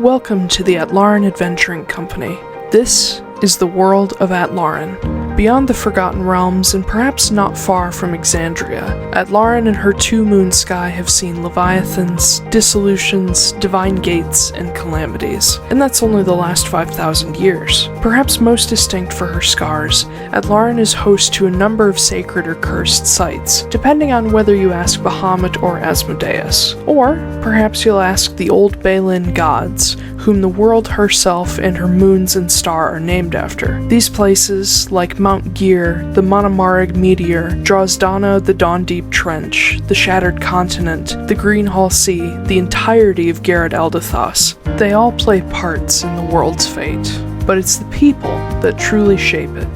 Welcome to the Atlaran Adventuring Company. This is the world of Atlaran. Beyond the Forgotten Realms and perhaps not far from Exandria, Atlaran and her two-moon sky have seen leviathans, dissolutions, divine gates, and calamities. And that's only the last 5,000 years. Perhaps most distinct for her scars, Atlaran is host to a number of sacred or cursed sites, depending on whether you ask Bahamut or Asmodeus. Or perhaps you'll ask the old Belyn gods, whom the world herself and her moons and star are named after. These places, like Mount Gear, the Monomarig Meteor, Drozdana, the Dawn Deep Trench, the Shattered Continent, the Greenhall Sea, the entirety of Garrett Eldathos, they all play parts in the world's fate. But it's the people that truly shape it.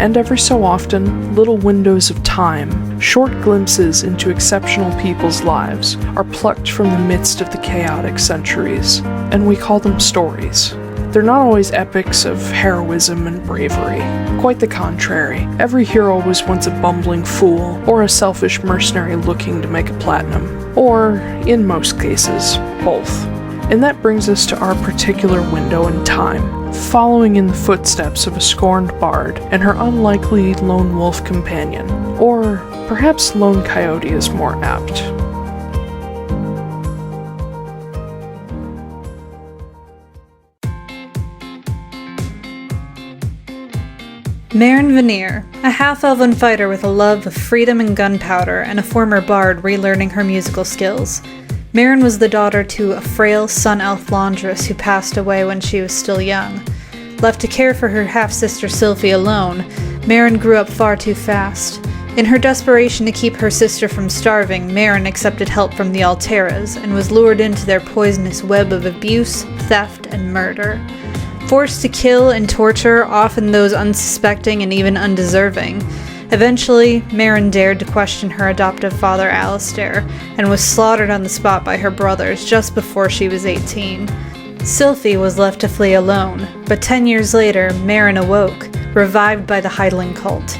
And every so often, little windows of time, short glimpses into exceptional people's lives, are plucked from the midst of the chaotic centuries, and we call them stories. They're not always epics of heroism and bravery. Quite the contrary. Every hero was once a bumbling fool, or a selfish mercenary looking to make a platinum. Or, in most cases, both. And that brings us to our particular window in time, following in the footsteps of a scorned bard and her unlikely lone wolf companion. Or perhaps lone coyote is more apt. Marin, a half-elven fighter with a love of freedom and gunpowder, and a former bard relearning her musical skills. Marin was the daughter to a frail sun-elf laundress who passed away when she was still young. Left to care for her half-sister Sylvie alone, Marin grew up far too fast. In her desperation to keep her sister from starving, Marin accepted help from the Alteras and was lured into their poisonous web of abuse, theft, and murder. Forced to kill and torture often those unsuspecting and even undeserving. Eventually, Marin dared to question her adoptive father Alistair, and was slaughtered on the spot by her brothers just before she was 18. Sylvie was left to flee alone, but 10 years later, Marin awoke, revived by the Hjolmennir cult.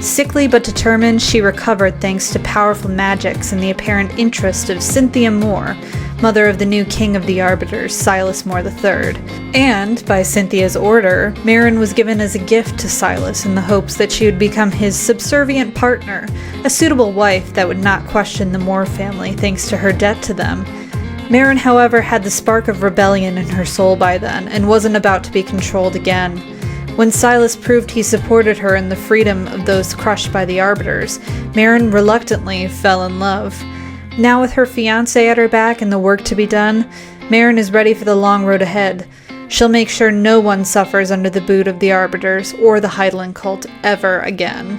Sickly but determined, she recovered thanks to powerful magics and the apparent interest of Cynthia Moore, mother of the new king of the Arbiters, Silas Moore III. And, by Cynthia's order, Marin was given as a gift to Silas in the hopes that she would become his subservient partner, a suitable wife that would not question the Moore family thanks to her debt to them. Marin, however, had the spark of rebellion in her soul by then, and wasn't about to be controlled again. When Silas proved he supported her in the freedom of those crushed by the Arbiters, Marin reluctantly fell in love. Now with her fiancé at her back and the work to be done, Marin is ready for the long road ahead. She'll make sure no one suffers under the boot of the Arbiters or the Hjolmennir cult ever again.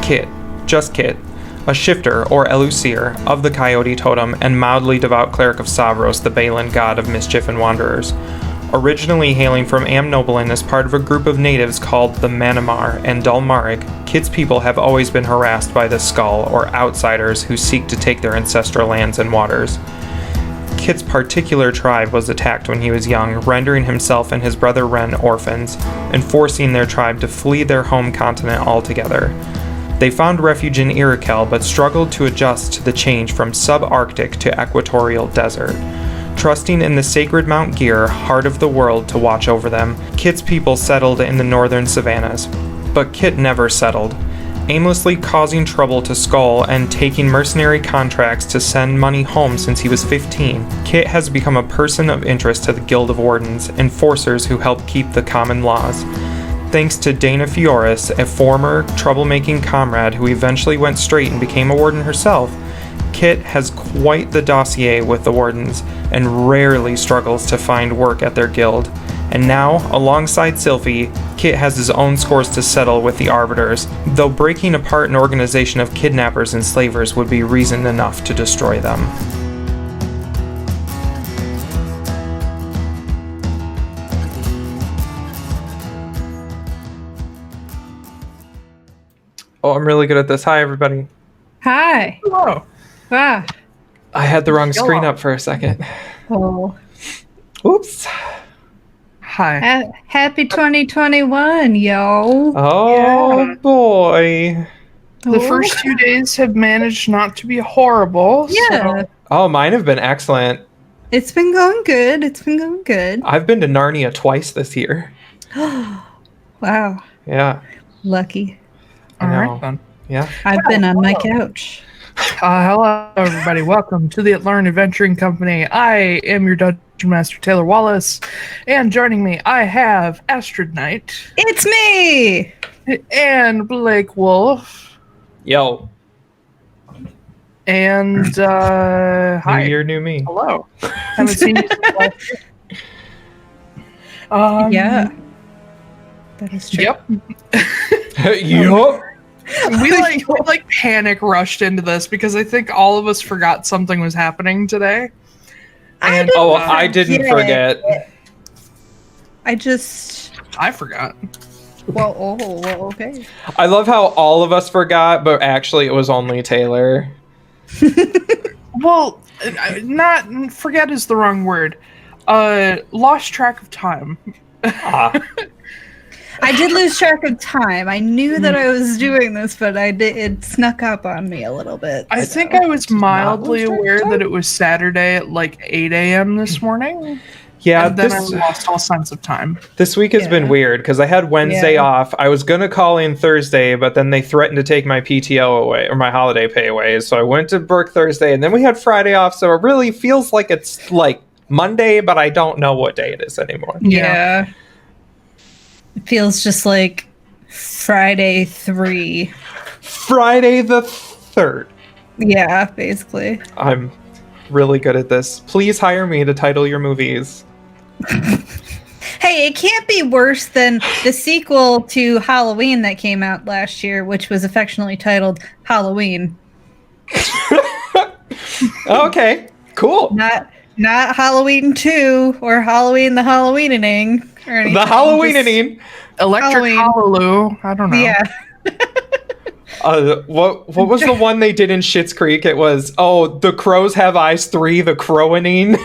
Kit, just Kit, a shifter or elusir of the Coyote Totem and mildly devout cleric of Savros, the Belyn god of mischief and wanderers. Originally hailing from Amnobelyn as part of a group of natives called the Manamar and Dalmaric, Kit's people have always been harassed by the Skull, or outsiders who seek to take their ancestral lands and waters. Kit's particular tribe was attacked when he was young, rendering himself and his brother Ren orphans, and forcing their tribe to flee their home continent altogether. They found refuge in Urskar, but struggled to adjust to the change from subarctic to equatorial desert. Trusting in the sacred Mount Gear, heart of the world, to watch over them, Kit's people settled in the northern savannas. But Kit never settled, aimlessly causing trouble to Skull and taking mercenary contracts to send money home since he was 15. Kit has become a person of interest to the Guild of Wardens, enforcers who help keep the common laws. Thanks to Dana Fioris, a former troublemaking comrade who eventually went straight and became a warden herself, Kit has quite the dossier with the wardens and rarely struggles to find work at their guild. And now, alongside Sylvie, Kit has his own scores to settle with the Arbiters, though breaking apart an organization of kidnappers and slavers would be reason enough to destroy them. Oh, I'm really good at this. Hi, everybody. Hi. Hello. Ah. I had the wrong screen up for a second. Oh. Oops. Hi. Happy 2021, yo. Oh Yeah. boy. The first 2 days have managed not to be horrible. Yeah. Oh, mine have been excellent. It's been going good. It's been going good. I've been to Narnia twice this year. Wow. Yeah. Lucky. All I know. right, then. Yeah. I've been on my couch. Hello, everybody. Welcome to the Atlaran Adventuring Company. I am your Dungeon Master, Taiylor Wallace. And joining me, I have Astrid Knight It's me! and Blake Wolfe. Yo. And, New hi. year, new me. Hello. Haven't seen you since last year. Yeah. That is true. Yep. Yup. We panic rushed into this because I think all of us forgot something was happening today. And Oh, I didn't forget. I forgot. Well, okay. I love how all of us forgot, but actually it was only Taiylor. Well, not forget is the wrong word. Lost track of time. Ah. I did lose track of time. I knew that I was doing this, but it snuck up on me a little bit. I so. think I was mildly lose track of aware time? that it was Saturday at like 8 a.m. this morning. Yeah, And then I this, lost all sense of time. this week has been Yeah. weird because I had Wednesday Yeah. off. I was going to call in Thursday, but then they threatened to take my PTO away or my holiday pay away. So I went to work Thursday and then we had Friday off. So it really feels like it's like Monday, but I don't know what day it is anymore. Yeah. It feels just like Friday 3. Friday the 3rd. Yeah, basically. I'm really good at this. Please hire me to title your movies. Hey, it can't be worse than the sequel to Halloween that came out last year, which was affectionately titled Halloween. Okay, cool. Not Halloween 2 or Halloween the Halloweening or anything. The Halloweening. Electric Halloween. Hallelujah. I don't know. Yeah. What was the one they did in Schitt's Creek? It was The Crows Have Eyes 3, the Crowaning.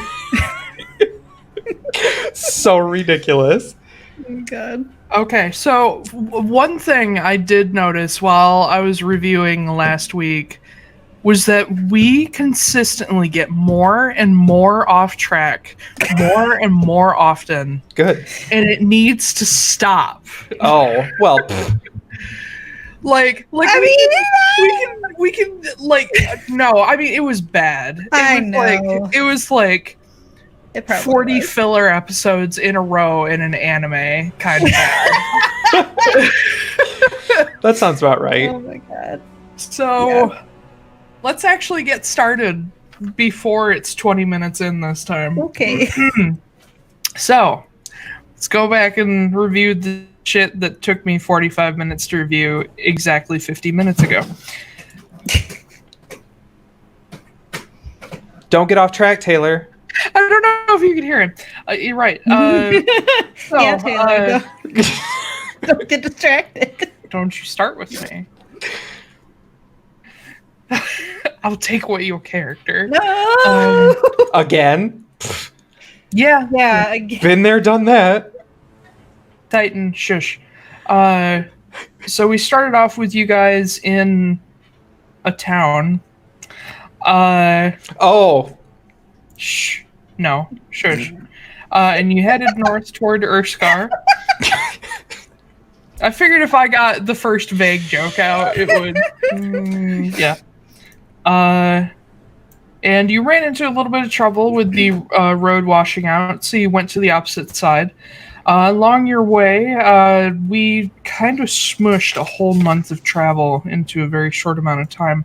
So ridiculous. Oh, God. Okay, so one thing I did notice while I was reviewing last week was that we consistently get more and more off track, more and more often, Good. and it needs to stop. Oh, well. Pfft. Like we can no, I mean it was bad. It was like It probably 40 was. filler episodes in a row in an anime kind of bad. That sounds about right. Oh my God. So let's actually get started before it's 20 minutes in this time. Okay. So let's go back and review the shit that took me 45 minutes to review exactly 50 minutes ago. Don't get off track, Taiylor. I don't know if you can hear him. You're right. So, Yeah, Taiylor, don't get distracted. don't you start with me. I'll take away your character. No. Again? Yeah. Yeah. Again. Been there, done that. Titan, shush. So we started off with you guys in a town. Oh. Shh. No. Shush. And you headed north toward Urskar. I figured if I got the first vague joke out, it would... yeah. And you ran into a little bit of trouble with the road washing out, so you went to the opposite side. Along your way, we kind of smushed a whole month of travel into a very short amount of time.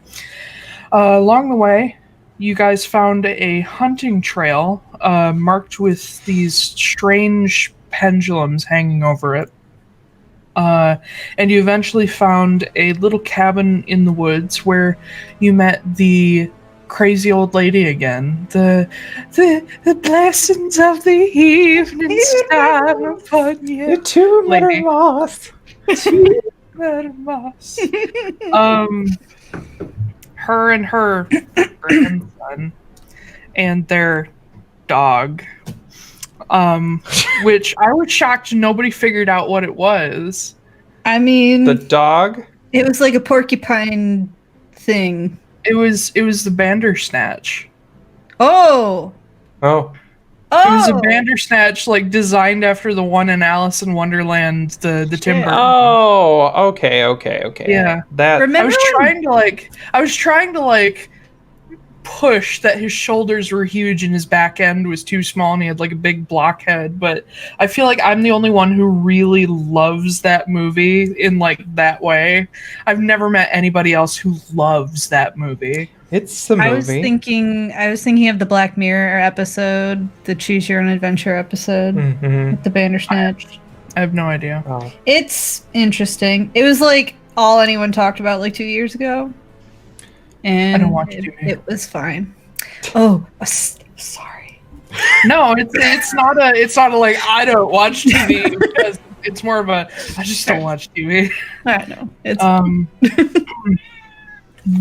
Along the way, you guys found a hunting trail marked with these strange pendulums hanging over it. And you eventually found a little cabin in the woods where you met the crazy old lady again. The blessings of the evening star upon you. The two lady. moss. Her and her grandson and their dog which I was shocked nobody figured out what it was. I mean, The dog? it was like a porcupine thing. It was the Bandersnatch. Oh! Oh. It was a Bandersnatch, like, designed after the one in Alice in Wonderland, the Tim Burton. Oh, okay. Yeah. That. Remember I was trying to push that his shoulders were huge and his back end was too small and he had like a big blockhead, but I feel like I'm the only one who really loves that movie in like that way. I've never met anybody else who loves that movie. It's the movie. I was thinking of the Black Mirror episode, the Choose Your Own Adventure episode with the Bandersnatch. I have no idea. Oh. It's interesting. It was like all anyone talked about like 2 years ago. And I don't watch TV. It was fine. Oh, sorry. No, it's not a like I don't watch TV because it's more of a I just don't watch TV. I know. It's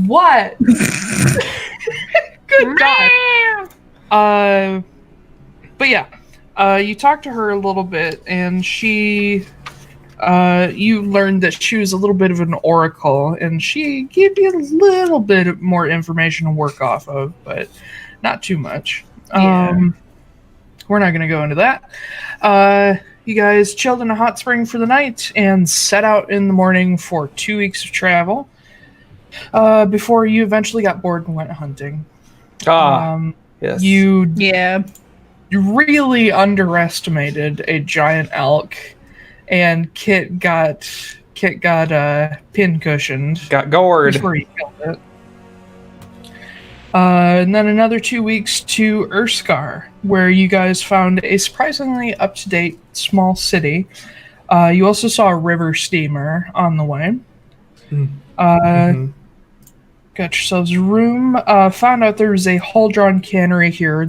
what? Good God. But yeah, you talked to her a little bit, and she, you learned that she was a little bit of an oracle, and she gave you a little bit more information to work off of, but not too much. Yeah. We're not going to go into that. You guys chilled in a hot spring for the night and set out in the morning for 2 weeks of travel. Before you eventually got bored and went hunting. Yes. You yeah. really underestimated a giant elk, and Kit got pin cushioned. Got gored. Before he killed it. And then another 2 weeks to Urskar, where you guys found a surprisingly up-to-date small city. You also saw a river steamer on the way. Got yourselves a room. Found out there was a Hulldrawn cannery here,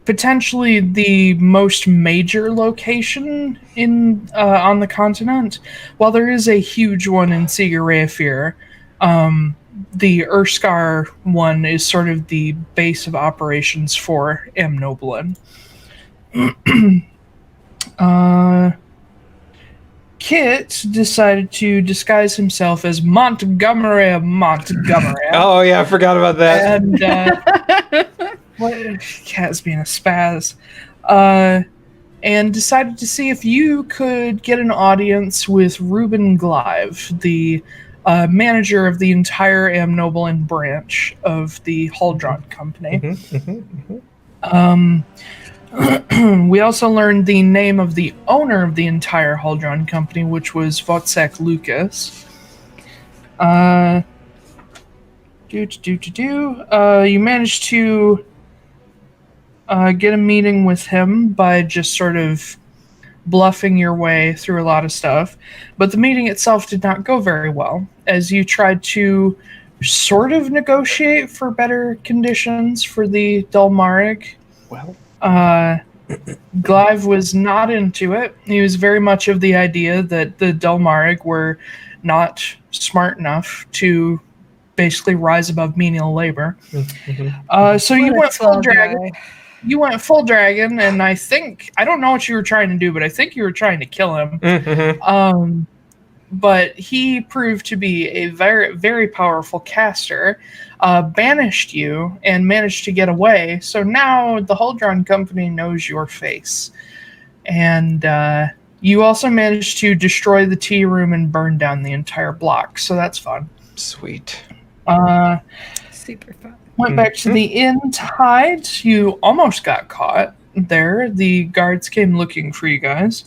potentially the most major location in on the continent. While there is a huge one in Sigurreifir, the Urskar one is sort of the base of operations for Amnobelyn. Kit decided to disguise himself as Montgomery. Oh yeah, I forgot about that. And what Cat's being a spaz. And decided to see if you could get an audience with Reuben Glyve, the manager of the entire Amnobelyn branch of the Hulldrawn Company. We also learned the name of the owner of the entire Hulldrawn Company, which was Wojciech Lucas. You managed to get a meeting with him by just sort of bluffing your way through a lot of stuff. But the meeting itself did not go very well, as you tried to sort of negotiate for better conditions for the Dulmarig. Well, Glyve was not into it. He was very much of the idea that the Dulmarig were not smart enough to basically rise above menial labor. So you went full dragon. You went full dragon, and I don't know what you were trying to do, but I think you were trying to kill him. But he proved to be a very, very powerful caster, banished you, and managed to get away. So now the Hulldrawn Company knows your face. And you also managed to destroy the tea room and burn down the entire block. So that's fun. Sweet. Super fun. Went back to the inn to hide. You almost got caught there. The guards came looking for you guys.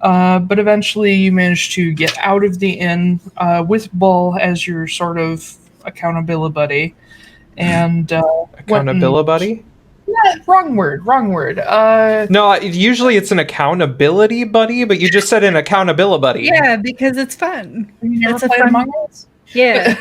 But eventually you managed to get out of the inn with Bull as your sort of accountability buddy. And accountability buddy? Yeah, wrong word. No, usually it's an accountability buddy, but you just said an accountability buddy. Yeah, because it's fun. You never It's a played fun- Among Us? Yeah.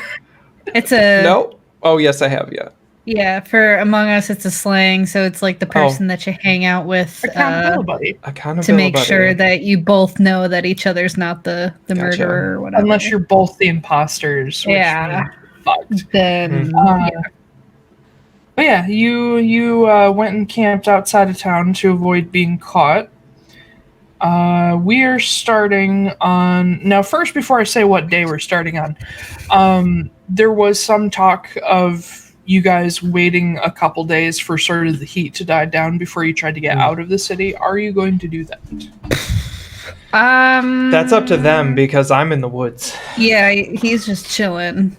It's a No? Oh, yes, I have, yeah. Yeah, for Among Us it's a slang, so it's like the person that you hang out with Accountability buddy. Accountability to make buddy. sure that you both know that each other's not the murderer or whatever. Unless you're both the imposters. Which Yeah. fucked. Then But But yeah, you went and camped outside of town to avoid being caught. We are starting on now. First, before I say what day we're starting on, there was some talk of you guys waiting a couple days for sort of the heat to die down before you tried to get out of the city. Are you going to do that? That's up to them because I'm in the woods. Yeah, he's just chilling.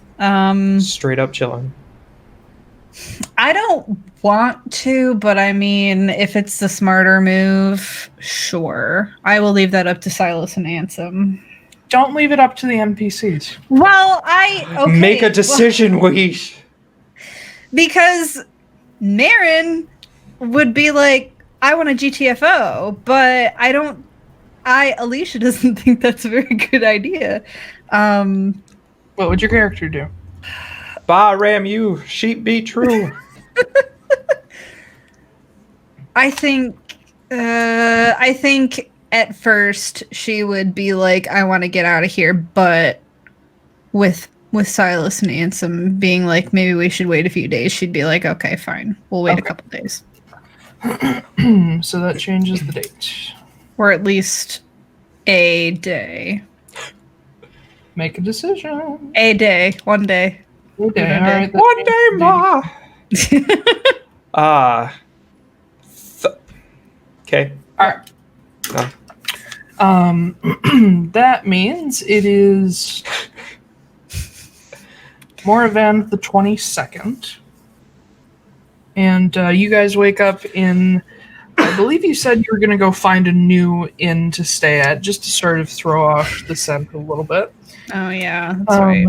Straight up chilling. I don't want to, but I mean, if it's the smarter move, sure. I will leave that up to Silas and Ansem. Don't leave it up to the NPCs. Well, okay. Make a decision, Weish. Because Marin would be like, I want a GTFO, but Alicia doesn't think that's a very good idea. What would your character do? Bah, ram you, sheep be true. I think at first she would be like, I want to get out of here, but with Silas and Ansem being like, maybe we should wait a few days, she'd be like, okay, fine, we'll wait a couple days. So that changes the date. Or at least a day. Make a decision. A day. One day. One day. All right. One day, ma. Okay. All right. That means it is Moravan the 22nd. And you guys wake up in, I believe you said you were going to go find a new inn to stay at, just to sort of throw off the scent a little bit. Oh, yeah, that's right.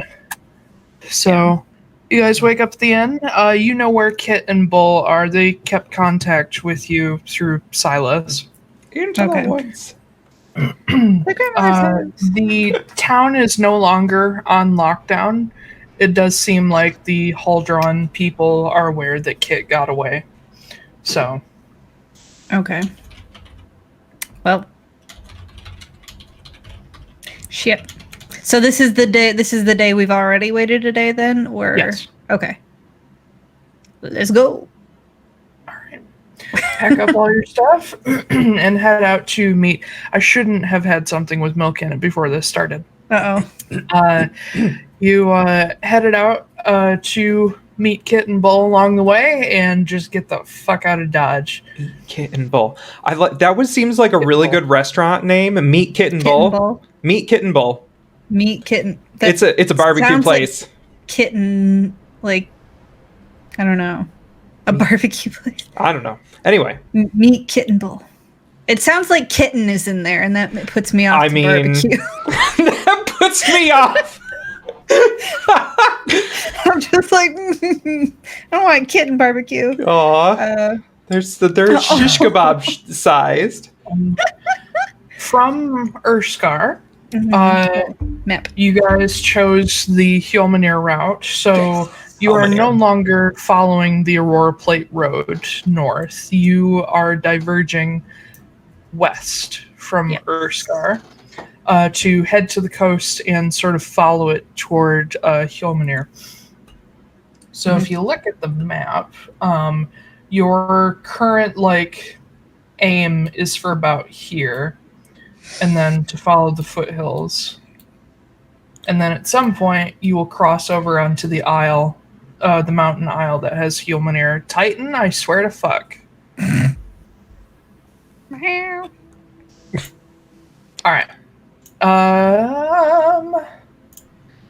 So you guys wake up at the inn. You know where Kit and Bull are. They kept contact with you through Silas. Into the woods. The town is no longer on lockdown. It does seem like the Hulldrawn people are aware that Kit got away. So. Okay. Well. Shit. So this is the day we've already waited a day then? Or yes. Okay. Let's go. Alright. Pack up all your stuff and head out to meet. I shouldn't have had something with milk in it before this started. Uh-oh. You headed out to meet Kit and Bull along the way and just get the fuck out of Dodge. Kit and Bull. Seems like a really good restaurant name. Meet Kit and Bull. Meet Kit and Bull. Meet Kitten. It's a barbecue place. Like kitten, like, I don't know. A barbecue place. I don't know. Anyway. Meet Kitten Bull. It sounds like kitten is in there, and that puts me off. Barbecue. That puts me off. I'm just like, I don't want kitten barbecue. Aw. They're shish kebab sized. From Urskar, map. You guys chose the Hjolmennir route, so you are no longer following the Auroraplate Road north. You are diverging west from Urskar to head to the coast and sort of follow it toward Hjolmennir. So if you look at the map, your current aim is for about here, and then to follow the foothills. And then at some point, you will cross over onto the isle, the mountain isle that has Hjolmennir. Titan, I swear to fuck. Alright.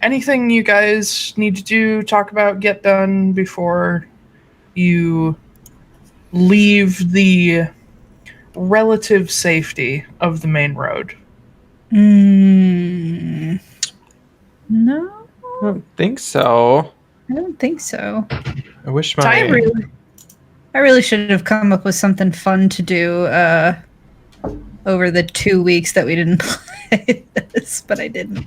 Anything you guys need to do, talk about, get done before you leave the relative safety of the main road? No. I don't think so. I wish I really should have come up with something fun to do over the 2 weeks that we didn't play this, but I didn't.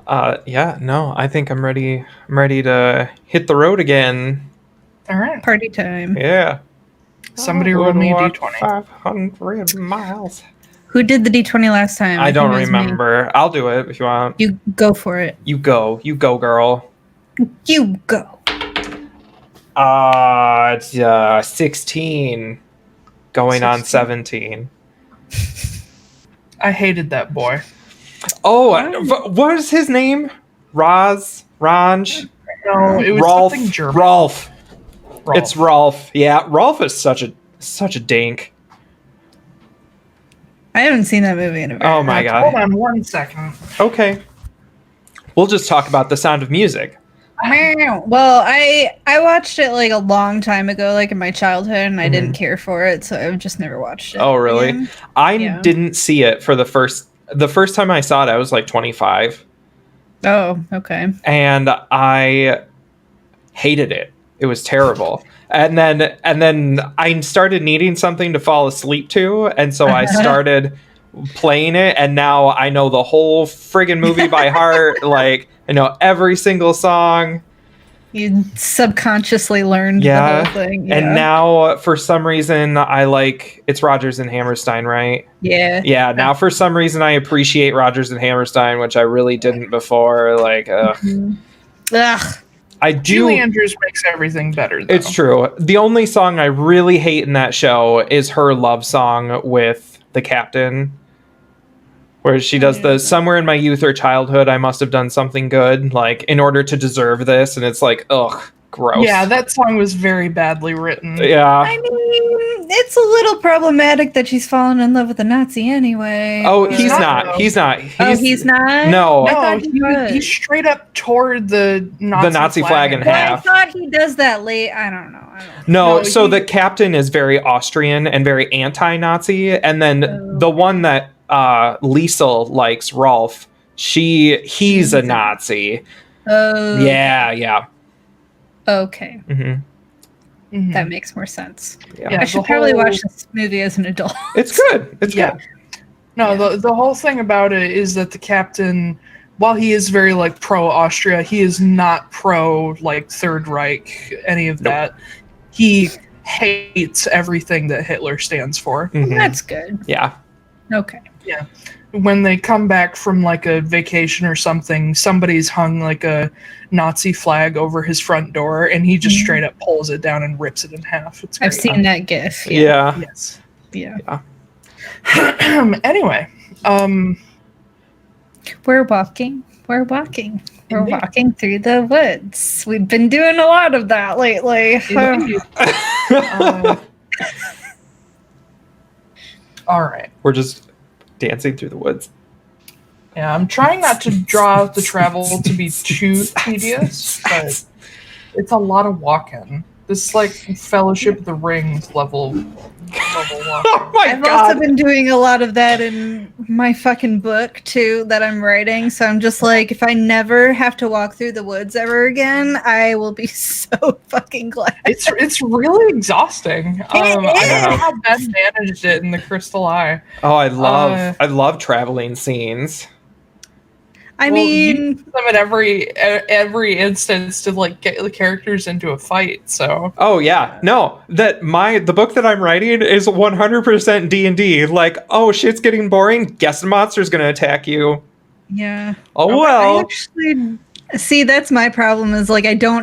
I think I'm ready. I'm ready to hit the road again. All right. Party time. Yeah. Somebody roll me a d20. 500 miles. Who did the d20 last time? I don't remember. Me. I'll do it if you want. You go for it. You go, girl. You go. It's 16, going on 17. I hated that boy. Oh, what was his name? Ranj? No, it was something German. Rolf. It's Rolf. Yeah, Rolf is such a dink. I haven't seen that movie in a very Oh my god. Hold on 1 second. Okay. We'll just talk about The Sound of Music. Well, I watched it like a long time ago, like in my childhood, and I didn't care for it, so I've just never watched it. Oh, really? again. I didn't see it for the first time I saw it. I was like 25, Oh, okay. and I hated it. It was terrible. And then I started needing something to fall asleep to, and so I started playing it, and now I know the whole friggin' movie by heart. Like, I know every single song. You subconsciously learned the whole thing. Yeah. And now, for some reason, I like... It's Rodgers and Hammerstein, right? Yeah. Yeah, now for some reason, I appreciate Rodgers and Hammerstein, which I really didn't before. Like, Ugh. I do... Julie Andrews makes everything better, though. It's true. The only song I really hate in that show is her love song with the captain, where she does the "somewhere in my youth or childhood I must have done something good, like, in order to deserve this," and it's like, ugh, gross. Yeah, that song was very badly written. Yeah. I mean, it's a little problematic that she's fallen in love with a Nazi anyway. Oh, He's not. He's not. He's not? No. I No, thought he was. he straight up tore the Nazi flag in Well, half. I thought he does that late. I don't know. No, No, so he- the captain is very Austrian and very anti-Nazi, and then the one that Liesel likes, Rolf, he's a Nazi. Oh. Yeah. Okay. Mm-hmm. That makes more sense. Yeah. I should probably watch this movie as an adult. It's good. It's Yeah. good. No, the whole thing about it is that the captain, while he is very like pro-Austria, he is not pro like Third Reich, any of that. He hates everything that Hitler stands for. Mhm. That's good. Yeah. Okay. Yeah. When they come back from like a vacation or something, somebody's hung like a Nazi flag over his front door, and he just straight up pulls it down and rips it in half. It's I've great. seen that gif. Yeah. Yes. Yeah. Anyway, We're walking. Indeed. We're walking through the woods. We've been doing a lot of that lately. indeed. All right. We're just dancing through the woods. Yeah, I'm trying not to draw out the travel to be too tedious, but it's a lot of walking. This is like Fellowship of the Rings level walking. Oh my I've god. also been doing a lot of that in my fucking book too that I'm writing. So I'm just like, if I never have to walk through the woods ever again, I will be so fucking glad. It's really exhausting. I don't know how Ben managed it in the Crystal Eye. Oh, I love traveling scenes. I Well, mean, you use them at every instance to like get the characters into a fight. So Oh yeah, no. The book that I'm writing is 100% D&D. Like, oh shit's getting boring. Guess the monster's gonna attack you. yeah. Oh I well. actually see that's my problem is like I don't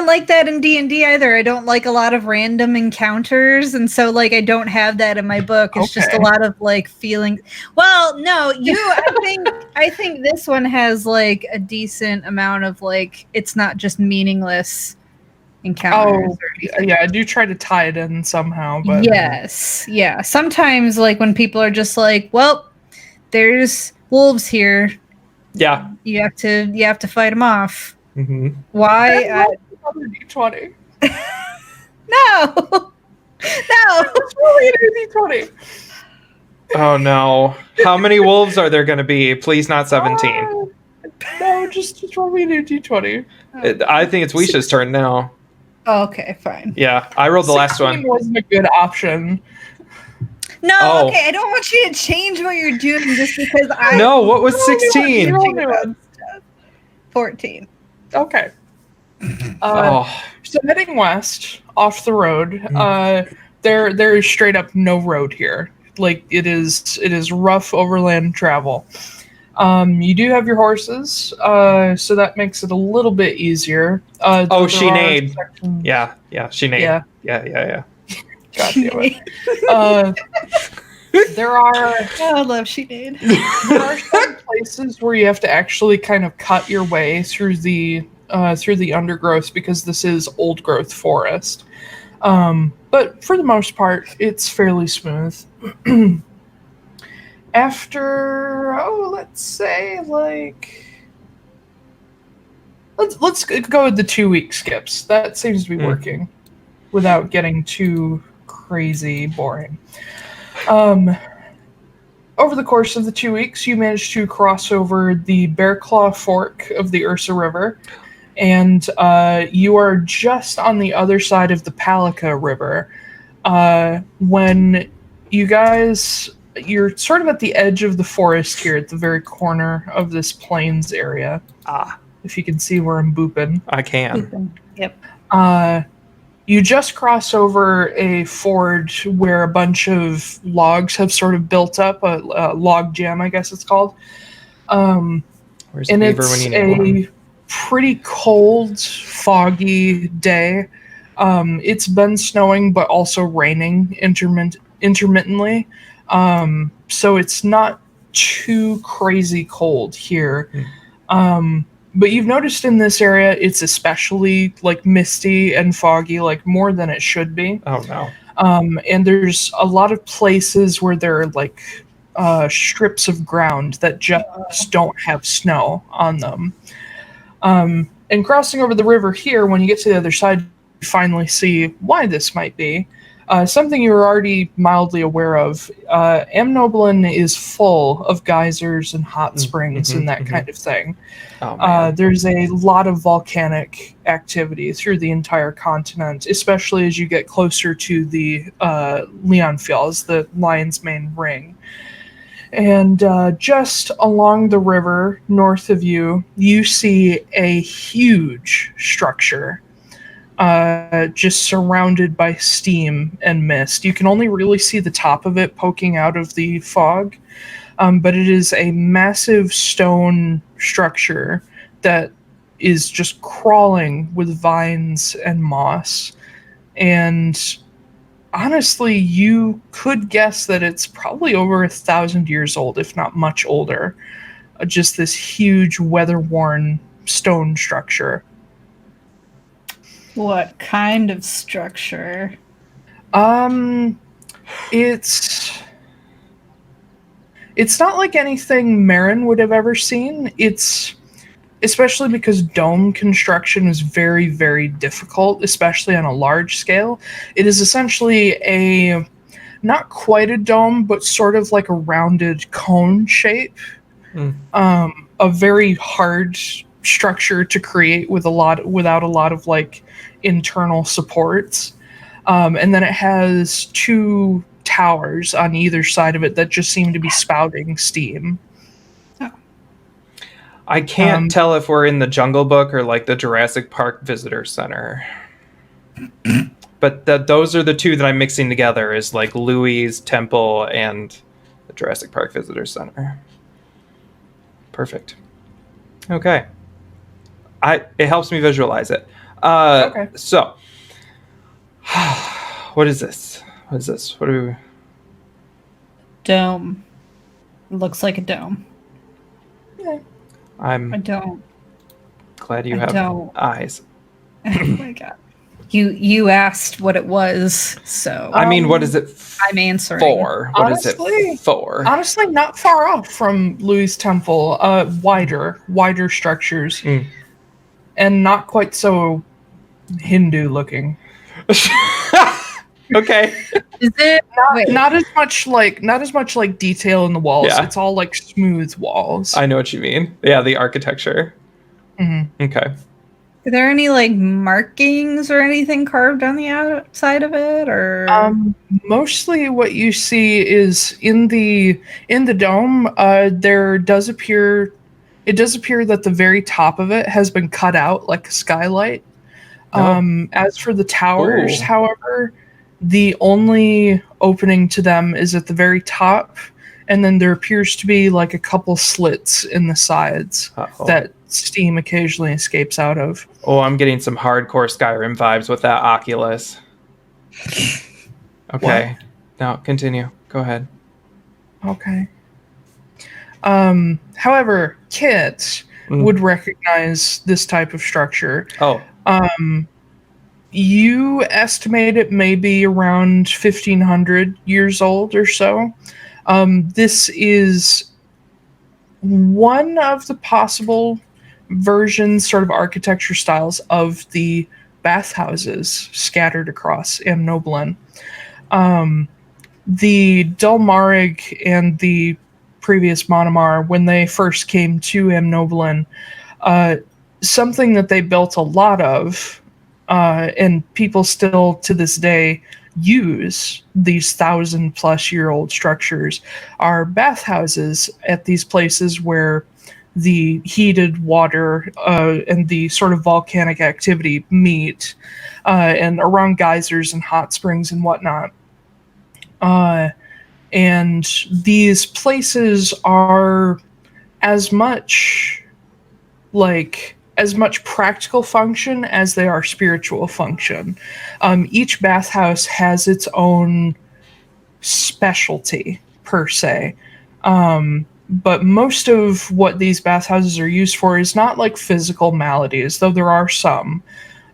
like that in D&D either. I don't like a lot of random encounters, and so like I don't have that in my book. It's just a Okay. lot of like feeling. Well, no, I think this one has like a decent amount of like it's not just meaningless encounters. yeah, I do try to tie it in somehow, but Yes. Yeah. Sometimes like when people are just like, well, there's wolves here. Yeah. You have to fight them off. Mm-hmm. Why? another D20. No. No. It's really an D20. Oh no. How many wolves are there gonna be? Please not 17. No, just roll me a D20. I think it's Weisha's turn now. Oh, okay, fine. Yeah, I rolled the last 16 one. wasn't a good option. No, Oh. okay, I don't want you to change what you're doing just because I No, what was 16? Roll new one. 14. Okay. Oh, So heading west off the road, there is straight up no road here. Like it is rough overland travel. You do have your horses, so that makes it a little bit easier. She neighed. Sections... Yeah, she neighed. Yeah. God damn it. There are... I love she neighed. There are some places where you have to actually kind of cut your way through the undergrowth because this is old growth forest. But for the most part, it's fairly smooth. After, let's say, let's go with the 2-week skips. That seems to be working without getting too crazy boring. Over the course of the 2 weeks, you managed to cross over the Bearclaw Fork of the Ursa River, and you are just on the other side of the Palika River. When you guys... You're sort of at the edge of the forest here, at the very corner of this plains area. If you can see where I'm booping. I can. Yep. You just cross over a ford where a bunch of logs have sort of built up, a log jam, I guess it's called. Where's the beaver when you need one? It's a pretty cold, foggy day. It's been snowing, but also raining intermittently. So it's not too crazy cold here. But you've noticed in this area, it's especially misty and foggy, more than it should be. Oh no. And there's a lot of places where there are strips of ground that just don't have snow on them. And crossing over the river here, when you get to the other side, you finally see why this might be. Something you were already mildly aware of, Amnobelyn is full of geysers and hot springs and that kind of thing. There's a lot of volcanic activity through the entire continent, especially as you get closer to the Leonfjalls, the Lion's Mane Ring. And just along the river, north of you, you see a huge structure. Just surrounded by steam and mist. You can only really see the top of it poking out of the fog, but it is a massive stone structure that is just crawling with vines and moss. And honestly, you could guess that it's probably over 1,000 years old, if not much older. Just this huge, weather-worn stone structure. What kind of structure? It's not like anything Marin would have ever seen. It's especially because dome construction is very, very difficult, especially on a large scale. It is essentially a not quite a dome, but sort of like a rounded cone shape. A very hard structure to create without a lot of internal supports, and then it has 2 towers on either side of it that just seem to be spouting steam. I can't tell if we're in the Jungle Book or the Jurassic Park Visitor Center. But those are the 2 that I'm mixing together, is Louis' Temple and the Jurassic Park Visitor Center. Perfect. Okay. It helps me visualize it. Okay. So, what is this? What do we... Dome. Looks like a dome. Yeah. I'm a dome. Glad you have eyes. Oh my god. You asked what it was, so... I mean, what is it I'm answering. for? What is it for? Honestly, not far off from Louis' Temple. Wider structures. And not quite so Hindu looking. Okay. Is it not as much like detail in the walls. Yeah. It's all smooth walls. I know what you mean. Yeah, the architecture. Okay. Are there any markings or anything carved on the outside of it, or? Mostly what you see is in the dome. There does appear. It does appear that the very top of it has been cut out like a skylight. As for the towers, however, the only opening to them is at the very top, and then there appears to be like a couple slits in the sides that steam occasionally escapes out of. Oh, I'm getting some hardcore Skyrim vibes with that Oculus. Okay. Now continue. Go ahead. Okay. However, Kit would recognize this type of structure. Oh. You estimate it may be around 1,500 years old or so. This is one of the possible versions, sort of architecture styles of the bathhouses scattered across Amnobelyn. The Dulmarig and the previous Monomar, when they first came to Amnobelyn, something that they built a lot of, and people still to this day use these 1,000-plus-year-old structures, are bathhouses at these places where the heated water and the sort of volcanic activity meet, and around geysers and hot springs and whatnot. And these places are as much practical function as they are spiritual function. Each bathhouse has its own specialty, per se. But most of what these bathhouses are used for is not like physical maladies, though there are some.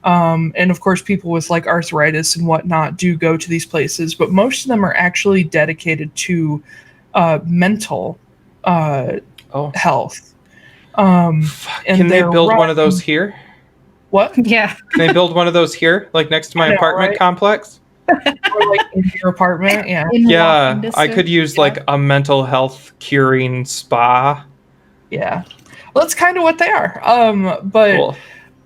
And of course, people with like arthritis and whatnot do go to these places, but most of them are actually dedicated to mental health. Can they build one of those here? What? Yeah. Can they build one of those here, like next to my apartment complex? Or like in your apartment? Yeah. Yeah, I could use like a mental health curing spa. Yeah. Well, that's kind of what they are. But cool.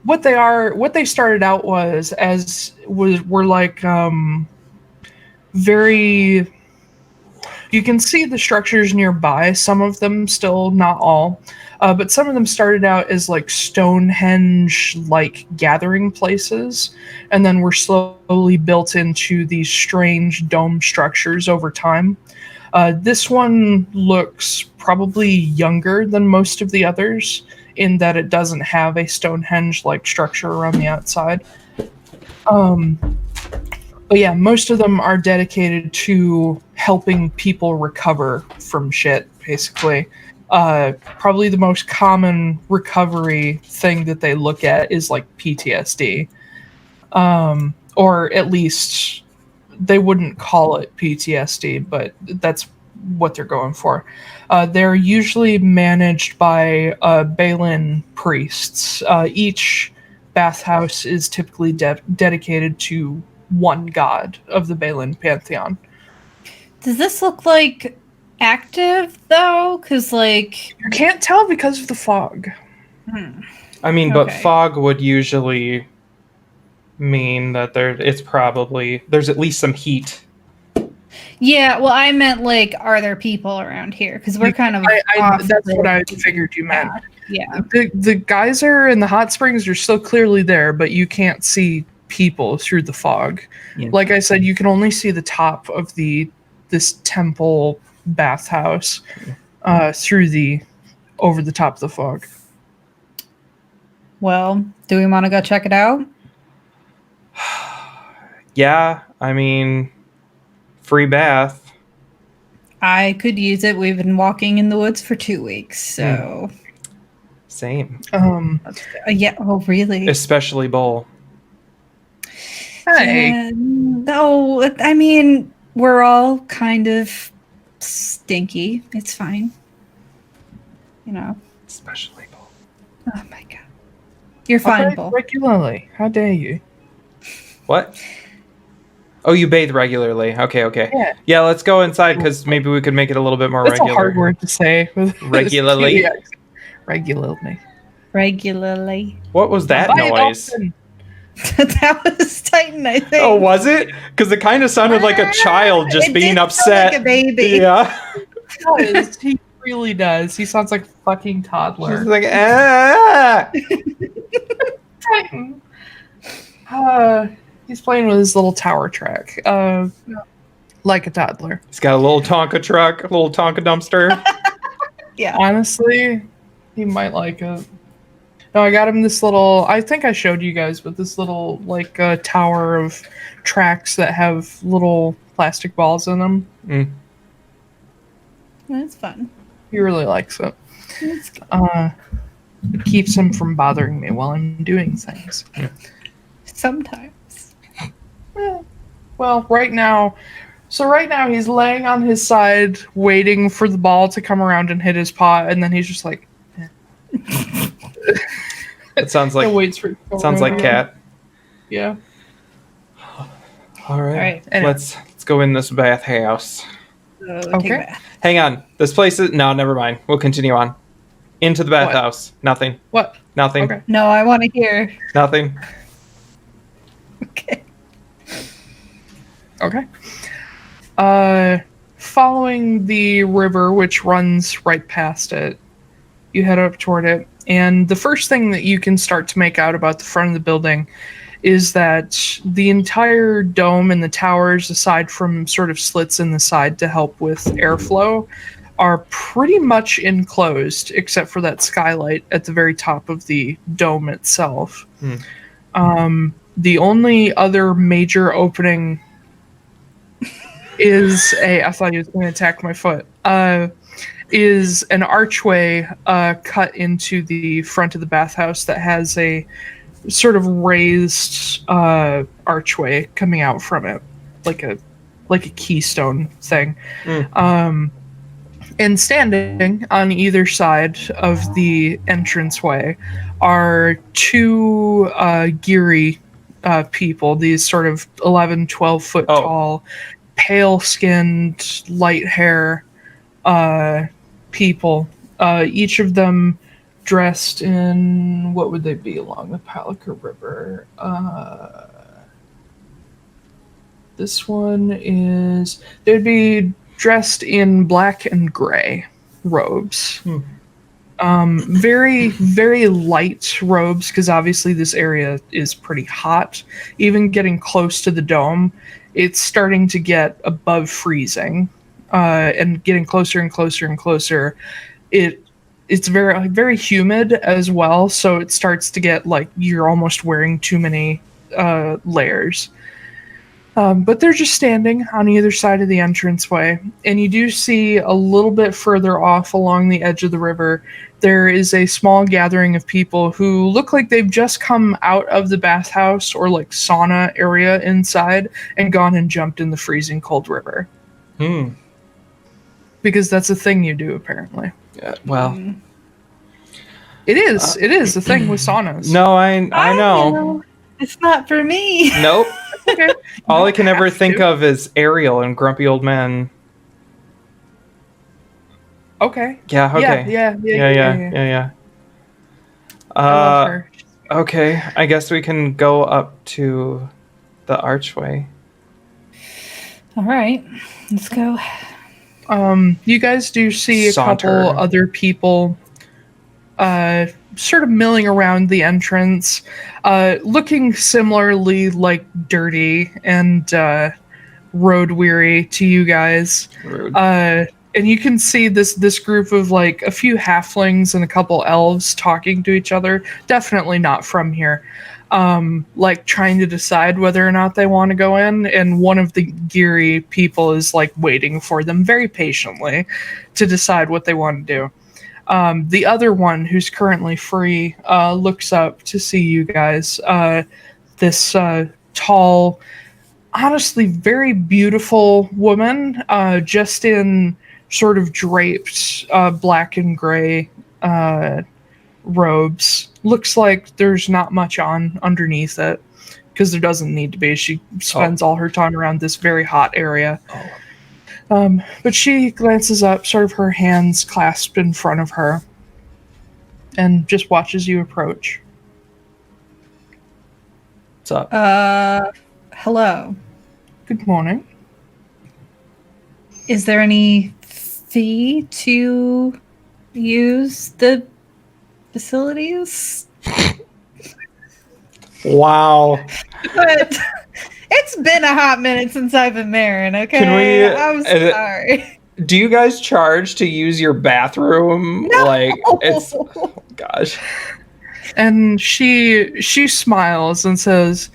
What they started out were like very. You can see the structures nearby. Some of them still, not all, but some of them started out as like Stonehenge-like gathering places, and then were slowly built into these strange dome structures over time. This one looks probably younger than most of the others, in that it doesn't have a Stonehenge-like structure around the outside. But yeah, most of them are dedicated to helping people recover from shit, basically. Probably the most common recovery thing that they look at is like PTSD. Or at least they wouldn't call it PTSD, but that's what they're going for. They're usually managed by Balin priests. Each bathhouse is typically dedicated to one god of the Balin pantheon. Does this look like active though? Because like you can't tell because of the fog. I mean, but fog would usually mean that there's at least some heat. Yeah, well, I meant like, are there people around here? Because we're kind of that's what I figured you meant. Yeah. The geyser and the hot springs are still clearly there, but you can't see people through the fog. Yeah. Like I said, you can only see the top of this temple bathhouse over the top of the fog. Well, do we want to go check it out? Yeah, I mean, free bath. I could use it. We've been walking in the woods for 2 weeks, so same. Yeah. Oh, really? Especially Bull. Hey. No, I mean, we're all kind of stinky. It's fine. You know. Especially Bull. Oh my god. You're fine, Bull. Regularly. How dare you? What? Oh, you bathe regularly. Okay. Yeah, let's go inside because maybe we could make it a little bit more regular. That's a hard word to say. Regularly. Regularly. What was that noise? That was Titan, I think. Oh, was it? Because it kind of sounded like a child just being upset. Like a baby. Yeah. He really does. He sounds like a fucking toddler. He's like, ah. Titan. He's playing with his little tower track. Like a toddler. He's got a little Tonka truck, a little Tonka dumpster. Yeah. Honestly, he might like it. No, I got him this little, I think I showed you guys, but this little, like, tower of tracks that have little plastic balls in them. Mm. That's fun. He really likes it. That's good. It keeps him from bothering me while I'm doing things. Sometimes. Well, right now he's laying on his side, waiting for the ball to come around and hit his paw, and then he's just like, It sounds like it waits for it to come sounds like around. Cat. Yeah. All right, Alright, anyway. let's go in this bathhouse. So take Okay. a bath. Hang on, this place is no, never mind. We'll continue on. Into the bathhouse. Nothing. What? Nothing. Okay. No, I want to hear. Nothing. Okay. Okay. Following the river, which runs right past it, you head up toward it, and the first thing that you can start to make out about the front of the building is that the entire dome and the towers, aside from sort of slits in the side to help with airflow, are pretty much enclosed, except for that skylight at the very top of the dome itself. The only other major opening is I thought he was going to attack my foot. Is an archway cut into the front of the bathhouse that has a sort of raised archway coming out from it, like a keystone thing. And standing on either side of the entranceway are two geary people, these sort of 11, 12 foot tall, pale-skinned, light hair people. Each of them dressed in, what would they be along the Palica River? This one is, they'd be dressed in black and gray robes. Very, very light robes, because obviously this area is pretty hot. Even getting close to the dome, it's starting to get above freezing, and getting closer and closer and closer. It's very, very humid as well, so it starts to get like you're almost wearing too many layers. But they're just standing on either side of the entranceway, and you do see a little bit further off along the edge of the river, there is a small gathering of people who look like they've just come out of the bathhouse or like sauna area inside and gone and jumped in the freezing cold river. Because that's a thing you do, apparently. Yeah, well, it is a thing with saunas. no, I know. It's not for me. Nope. Okay. All I can ever have think to. of is Ariel and Grumpy Old Men. Okay. Yeah. Okay. Yeah. I love her. Okay. I guess we can go up to the archway. All right, let's go. You guys do see a Saunter. couple other people sort of milling around the entrance, looking similarly like dirty and road weary to you guys. Rude. And you can see this group of like a few halflings and a couple elves talking to each other. Definitely not from here. Like trying to decide whether or not they want to go in, and one of the geary people is like waiting for them very patiently to decide what they want to do. The other one, who's currently free, looks up to see you guys. This tall, honestly very beautiful woman, just in sort of draped black and gray robes. Looks like there's not much on underneath it, because there doesn't need to be. She spends all her time around this very hot area. But she glances up, sort of her hands clasped in front of her, and just watches you approach. What's up? Hello. Good morning. Is there any fee to use the facilities? Wow. But It's been a hot minute since I've been Marin, okay? Can we, I'm sorry. Do you guys charge to use your bathroom? No! Like, it's... Oh, gosh. And she smiles and says,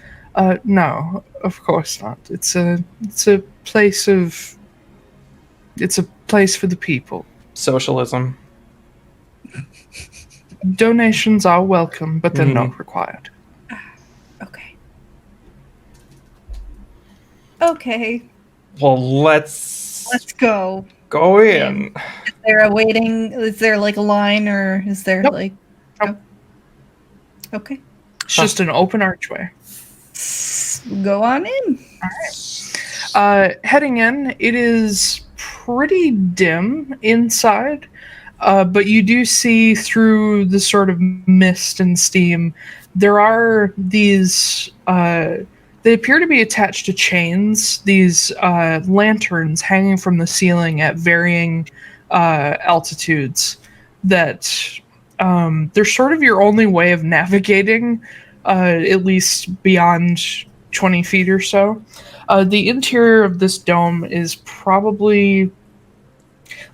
"No, of course not. It's a place for the people. Socialism. Donations are welcome, but they're not required." Okay. Well, let's go. Go in. Is there a waiting? Is there like a line, or is there like? Nope. Oh. Okay. It's just an open archway. Go on in. All right. Heading in, it is pretty dim inside, but you do see through the sort of mist and steam. There are these. They appear to be attached to chains. These lanterns hanging from the ceiling at varying altitudes. That they're sort of your only way of navigating, at least beyond 20 feet or so. The interior of this dome is probably...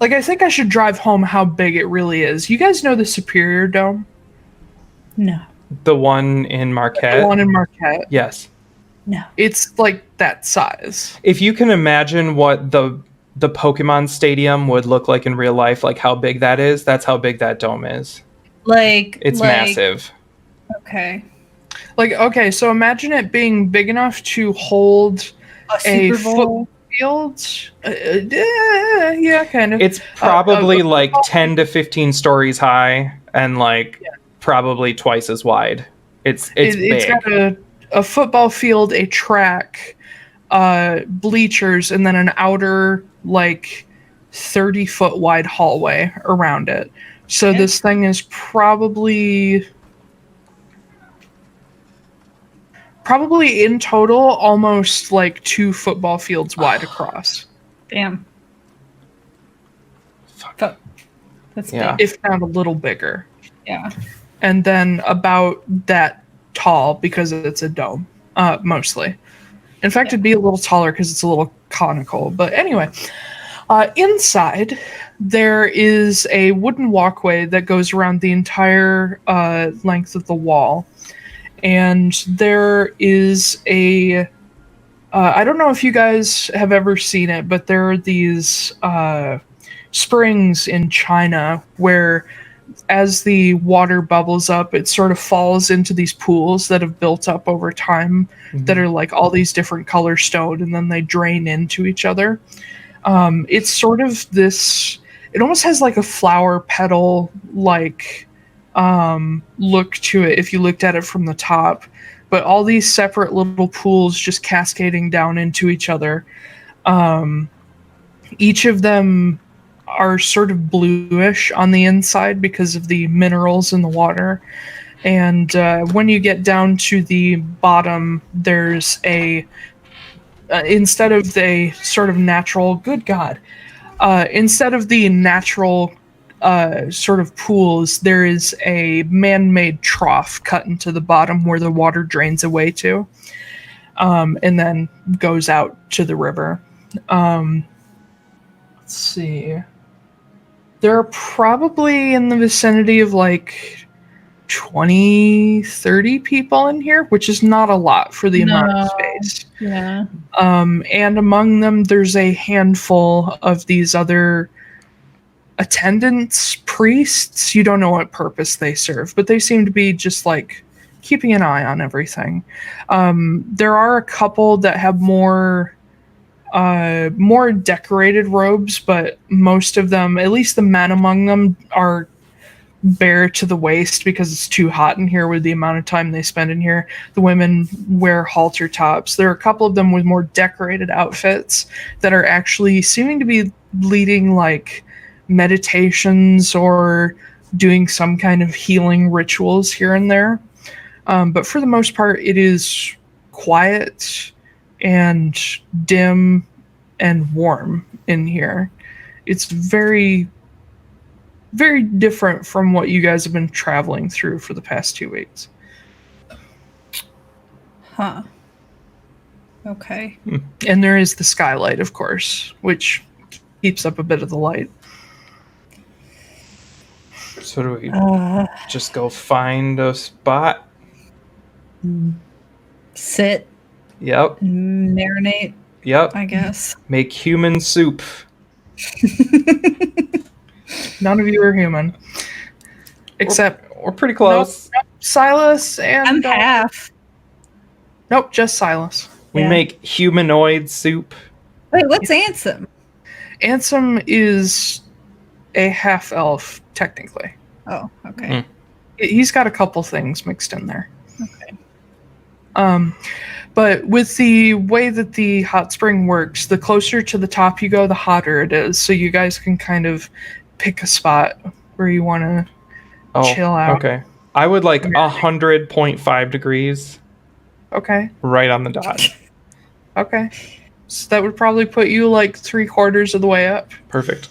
Like, I think I should drive home how big it really is. You guys know the Superior Dome? No. The one in Marquette? The one in Marquette? Yes. No. It's like that size. If you can imagine what the Pokemon Stadium would look like in real life, like how big that is, that's how big that dome is. It's massive. Okay. Okay, so imagine it being big enough to hold a football field. Yeah, kind of. It's probably 10 to 15 stories high and probably twice as wide. It's big. It's got a football field, a track, bleachers, and then an outer 30-foot wide hallway around it. So this thing is probably in total almost 2 football fields wide across. Damn. Fuck. That's big. If not a little bigger. Yeah. And then about that tall because it's a dome, mostly. In fact, it'd be a little taller because it's a little conical. But anyway, inside there is a wooden walkway that goes around the entire length of the wall. And there is a... I don't know if you guys have ever seen it, but there are these springs in China where as the water bubbles up, it sort of falls into these pools that have built up over time that are all these different color stone, and then they drain into each other. It's sort of this... It almost has a flower petal look to it if you looked at it from the top, but all these separate little pools just cascading down into each other. Each of them are sort of bluish on the inside because of the minerals in the water. And when you get down to the bottom, there's instead of the sort of natural... Good God. Instead of the natural sort of pools, there is a man-made trough cut into the bottom where the water drains away to, and then goes out to the river. Let's see. There are probably in the vicinity of 20, 30 people in here, which is not a lot for the amount of space. Yeah. And among them, there's a handful of these other attendants, priests. You don't know what purpose they serve, but they seem to be just keeping an eye on everything. There are a couple that have more decorated robes, but most of them, at least the men among them, are bare to the waist because it's too hot in here with the amount of time they spend in here. The women wear halter tops. There are a couple of them with more decorated outfits that are actually seeming to be leading meditations or doing some kind of healing rituals here and there. But for the most part, it is quiet and dim and warm in here. It's very, very different from what you guys have been traveling through for the past 2 weeks. Huh. Okay. And there is the skylight, of course, which keeps up a bit of the light. So do we just go find a spot? Sit, Yep. marinate, Yep. I guess. Make human soup. None of you are human. Except We're pretty close. Nope, Silas and... I'm half. Nope, just Silas. We make humanoid soup. Wait, what's Ansem? Ansem is a half-elf, technically. Oh, okay. He's got a couple things mixed in there. Okay. But with the way that the hot spring works, the closer to the top you go, the hotter it is. So you guys can kind of pick a spot where you want to chill out. Okay. I would like 100.5 degrees. Okay. Right on the dot. Okay. So that would probably put you like 3/4 of the way up. Perfect.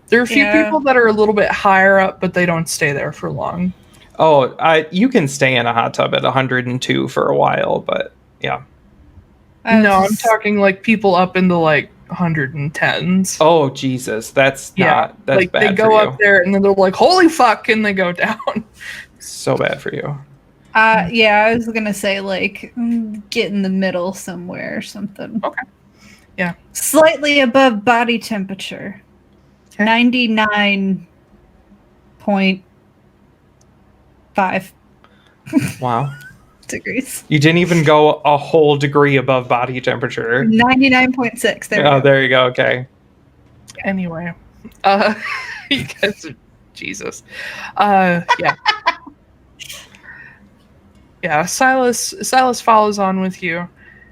There are a few people that are a little bit higher up, but they don't stay there for long. Oh, you can stay in a hot tub at 102 for a while, but yeah. No, I'm talking like people up into like 110s. Oh, Jesus. That's like bad they go for you. up there and then they're like, holy fuck, and they go down. So bad for you. Yeah, I was gonna say like get in the middle somewhere or something. Okay. Yeah. Slightly above body temperature. Okay. 99.5 Wow. degrees. You didn't even go a whole degree above body temperature. 99.6. There we go. There you go. Okay. Anyway, you guys are Jesus. Yeah. Yeah, Silas follows on with you,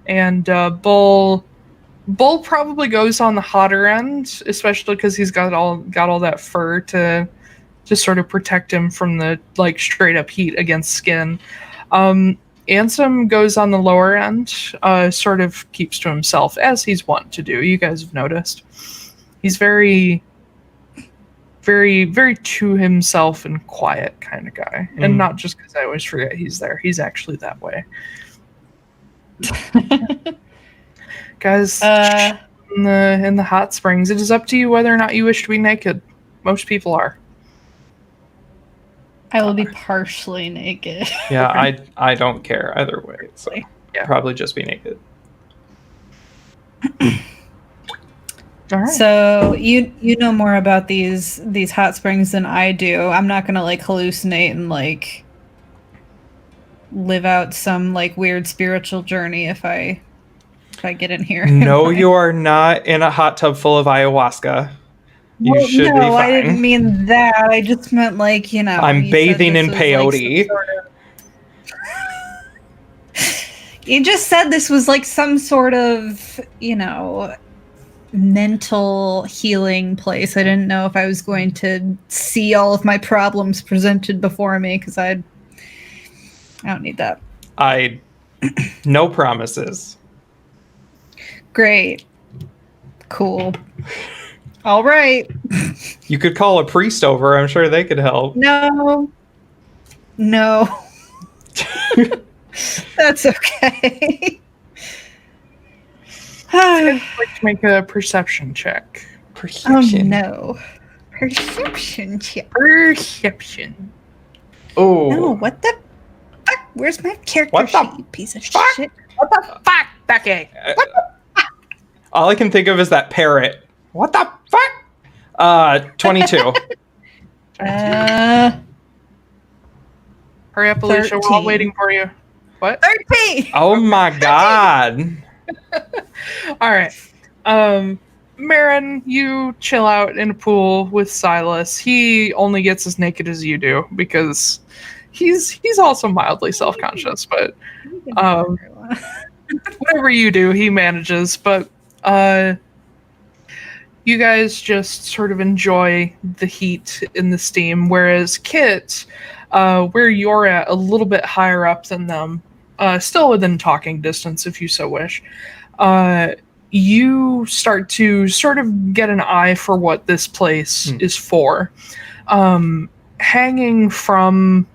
and Bull probably goes on the hotter end, especially because he's got all that fur to sort of protect him from the like straight up heat against skin. Ansem goes on the lower end, sort of keeps to himself as he's wont to do. You guys have noticed. He's very, very, very to himself and quiet kind of guy. And not just because I always forget he's there. He's actually that way. Guys, in the hot springs, it is up to you whether or not you wish to be naked. Most people are. I will be partially naked. Yeah, I don't care either way. So probably just be naked. All right. So you know more about these hot springs than I do. I'm not gonna like hallucinate and like live out some like weird spiritual journey if I get in here. No, you are not in a hot tub full of ayahuasca. You should be fine. I didn't mean that. I just meant like, you know. I'm bathing in peyote. You just said this was like some sort of, you know, mental healing place. I didn't know if I was going to see all of my problems presented before me because I don't need that. No promises. Great. Cool. All right. You could call a priest over. I'm sure they could help. No. That's okay. I'd like to make a perception check. Perception. Oh no. Perception check. Perception. Oh. No, what the fuck? Where's my character What the sheet, you piece of fuck? shit? What the fuck, Becky? All I can think of is that parrot. What the fuck? 22. Hurry up, Alicia. We're all 13. waiting for you. What? 13! Oh my god. All right. Marin, you chill out in a pool with Silas. He only gets as naked as you do because he's also mildly self-conscious, but whatever you do, he manages. But you guys just sort of enjoy the heat in the steam, whereas Kit, where you're at, a little bit higher up than them, still within talking distance if you so wish, you start to sort of get an eye for what this place is for. Hanging from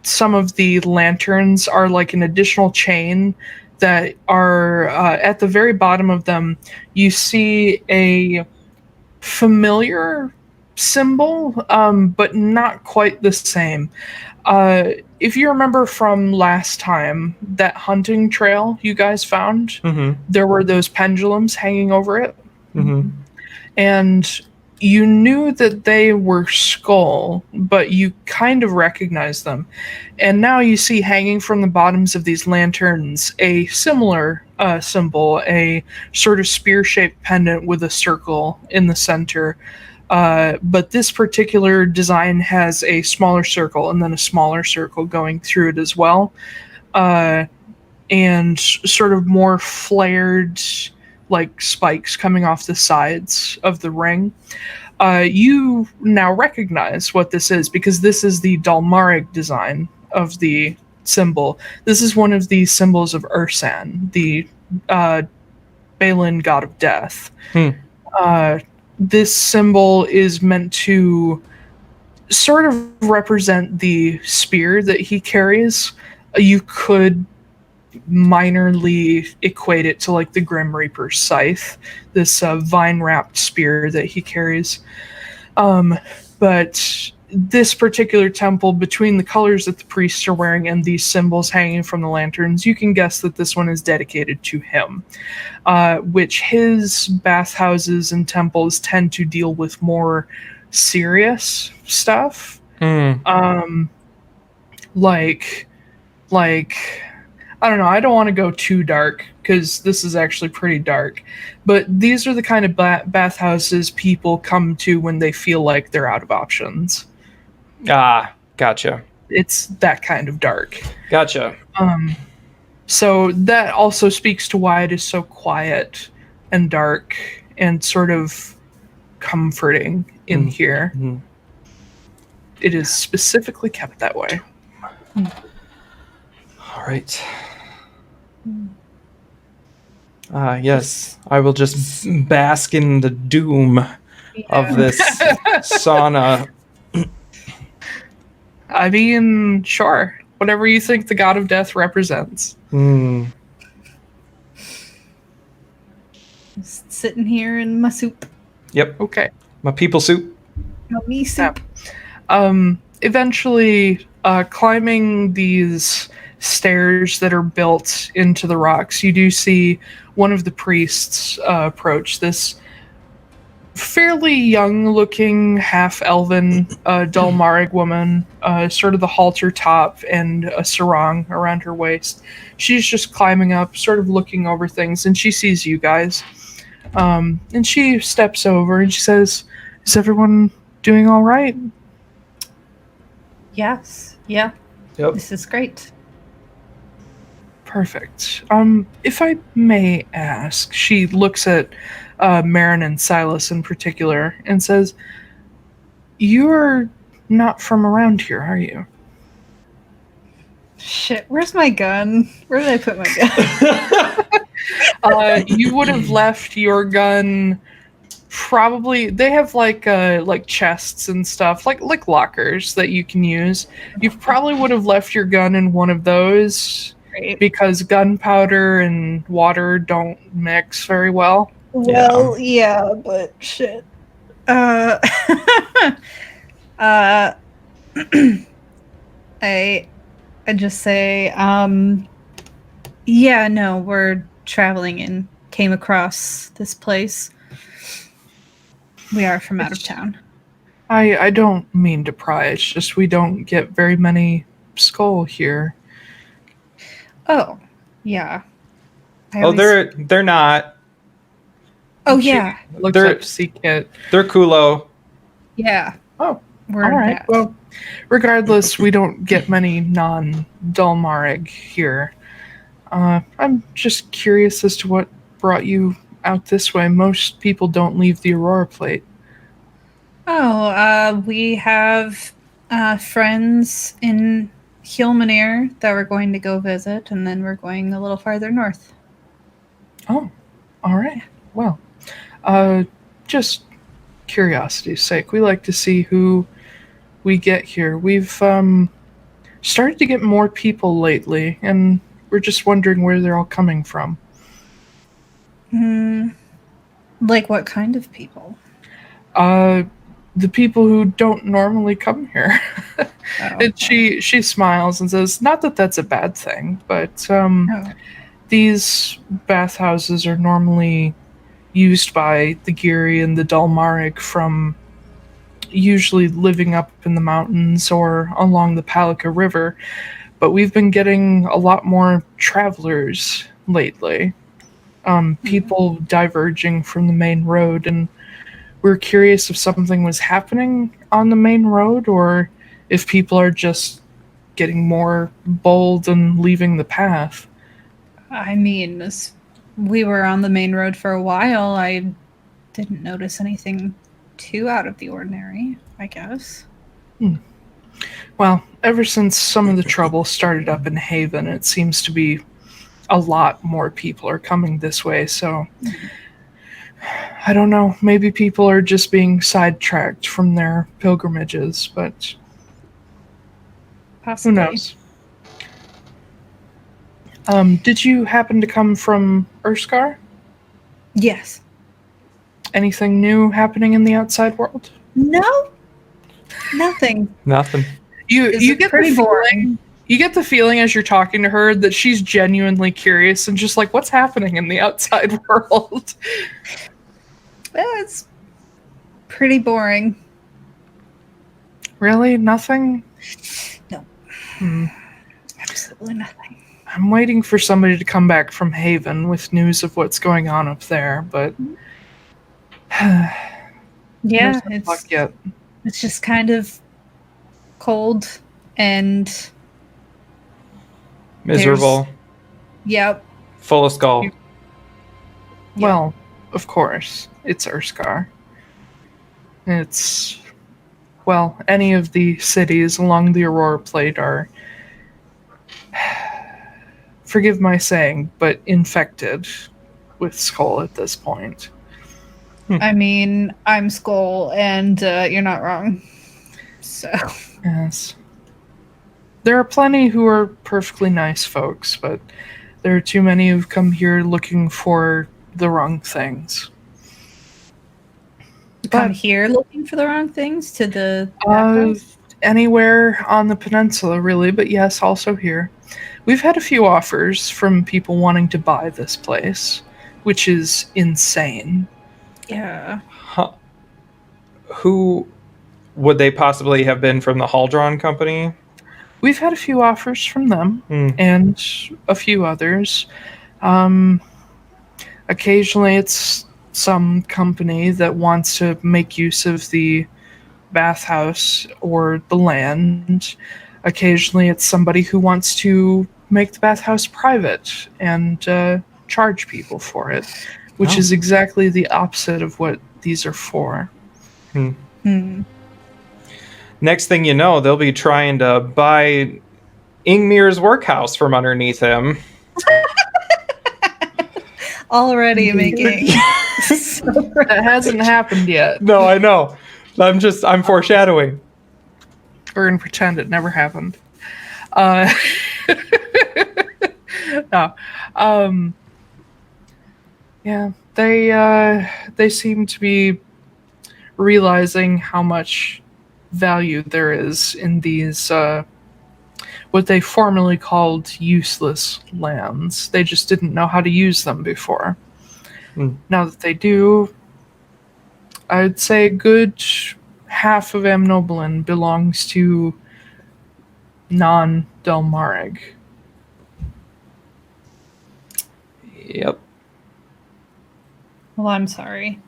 some of the lanterns are like an additional chain that are at the very bottom of them. You see a familiar symbol, but not quite the same. If you remember from last time, that hunting trail you guys found, there were those pendulums hanging over it. And you knew that they were skull, but you kind of recognized them. And now you see hanging from the bottoms of these lanterns a similar symbol, a sort of spear-shaped pendant with a circle in the center. But this particular design has a smaller circle and then a smaller circle going through it as well. And sort of more flared, like spikes coming off the sides of the ring. You now recognize what this is because this is the Dalmaric design of the symbol. This is one of the symbols of Ursan, the Balin god of death. This symbol is meant to sort of represent the spear that he carries. You could minorly equate it to like the Grim Reaper's scythe, this vine-wrapped spear that he carries. But this particular temple, between the colors that the priests are wearing and these symbols hanging from the lanterns, you can guess that this one is dedicated to him, which his bathhouses and temples tend to deal with more serious stuff. Like I don't know, I don't want to go too dark because this is actually pretty dark, but these are the kind of bathhouses people come to when they feel like they're out of options. Ah, gotcha. It's that kind of dark. Gotcha. So that also speaks to why it is so quiet and dark and sort of comforting in here. It is specifically kept that way. All right. Yes, I will just bask in the doom of this sauna. I mean, sure. Whatever you think the god of death represents. Just sitting here in my soup. Yep. Okay. My people soup. Me soup. Eventually, climbing these stairs that are built into the rocks, you do see one of the priests approach this fairly young-looking, half-elven Dalmaric woman, sort of the halter top and a sarong around her waist. She's just climbing up, sort of looking over things, and she sees you guys. And she steps over and she says, "Is everyone doing all right?" Yes. Yeah. Yep. This is great. Perfect. If I may ask, she looks at Marin and Silas in particular and says, "You're not from around here, are you?" Shit, where's my gun? Where did I put my gun? You would have left your gun. Probably they have like chests and stuff, like lockers that you can use. You probably would have left your gun in one of those. Right. Because gunpowder and water don't mix very well. Well, yeah, but shit. I just say, yeah, no, we're traveling and came across this place. We are from out of town. I don't mean to pry, it's just we don't get very many skull here. Oh, yeah. They're not. Oh, yeah. Looks like Sea-Kit. They're coolo. Yeah. Oh, we're all right. that. Well, regardless, we don't get many non-Dalmaric here. I'm just curious as to what brought you out this way. Most people don't leave the Auroraplate. Oh, we have friends in Hjolmennir that we're going to go visit, and then we're going a little farther north. Oh, all right. Well, just curiosity's sake, we like to see who we get here. We've started to get more people lately, and we're just wondering where they're all coming from. Like what kind of people? The people who don't normally come here. And she smiles and says, not that that's a bad thing, but these bathhouses are normally used by the Giri and the Dalmarig from usually living up in the mountains or along the Palika River, but we've been getting a lot more travelers lately. People diverging from the main road, and we're curious if something was happening on the main road or if people are just getting more bold and leaving the path. I mean, we were on the main road for a while. I didn't notice anything too out of the ordinary, I guess. Well, ever since some of the trouble started up in Haven, it seems to be a lot more people are coming this way, so I don't know, maybe people are just being sidetracked from their pilgrimages, but Possibly. who knows? Did you happen to come from Urskar? Yes. Anything new happening in the outside world? No. Nothing. Nothing. You get pretty the boring. feeling, you get the feeling as you're talking to her that she's genuinely curious and just like, what's happening in the outside world? Well, it's pretty boring. Really? Nothing? No. Absolutely nothing. I'm waiting for somebody to come back from Haven with news of what's going on up there, but Yeah, there's no luck yet. it's just kind of cold and Miserable. yep. Full of skull. Well, of course, it's Urskar. It's, well, any of the cities along the Auroraplate are, forgive my saying, but infected with skull at this point. I mean, I'm Skull, and you're not wrong. So. Yes. There are plenty who are perfectly nice folks, but there are too many who've come here looking for the wrong things. Come here looking for the wrong things to the Anywhere on the peninsula, really, but yes, also here. We've had a few offers from people wanting to buy this place, which is insane. Yeah. Huh. Who would they possibly have been from the Hulldrawn Company? We've had a few offers from them and a few others. Occasionally it's some company that wants to make use of the bathhouse or the land. Occasionally it's somebody who wants to make the bathhouse private and charge people for it, which is exactly the opposite of what these are for. Next thing you know, they'll be trying to buy Ingmir's workhouse from underneath him. Already making. That hasn't happened yet. No, I know. I'm foreshadowing. We're going to pretend it never happened. No. Yeah, they seem to be realizing how much value there is in these what they formerly called useless lands. They just didn't know how to use them before. Now that they do, I'd say a good half of Amnobelyn belongs to non-Dalmarig. Yep. Well, I'm sorry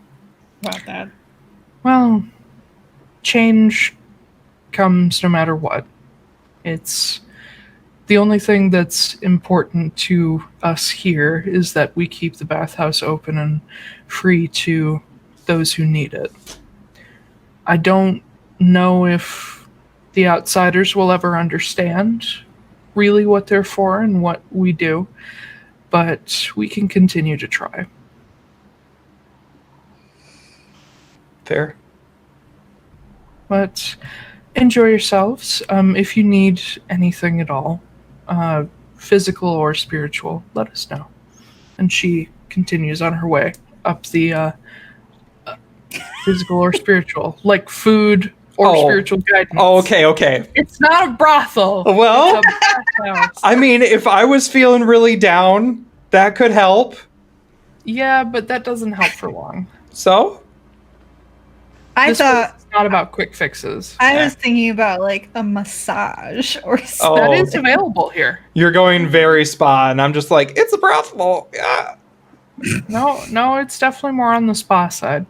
about that. Well, change comes no matter what. It's the only thing that's important to us here is that we keep the bathhouse open and free to those who need it. I don't know if the outsiders will ever understand really what they're for and what we do, but we can continue to try. Fair. But enjoy yourselves. If you need anything at all, physical or spiritual, let us know. And she continues on her way up the physical or spiritual, like food or spiritual guidance. Oh, okay. It's not a brothel. Well, it's a bathhouse. I mean, if I was feeling really down, that could help. Yeah, but that doesn't help for long. So? I thought it's not about quick fixes. I was thinking about like a massage or something. That is available here. You're going very spa, and I'm just like, it's a brothel. Yeah. No, it's definitely more on the spa side.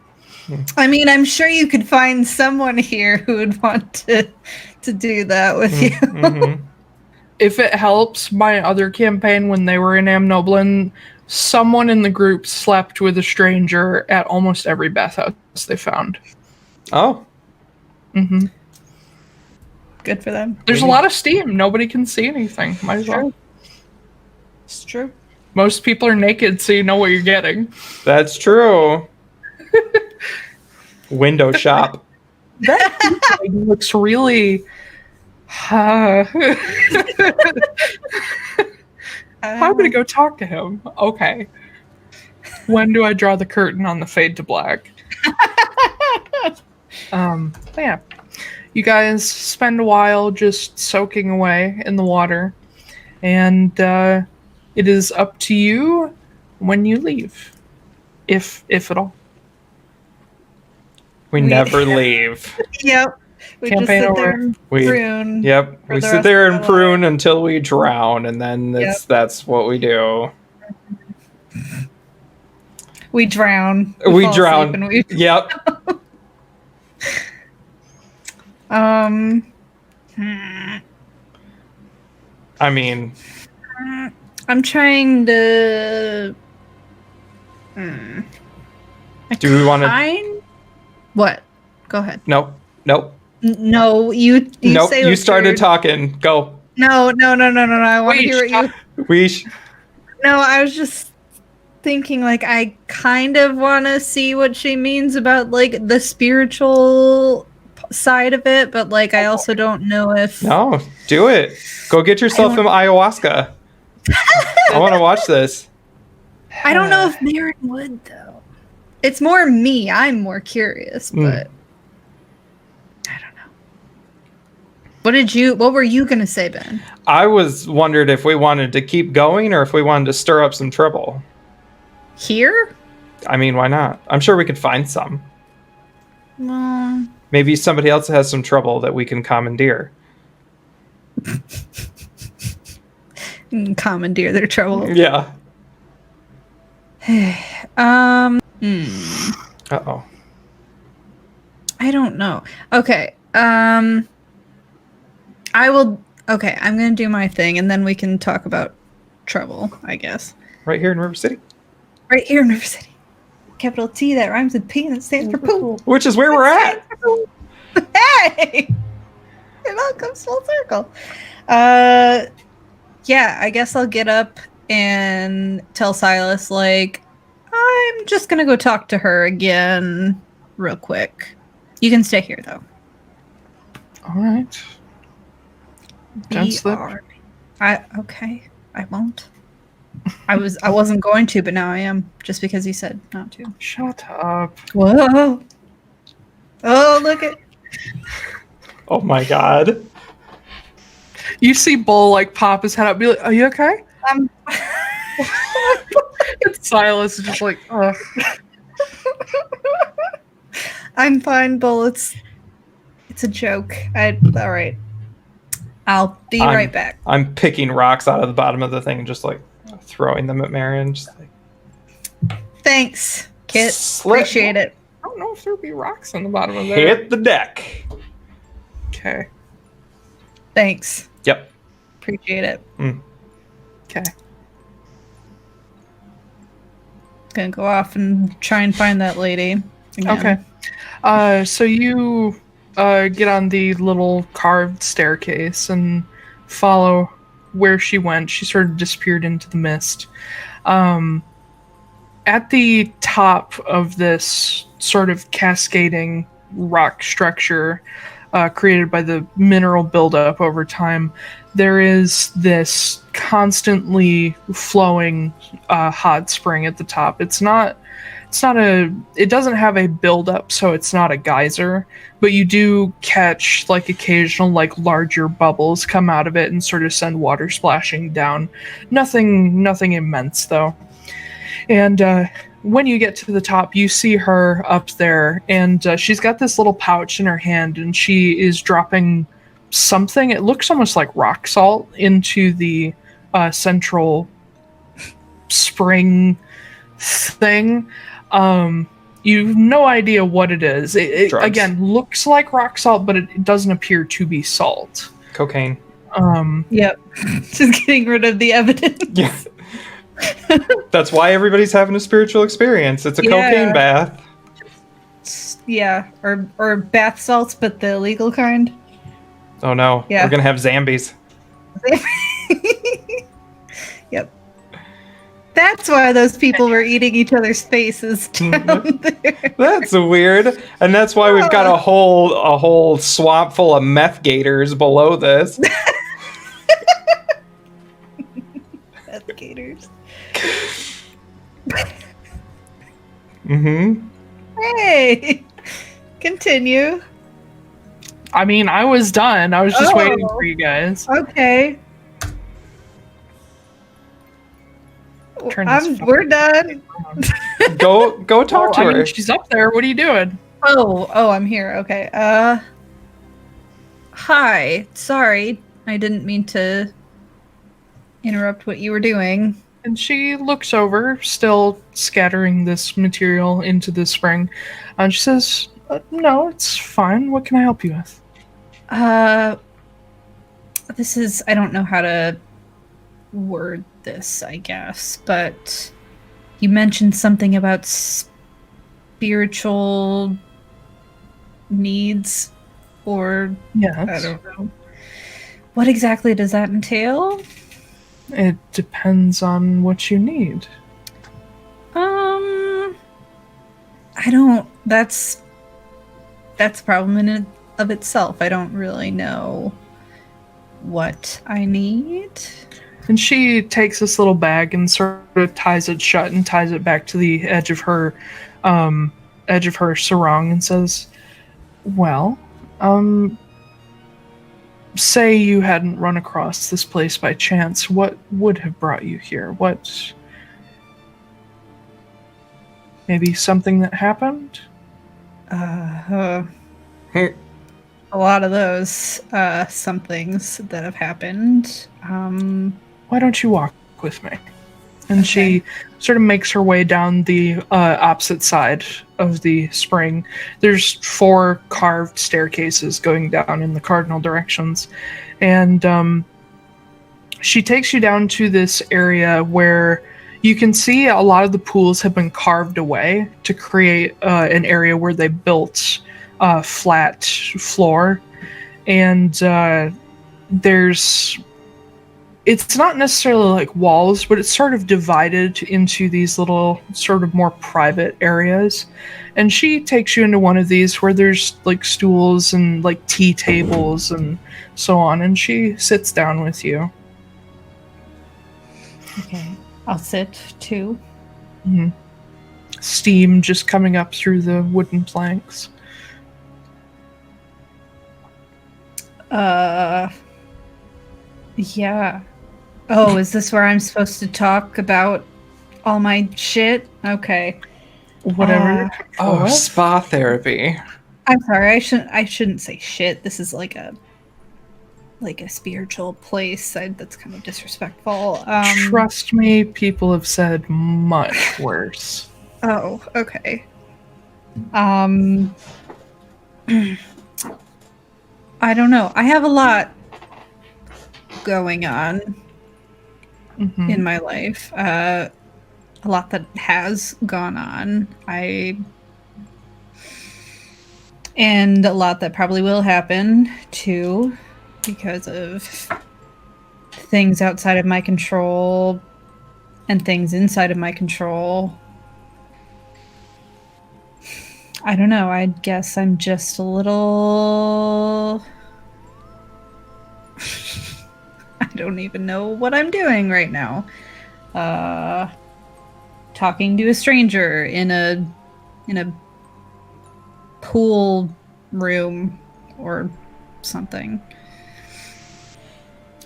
I mean, I'm sure you could find someone here who would want to do that with you. Mm-hmm. If it helps, my other campaign when they were in Amnobelyn, someone in the group slept with a stranger at almost every bathhouse they found. Oh. Mm-hmm. Good for them. There's a lot of steam. Nobody can see anything. Might as well. It's true. Most people are naked, so you know what you're getting. That's true. Window shop. That looks really... I'm going to go talk to him. Okay. When do I draw the curtain on the fade to black? Yeah. You guys spend a while just soaking away in the water. And it is up to you when you leave. If at all. We never leave. Yep. We Campaign just sit over. there and prune. Yep. We the sit rest there of and our prune until we drown, and then that's what we do. We drown. We fall drown. asleep and we... Yep. I mean, I'm trying to. do we want to? What? Go ahead. Nope. No, you Nope. say You what started you're- talking. Go. No. I want to hear what you. No, I was just thinking, like, I kind of want to see what she means about, like, the spiritual side of it, but, like, I also don't know if... No, do it. Go get yourself some ayahuasca. I want to watch this. I don't know if Marin would, though. It's more me. I'm more curious, but... I don't know. What were you going to say, Ben? I wondered if we wanted to keep going or if we wanted to stir up some trouble. Here? I mean, why not? I'm sure we could find some. Well... Maybe somebody else has some trouble that we can commandeer. Commandeer their trouble. Yeah. Uh-oh. I don't know. Okay. I will... Okay, I'm going to do my thing, and then we can talk about trouble, I guess. Right here in River City. Right here in River City. Capital T, that rhymes with P, and it stands for pool. Which is where we're at. Hey! It all comes full circle. Yeah, I guess I'll get up and tell Silas, like, I'm just going to go talk to her again real quick. You can stay here, though. All right. Don't slip. Okay, I won't. I wasn't going to, but now I am, just because you said not to. Shut up. Whoa! Oh, look at... Oh my god. You see Bull like pop his head up, be like, "Are you okay?" And Silas is just like, ugh. I'm fine, Bull. It's a joke. All right. I'll be right back. I'm picking rocks out of the bottom of the thing and just like throwing them at Marin. Just like, Thanks, Kit. Slip. Appreciate it. I don't know if there'd be rocks on the bottom of there. hit the deck. Okay. Thanks. Yep. Appreciate it. Okay. Gonna go off and try and find that lady. Again. Okay. So you get on the little carved staircase and follow where she went. She sort of disappeared into the mist. At the top of this sort of cascading rock structure, created by the mineral buildup over time, there is this constantly flowing hot spring at the top. It doesn't have a buildup, so it's not a geyser, but you do catch like occasional like larger bubbles come out of it and sort of send water splashing down. Nothing immense though. And when you get to the top, you see her up there, and she's got this little pouch in her hand, and she is dropping something. It looks almost like rock salt into the central spring thing. You have no idea what it is. It again looks like rock salt, but it doesn't appear to be salt. Cocaine. Yep. Just getting rid of the evidence. Yeah. That's why everybody's having a spiritual experience. It's a cocaine bath. Yeah, or bath salts, but the illegal kind. Oh no, we're gonna have zombies. Yep. That's why those people were eating each other's faces down there. That's weird, and that's why we've got a whole swamp full of meth gators below this. Meth gators. Mm-hmm. Hey, continue. I mean, I was done. I was just waiting for you guys. Okay. We're done. Go talk to her. I mean, she's up there. What are you doing? Oh, I'm here. Okay. Hi. Sorry, I didn't mean to interrupt what you were doing. And she looks over, still scattering this material into the spring, and she says, "No, it's fine. What can I help you with?" This is, I don't know how to word this, I guess, but you mentioned something about spiritual needs, or yes. I don't know. What exactly does that entail? It depends on what you need. I don't, that's a problem in and of itself. I don't really know what I need. And she takes this little bag and sort of ties it shut and ties it back to the edge of her sarong and says, "Well, say you hadn't run across this place by chance, what would have brought you here? What? Maybe something that happened?" A lot of those somethings that have happened. Why don't you walk with me? And she sort of makes her way down the opposite side of the spring. There's 4 carved staircases going down in the cardinal directions. And she takes you down to this area where you can see a lot of the pools have been carved away to create an area where they built a flat floor. And it's not necessarily like walls, but it's sort of divided into these little sort of more private areas. And she takes you into one of these where there's like stools and like tea tables and so on. And she sits down with you. Okay. I'll sit too. Mm-hmm. Steam just coming up through the wooden planks. Yeah. Oh, is this where I'm supposed to talk about all my shit? Okay. Whatever. Spa therapy. I'm sorry. I shouldn't say shit. This is like a spiritual place. That's kind of disrespectful. Trust me, people have said much worse. Oh, okay. I don't know. I have a lot going on in my life. A lot that has gone on. And a lot that probably will happen too, because of things outside of my control and things inside of my control. I don't know. I guess I'm just a little... I don't even know what I'm doing right now. Talking to a stranger in a pool room or something.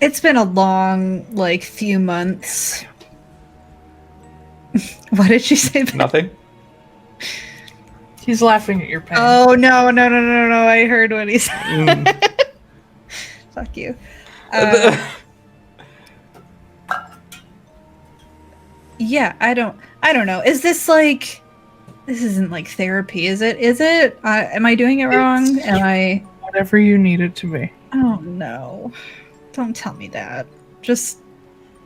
It's been a long, few months. What did she say? Nothing. He's laughing at your pain. Oh, no. I heard what he said. Fuck you. Yeah, I don't know. Is this this isn't therapy, is it? Is it? Am I doing it wrong? Am I... Whatever you need it to be. Oh, no. Don't tell me that. Just...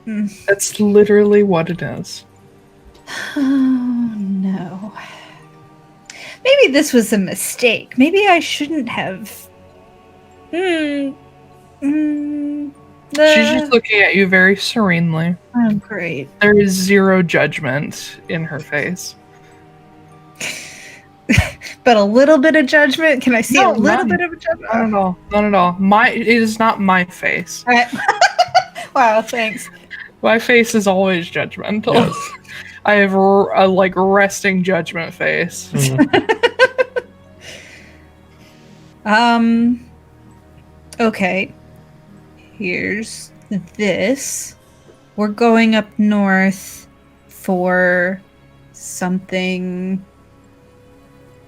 That's literally what it is. Oh, no. Maybe this was a mistake. Maybe I shouldn't have... She's just looking at you very serenely. Oh, great. There is zero judgment in her face. But a little bit of judgment? Can I see a little bit of a judgment? Not at all. Not at all. It is not my face. Wow, thanks. My face is always judgmental. Yes. I have a resting judgment face. Mm-hmm. Okay. Here's this. We're going up north for something.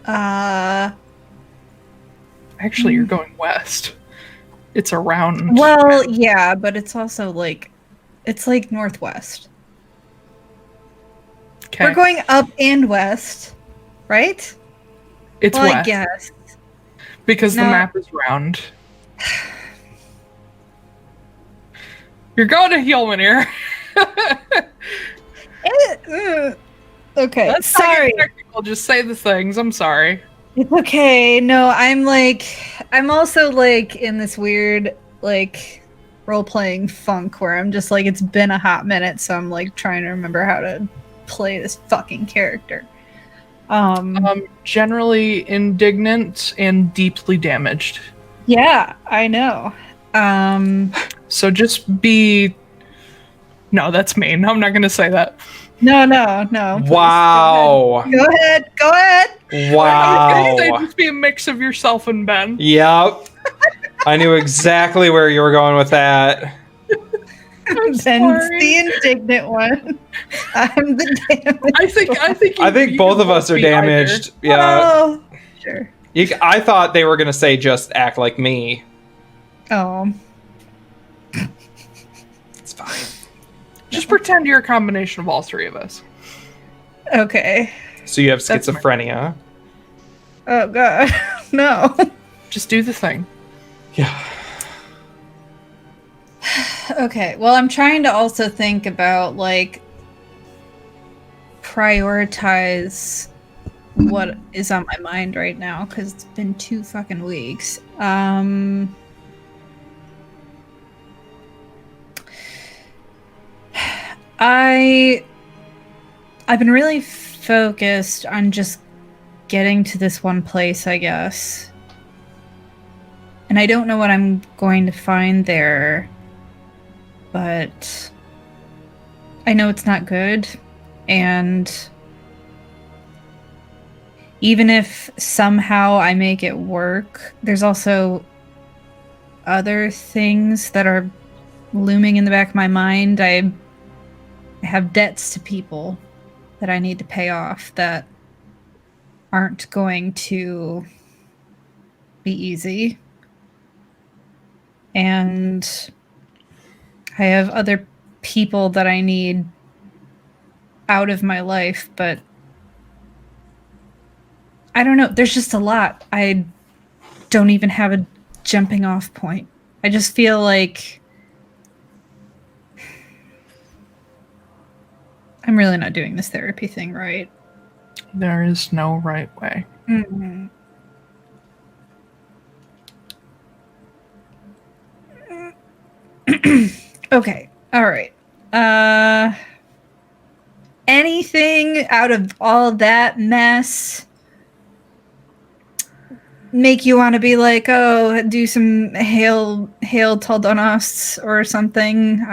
Actually, you're going west. It's around. Well, yeah, but it's also it's northwest. Okay. We're going up and west, right? It's west. I guess. Because the map is round. You're going to Hjolmennir. Okay, That's sorry. I'll just say the things. I'm sorry. It's okay. No, I'm also in this weird role-playing funk where I'm just it's been a hot minute, so I'm trying to remember how to play this fucking character. Generally indignant and deeply damaged. Yeah, I know. So just be... No, that's mean. I'm not going to say that. No. Wow. Go ahead. Wow. I was going to say just be a mix of yourself and Ben. Yep. I knew exactly where you were going with that. Ben's the indignant one. I'm the damaged I think both of us are damaged. Either. Yeah. Oh, sure. I thought they were going to say just act like me. Oh. It's fine. Just pretend you're a combination of all three of us. Okay. So you have schizophrenia. Oh, God. No. Just do the thing. Yeah. Okay. Well, I'm trying to also think about, prioritize what is on my mind right now, because it's been 2 fucking weeks. I've been really focused on just getting to this one place, I guess. And I don't know what I'm going to find there, but I know it's not good. And even if somehow I make it work, there's also other things that are looming in the back of my mind. I have debts to people that I need to pay off that aren't going to be easy. And I have other people that I need out of my life, but I don't know. There's just a lot. I don't even have a jumping off point. I just feel like I'm really not doing this therapy thing right. There is no right way. Mm-hmm. Okay. All right. Anything out of all that mess make you want to be like, oh, do some hail Taldonas or something?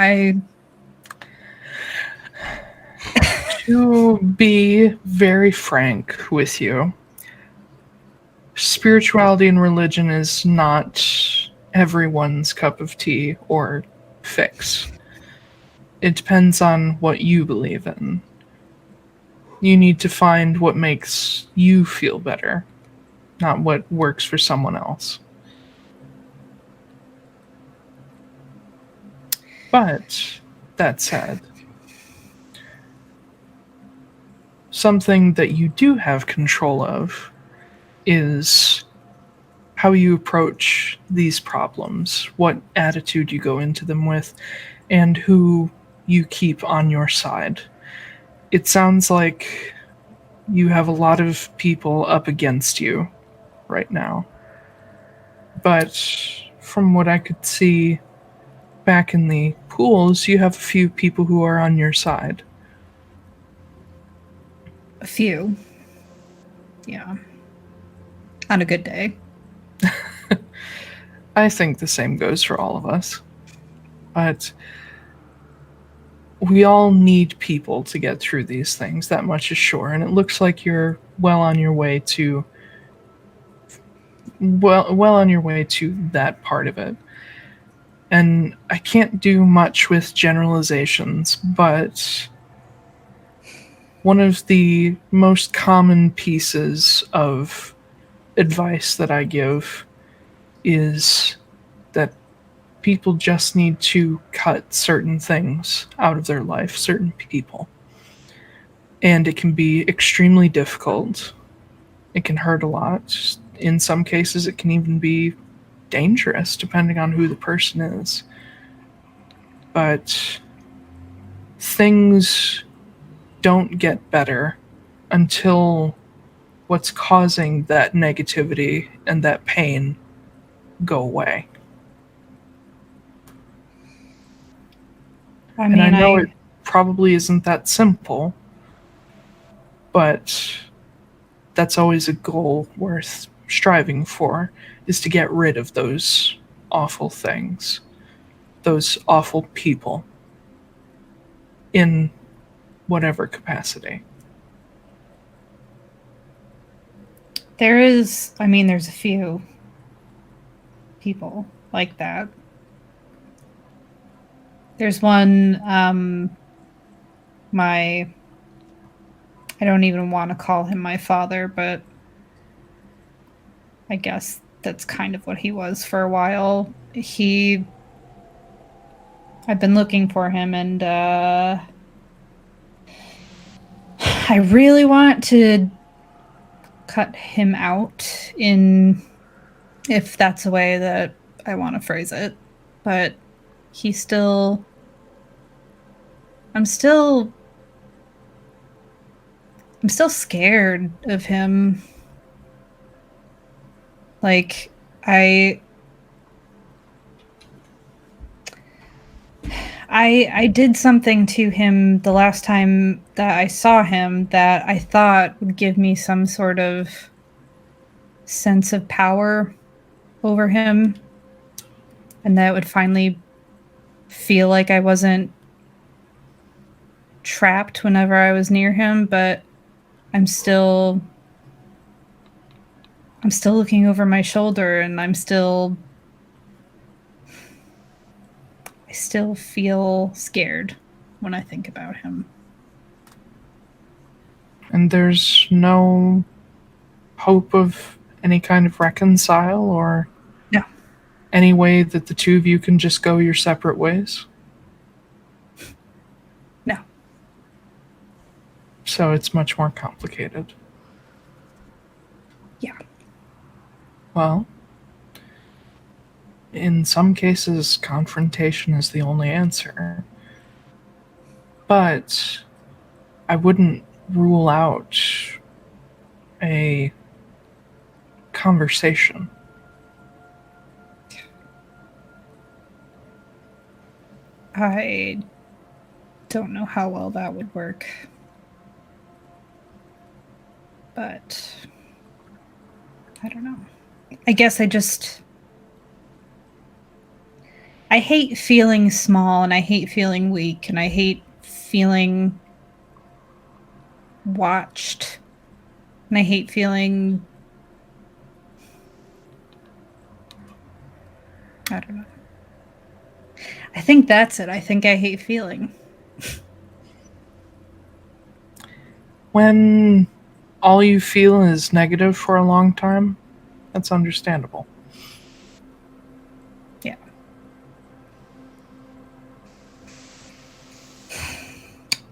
To be very frank with you, spirituality and religion is not everyone's cup of tea or fix. It depends on what you believe in. You need to find what makes you feel better, not what works for someone else. But that said, something that you do have control of is how you approach these problems, what attitude you go into them with, and who you keep on your side. It sounds like you have a lot of people up against you right now. But from what I could see back in the pools, you have a few people who are on your side. A few. Yeah. On a good day. I think the same goes for all of us. But we all need people to get through these things, that much is sure. And it looks like you're well on your way to that part of it. And I can't do much with generalizations, but one of the most common pieces of advice that I give is that people just need to cut certain things out of their life, certain people. And it can be extremely difficult. It can hurt a lot. In some cases, it can even be dangerous, depending on who the person is. But things don't get better until what's causing that negativity and that pain go away. I And mean, I know it probably isn't that simple, but that's always a goal worth striving for, is to get rid of those awful things, those awful people, in whatever capacity. there's a few people like that. There's one, I don't even want to call him my father, but I guess that's kind of what he was for a while. I've been looking for him, and I really want to cut him out, if that's a way that I want to phrase it. But I'm still scared of him. Like, I did something to him the last time that I saw him that I thought would give me some sort of sense of power over him, and that would finally feel like I wasn't trapped whenever I was near him. But I'm still looking over my shoulder, and I still feel scared when I think about him. And there's no hope of any kind of reconcile, or No. any way that the two of you can just go your separate ways? No. So it's much more complicated. Yeah. Well, in some cases, confrontation is the only answer. But I wouldn't rule out a conversation. I don't know how well that would work. But I don't know. I guess I hate feeling small, and I hate feeling weak, and I hate feeling watched, and I hate feeling, I don't know. I think that's it. I think I hate feeling. When all you feel is negative for a long time, that's understandable. Yeah.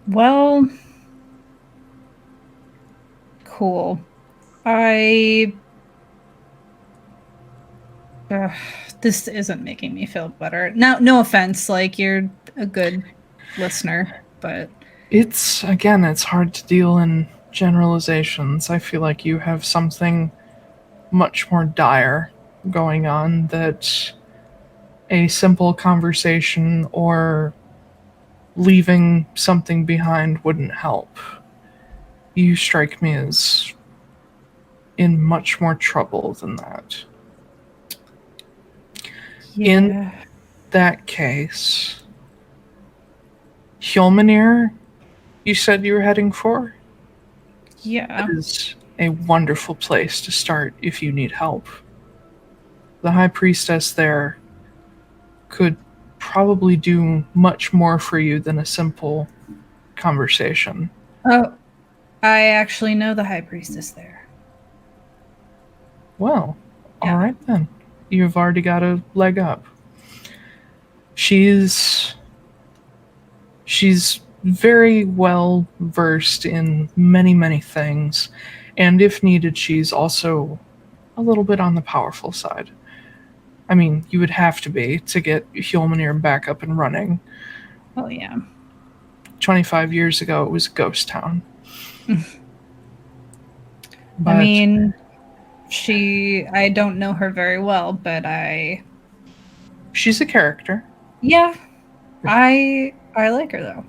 Well, cool. This isn't making me feel better. Now, no offense, like you're a good listener, but It's hard to deal in generalizations. I feel like you have something much more dire going on that a simple conversation or leaving something behind wouldn't help. You strike me as in much more trouble than that. yeah. In that case, Hjolmennir, you said you were heading for? Yeah. That is a wonderful place to start if you need help. The High Priestess there could probably do much more for you than a simple conversation. Oh, I actually know the High Priestess there. Well, Yeah. all right then. You've already got a leg up. She's very well versed in many, many things, and if needed, she's also a little bit on the powerful side. I mean, you would have to be to get Hjolmennir back up and running. Oh, yeah. 25 years ago, it was a ghost town. I mean, I don't know her very well, but she's a character. Yeah. I like her, though.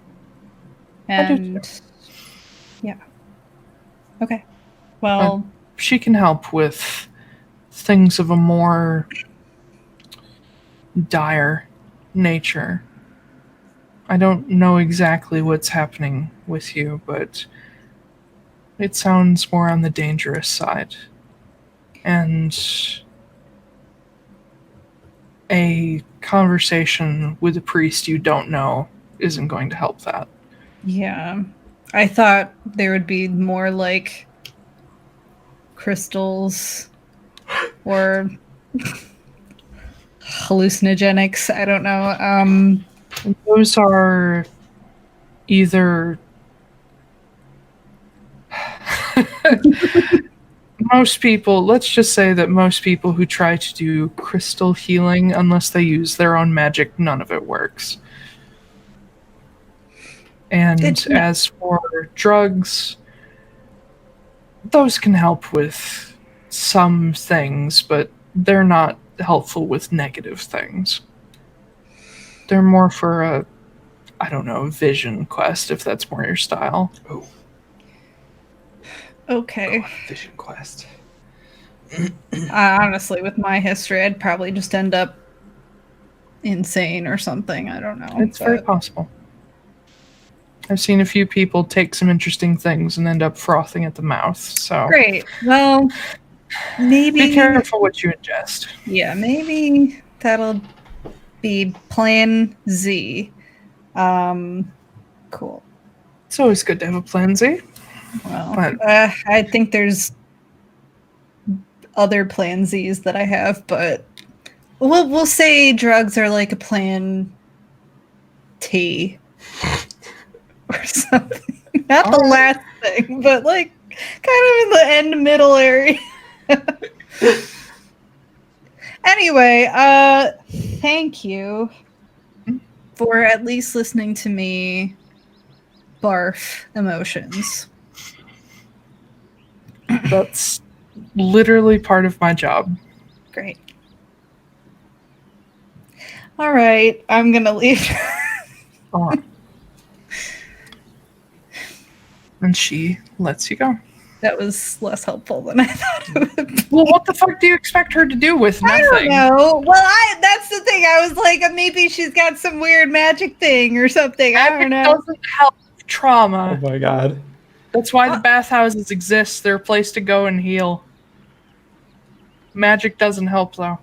And, I do too. yeah. Okay. Well, she can help with things of a more dire nature. I don't know exactly what's happening with you, but it sounds more on the dangerous side. And a conversation with a priest you don't know isn't going to help that. yeah. I thought there would be more like crystals or hallucinogenics. I don't know. Those are either most people, let's just say that most people who try to do crystal healing, unless they use their own magic, none of it works. And as for drugs, those can help with some things, but they're not helpful with negative things. They're more for a, I don't know, vision quest, if that's more your style. Oh. Okay. Vision quest. Honestly, with my history, I'd probably just end up insane or something. I don't know. It's very possible. I've seen a few people take some interesting things and end up frothing at the mouth. So great. Well, maybe be careful what you ingest. Yeah, maybe that'll be Plan Z. Cool. It's always good to have a plan Z. Well, I think there's other Plan Zs that I have, but we'll say drugs are like a Plan T or something. Not the last thing, but like kind of in the end middle area. Anyway, thank you for at least listening to me barf emotions. That's literally part of my job. Great. All right, I'm gonna leave. And she lets you go. That was less helpful than I thought it would be. Well, what the fuck do you expect her to do with nothing? I don't know. Well, that's the thing. I was like, maybe she's got some weird magic thing or something. I don't know. It doesn't help trauma. Oh my god. That's why the bathhouses exist. They're a place to go and heal. Magic doesn't help, though.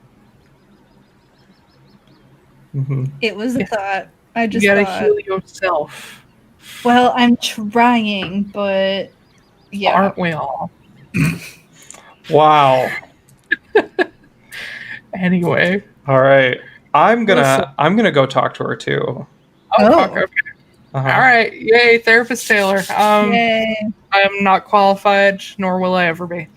Mm-hmm. It was a thought. I just You gotta thought, heal yourself. well, I'm trying, but yeah. Aren't we all? Wow. Anyway. All right. I'm gonna go talk to her too. Oh. Fuck, okay. Uh-huh. All right. Yay, therapist Taiylor. Yay. I am not qualified, nor will I ever be.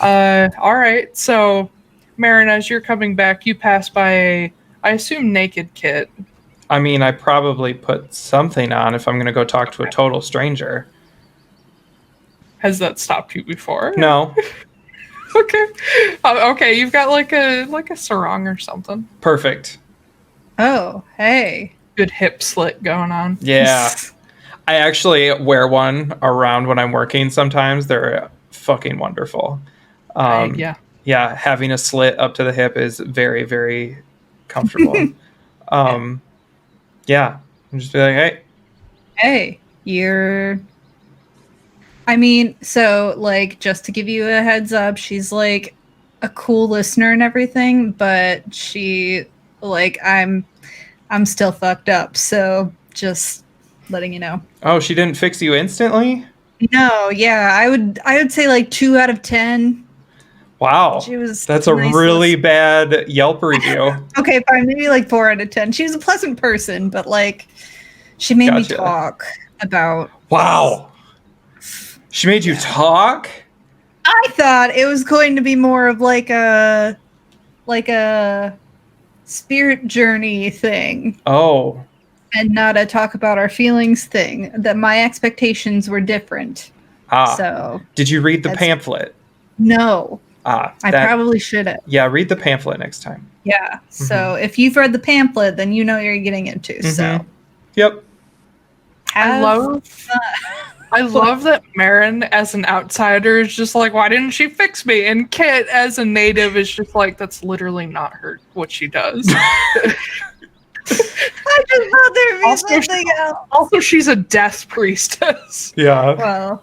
All right. So, Marin, as you're coming back, you pass by a, I assume, naked Kit. I mean, I probably put something on if I'm gonna go talk to a total stranger. Has that stopped you before? No. Okay. Okay, you've got like a sarong or something. Perfect. Oh, hey. Good hip slit going on. Yeah. I actually wear one around when I'm working sometimes. They're fucking wonderful. Yeah. Yeah, having a slit up to the hip is very, very comfortable. Yeah. I'm just be like, hey. Hey, you're... I mean, so, like, just to give you a heads up, she's, like, a cool listener and everything, but she, like, I'm still fucked up, so just letting you know. Oh, she didn't fix you instantly? No, yeah, I would say, like, 2 out of 10. Wow. She was That's a nice really bad Yelp review. Okay, fine, maybe, like, 4 out of 10. She was a pleasant person, but, like, she made me Gotcha. talk about... Wow. She made you talk? I thought it was going to be more of like a spirit journey thing Oh. and not a talk about our feelings thing. That my expectations were different. So Did you read the pamphlet? no, I that- probably should have. Yeah, read the pamphlet next time. Yeah. So if you've read the pamphlet, then you know what you're getting into. So Yep. I love that Marin, as an outsider, is just like, why didn't she fix me? And Kit, as a native, is just like, that's literally not what she does. I just thought there'd be something else. Also, she's a death priestess. Yeah. Well,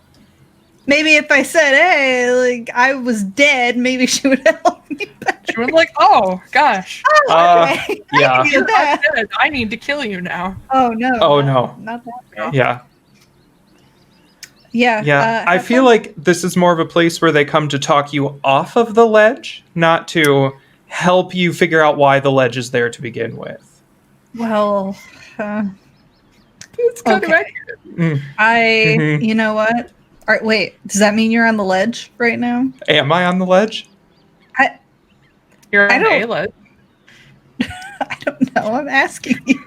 maybe if I said, hey, like, I was dead, maybe she would help me better. She was like, oh, gosh. Oh, okay. yeah. I can do that. I'm dead. I need to kill you now. Oh, no. Oh, no. Not that bad. Yeah. Yeah. Yeah. I feel like this is more of a place where they come to talk you off of the ledge, not to help you figure out why the ledge is there to begin with. Well, It's kind of Okay. accurate. you know what? All right, wait, does that mean you're on the ledge right now? Am I on the ledge? You're I on don't- a ledge. I don't know. I'm asking you.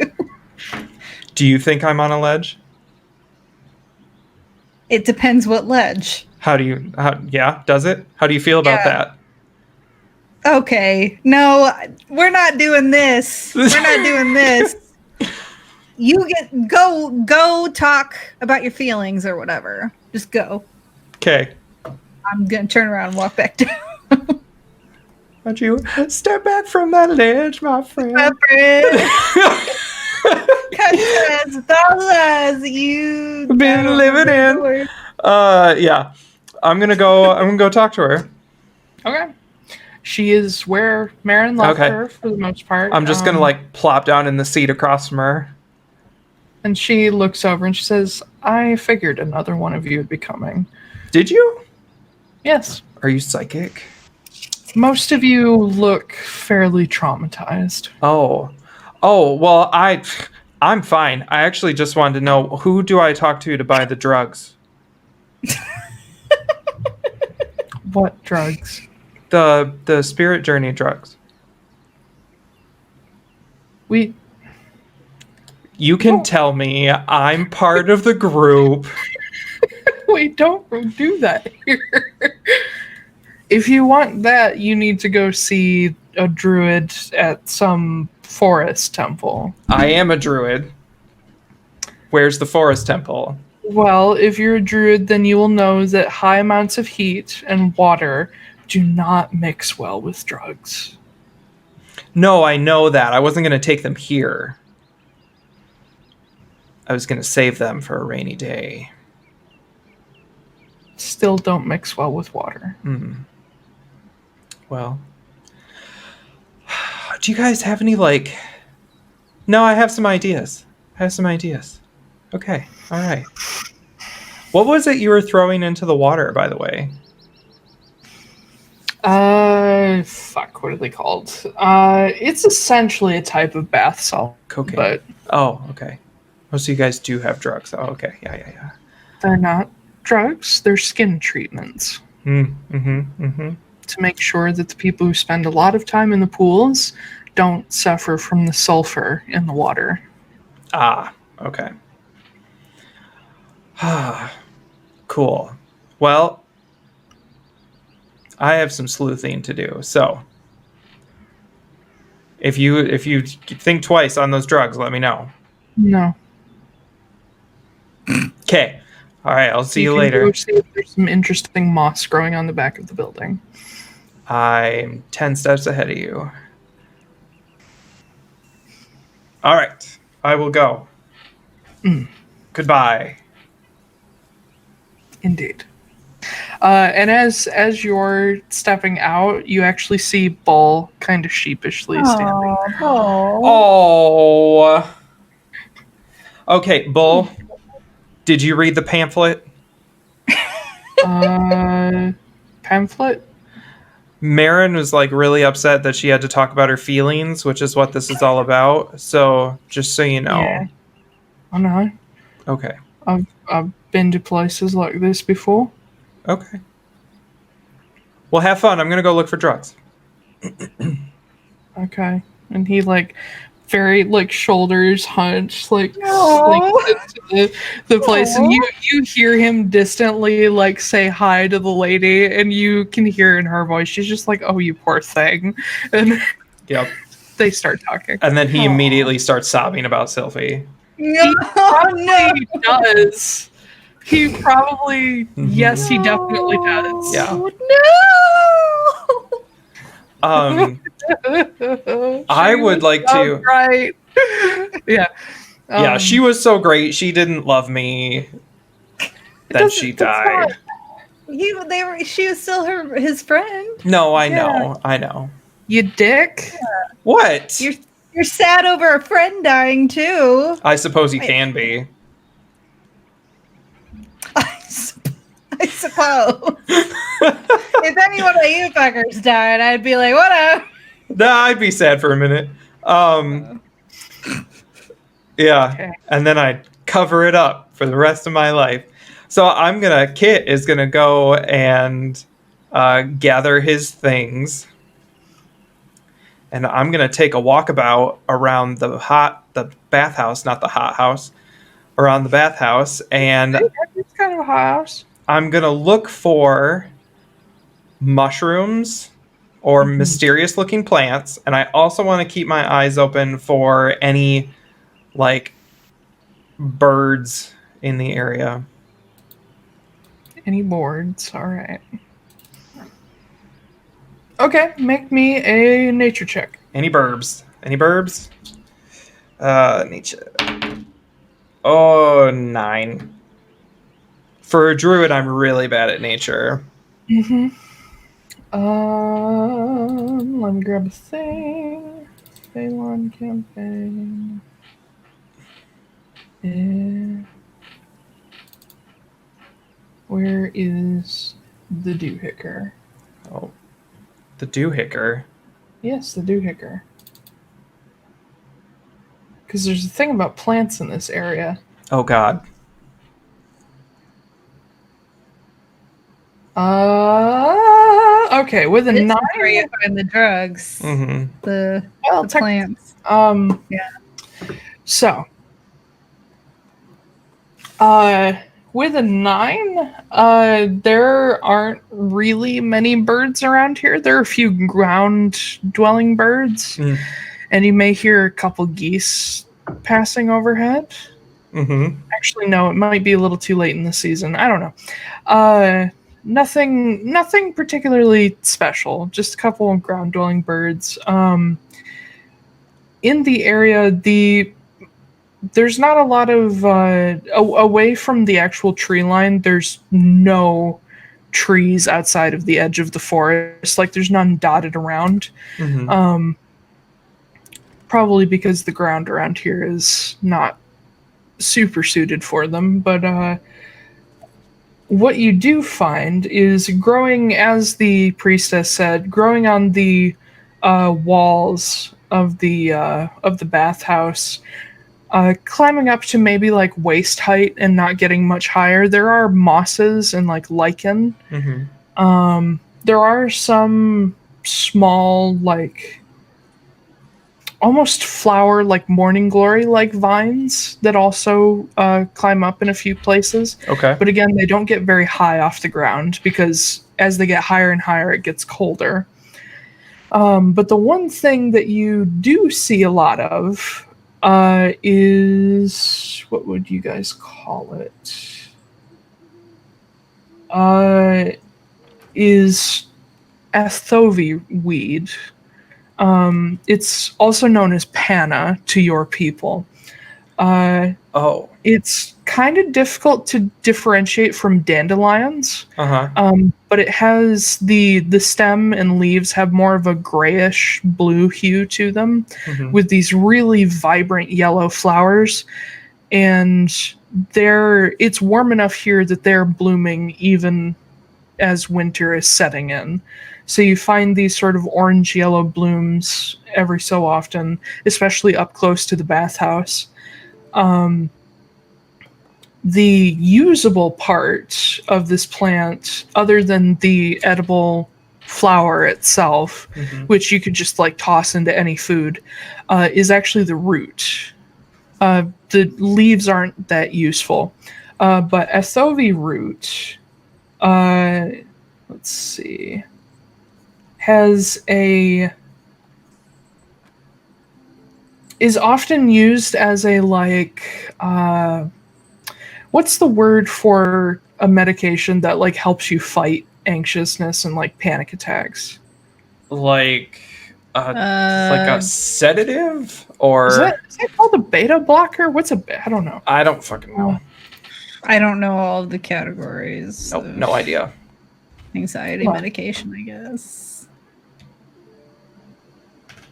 Do you think I'm on a ledge? It depends what ledge. Yeah, does it? How do you feel about that? Okay. No, we're not doing this. We're not doing this. You go talk about your feelings or whatever. Just go. Okay. I'm gonna turn around and walk back down. Why'd you step back from that ledge, my friend? My friend. Because with all the lies that you've Been living in. Yeah. I'm gonna go talk to her. Okay. She is where Marin left Okay. her for the most part. I'm just gonna like plop down in the seat across from her. And she looks over and she says, I figured another one of you would be coming. Did you? Yes. Are you psychic? Most of you look fairly traumatized. Oh, well, I'm fine. I actually just wanted to know, who do I talk to buy the drugs? What drugs? The spirit journey drugs. You can tell me. I'm part of the group. We don't do that here. If you want that, you need to go see a druid at some forest temple. I am a druid. Where's the forest temple? Well, if you're a druid, then you will know that high amounts of heat and water do not mix well with drugs. No, I know that. I wasn't going to take them here. I was going to save them for a rainy day. Still don't mix well with water. Well, do you guys have any, like... No, I have some ideas. Okay, all right. What was it you were throwing into the water, by the way? Fuck, what are they called? It's essentially a type of bath salt. Cocaine. But oh, okay. Oh, so you guys do have drugs. Oh, okay. Yeah. they're not drugs, they're skin treatments. To make sure that the people who spend a lot of time in the pools don't suffer from the sulfur in the water. Ah, okay. Cool. Well, I have some sleuthing to do, so if you think twice on those drugs, let me know. No. Okay. All right, I'll see you can later. Go see if there's some interesting moss growing on the back of the building. I'm 10 steps ahead of you. All right, I will go. Goodbye. Indeed. And as you're stepping out, you actually see Bull kind of sheepishly standing there. Oh. Okay, Bull. Did you read the pamphlet? Pamphlet? Marin was like really upset that she had to talk about her feelings, which is what this is all about. So just so you know. Yeah. I know. Okay. I've been to places like this before. Okay. Well, have fun. I'm gonna go look for drugs. Okay. And he very shoulders hunched into the place. And you hear him distantly say hi to the lady, and you can hear in her voice she's just like, oh, you poor thing. And Yep. they start talking. And then he immediately starts sobbing about Sylvie. He probably does. He probably yes, he definitely does. Yeah. No. I would like to. Right. Yeah. Yeah, she was so great. She didn't love me. Then she died. She was still his friend. No, I know. You dick. Yeah. What? You're sad over a friend dying too. I suppose he can be. I suppose. If any one of you fuckers died, I'd be like, whatever. No, I'd be sad for a minute. Yeah. Okay. And then I'd cover it up for the rest of my life. So Kit is gonna go and gather his things. And I'm gonna take a walkabout around the bathhouse, not the hot house, around the bathhouse, and it's kind of a hot house. I'm gonna look for mushrooms or mysterious looking plants, and I also want to keep my eyes open for any birds in the area. Any birds? All right. Okay, make me a nature check. Any burbs? Nature. Oh, 9. For a druid, I'm really bad at nature. Let me grab a thing. Phalon campaign. Where is the doohicker? Oh, the doohicker? Yes, the doohicker. Because there's a thing about plants in this area. Oh, God. Okay, with a 9. Where you find the drugs. Mm-hmm. The plants. Yeah. So, with a 9, there aren't really many birds around here. There are a few ground-dwelling birds, and you may hear a couple geese passing overhead. Mm-hmm. Actually, no, it might be a little too late in the season. I don't know. Nothing particularly special. Just a couple of ground-dwelling birds. In the area, there's not a lot of away from the actual tree line. There's no trees outside of the edge of the forest. Like there's none dotted around. Mm-hmm. Probably because the ground around here is not super suited for them. But what you do find is growing, as the priestess said, growing on the walls of the bathhouse, climbing up to maybe like waist height and not getting much higher. There are mosses and like lichen. Mm-hmm. There are some small, like almost flower, like morning glory, like vines that also climb up in a few places. Okay. But again, they don't get very high off the ground because as they get higher and higher, it gets colder. But the one thing that you do see a lot of is, what would you guys call it? Is Athovi weed. It's also known as panna to your people. Oh. It's kind of difficult to differentiate from dandelions. Uh-huh. But it has the stem and leaves have more of a grayish blue hue to them, Mm-hmm. with these really vibrant yellow flowers. And it's warm enough here that they're blooming even as winter is setting in. So you find these sort of orange yellow blooms every so often, especially up close to the bathhouse. The usable part of this plant, other than the edible flower itself, Mm-hmm. which you could just like toss into any food, is actually the root. The leaves aren't that useful. But Athovi root, let's see, is often used as a like what's the word for a medication that like helps you fight anxiousness and like panic attacks? Like a sedative, or Is that called a beta blocker? I don't know. I don't fucking know. I don't know all of the categories. Nope, of no idea. Anxiety Well, medication, I guess.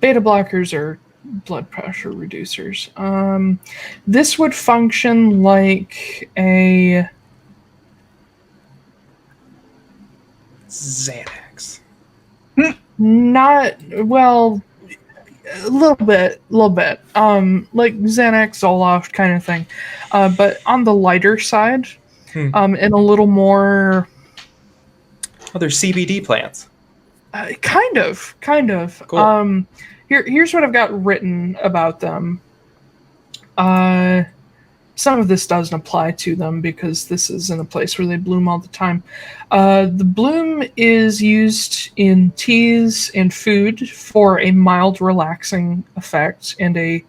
Beta blockers are blood pressure reducers. This would function like a Xanax. not well, a little bit, like Xanax, Zoloft kind of thing, but on the lighter side, and a little more. Oh, there's CBD plants. Kind of. Cool. Here's what I've got written about them. Some of this doesn't apply to them because this is in a place where they bloom all the time. The bloom is used in teas and food for a mild, relaxing effect and a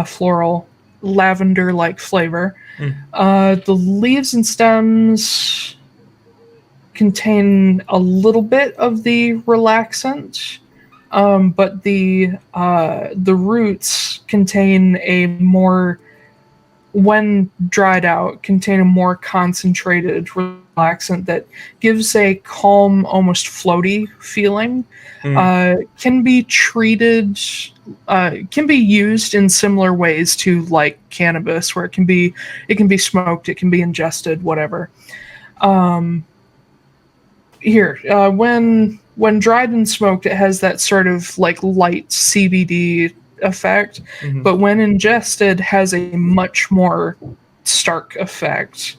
floral, lavender-like flavor. The leaves and stems contain a little bit of the relaxant, but the roots contain a more, when dried out, contain a more concentrated relaxant that gives a calm, almost floaty feeling. Can be treated, can be used in similar ways to like cannabis, where it can be smoked, it can be ingested, whatever. When dried and smoked, it has that sort of like light CBD effect, but when ingested, has a much more stark effect.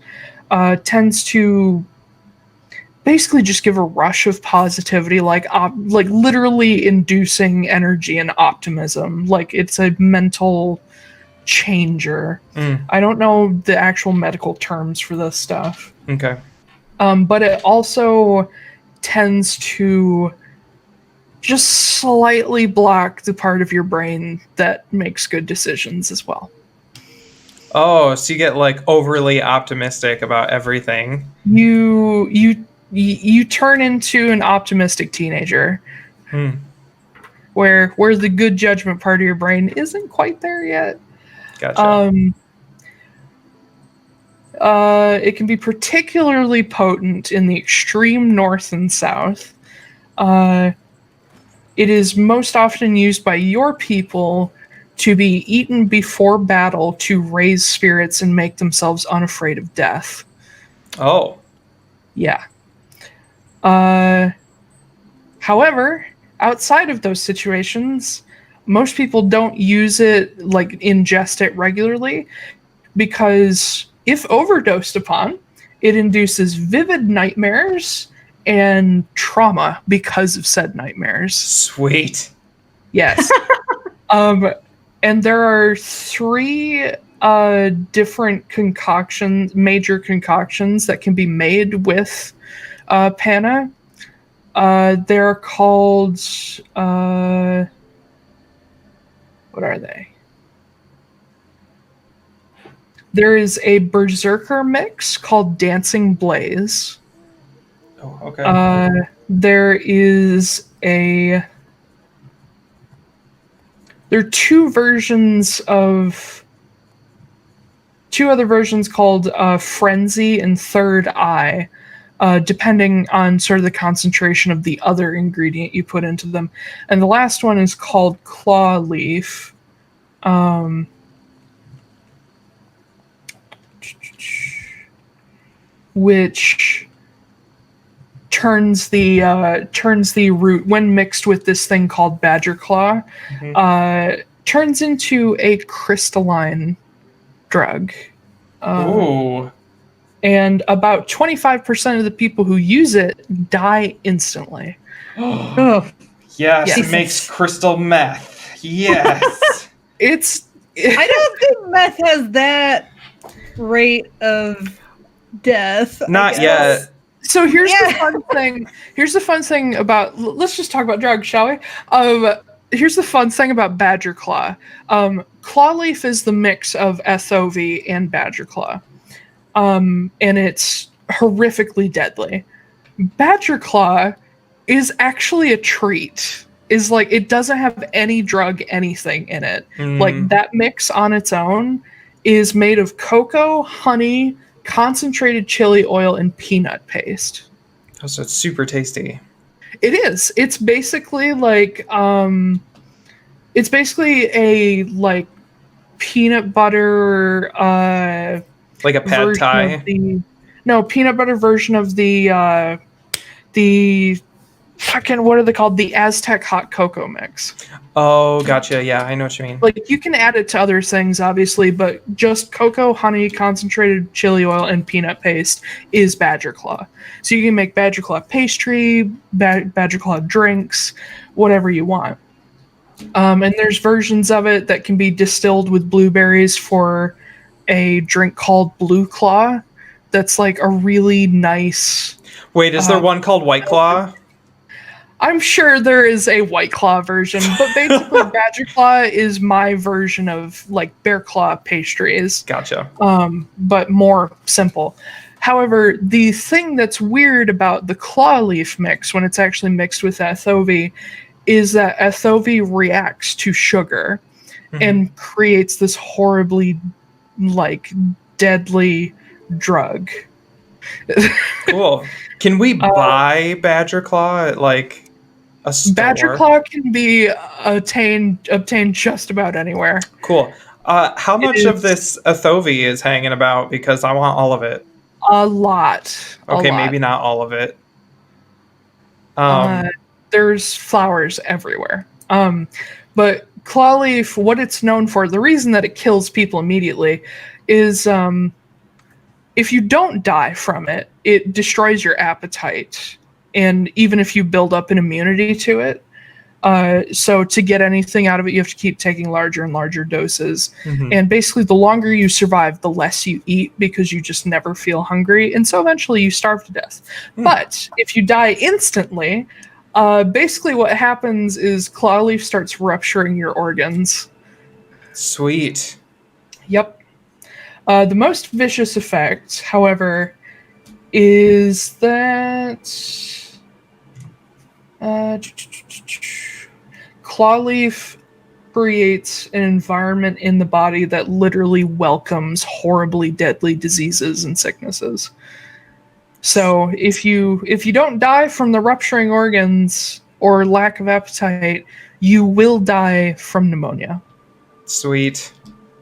Tends to basically just give a rush of positivity, like literally inducing energy and optimism. Like it's a mental changer. I don't know the actual medical terms for this stuff. Okay. But it also tends to just slightly block the part of your brain that makes good decisions as well. Oh, so you get like overly optimistic about everything. You turn into an optimistic teenager. Where the good judgment part of your brain isn't quite there yet. Gotcha. It can be particularly potent in the extreme north and south. It is most often used by your people to be eaten before battle to raise spirits and make themselves unafraid of death. Oh. Yeah. However, outside of those situations, most people don't use it, like ingest it regularly, because if overdosed upon, it induces vivid nightmares and trauma because of said nightmares. Sweet. Yes. And there are 3 different major concoctions that can be made with Panna. They're called, what are they? There is a Berserker mix called Dancing Blaze. Oh, okay. There are 2 other versions called Frenzy and Third Eye, depending on sort of the concentration of the other ingredient you put into them. And the last one is called Claw Leaf. Which turns the root, when mixed with this thing called Badger Claw, turns into a crystalline drug. Ooh. And about 25% of the people who use it die instantly. Oh, Yes, it makes crystal meth. Yes. I don't think meth has that rate of death. Not yet. So here's the fun thing. Here's the fun thing about. Let's just talk about drugs, shall we? Here's the fun thing about Badger Claw. Claw Leaf is the mix of SOV and Badger Claw, and it's horrifically deadly. Badger Claw is actually a treat. Is like, it doesn't have any drug anything in it. Like, that mix on its own is made of cocoa, honey, concentrated chili oil, and peanut paste. Oh, so it's super tasty. It is. It's basically like it's basically a like peanut butter like a pad thai. Peanut butter version of the fucking, what are they called? The Aztec hot cocoa mix. Oh, gotcha. Yeah, I know what you mean. Like, you can add it to other things, obviously, but just cocoa, honey, concentrated chili oil, and peanut paste is Badger Claw. So you can make Badger Claw pastry, Badger Claw drinks, whatever you want. And there's versions of it that can be distilled with blueberries for a drink called Blue Claw. That's like a really nice... Wait, is there one called White Claw? I'm sure there is a White Claw version, but basically Badger Claw is my version of like Bear Claw pastries. Gotcha. But more simple. However, the thing that's weird about the Claw Leaf mix when it's actually mixed with SOV is that SOV reacts to sugar and creates this horribly like deadly drug. Cool. Can we buy Badger Claw at like a store? Badger Claw can be obtained just about anywhere. Cool. How much of this Athovi is hanging about? Because I want all of it. A lot. Okay, maybe not all of it. There's flowers everywhere. But Claw Leaf, what it's known for, the reason that it kills people immediately is if you don't die from it, it destroys your appetite. And even if you build up an immunity to it, so to get anything out of it, you have to keep taking larger and larger doses. And basically, the longer you survive, the less you eat because you just never feel hungry. And so eventually you starve to death. But if you die instantly, basically what happens is Claw Leaf starts rupturing your organs. Sweet. Yep. The most vicious effect, however, is that Clawleaf creates an environment in the body that literally welcomes horribly deadly diseases and sicknesses. So if you don't die from the rupturing organs or lack of appetite, you will die from pneumonia. Sweet.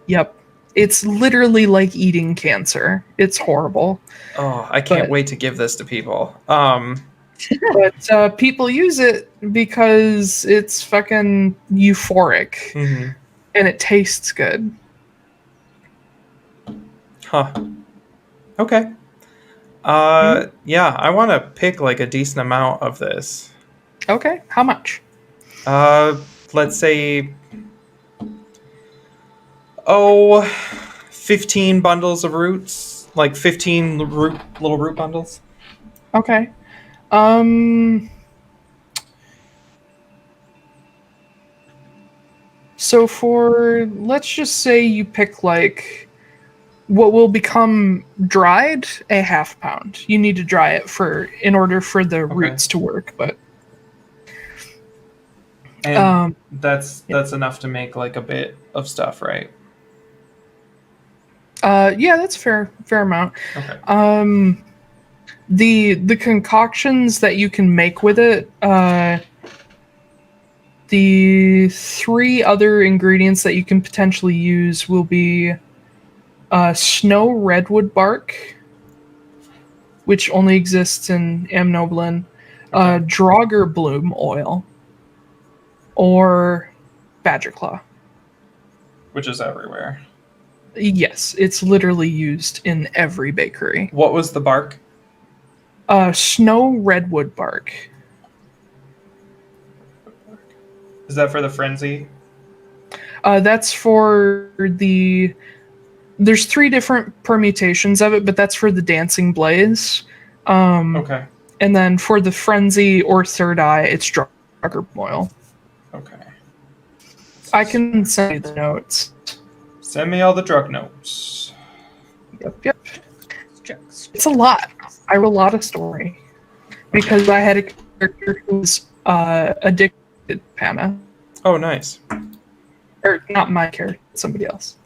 Yep. It's literally like eating cancer. It's horrible. Oh, I can't wait to give this to people. But people use it because it's fucking euphoric. And it tastes good. Huh. Okay. Yeah, I want to pick like a decent amount of this. Okay, how much? Let's say 15 bundles of roots, like 15 little root bundles. Okay. So let's just say you pick like what will become dried, a half pound. You need to dry it in order for the roots to work, but and that's enough to make like a bit of stuff, right? Yeah, that's fair amount. Okay. The concoctions that you can make with it, the 3 other ingredients that you can potentially use will be snow redwood bark, which only exists in Amnobelyn, Draugr bloom oil, or badger claw. Which is everywhere. Yes, it's literally used in every bakery. What was the bark? Snow redwood bark. Is that for the frenzy? That's for the... There's 3 different permutations of it, but that's for the dancing blaze. Okay. And then for the frenzy or third eye, it's Draugr oil. Okay. I can send you the notes. Send me all the drug notes. Yep. It's a lot. I wrote a lot of story. Because I had a character who was addicted to Panna. Oh, nice. Or not my character, somebody else.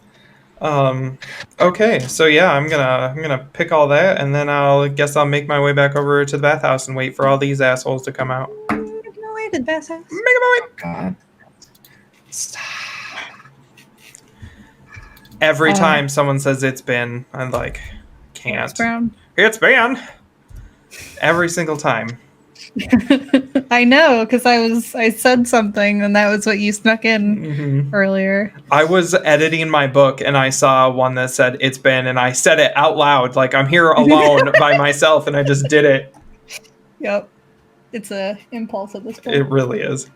Okay, so yeah, I'm gonna pick all that, and then I'll make my way back over to the bathhouse and wait for all these assholes to come out. Make my way to the bathhouse. Make my way. God. Stop. Every time someone says it's been, I'm like, can't. It's Brown. It's been. Every single time. I know, because I said something, and that was what you snuck in earlier. I was editing my book, and I saw one that said it's been, and I said it out loud, like I'm here alone by myself, and I just did it. Yep. It's a impulse at this point. It really is.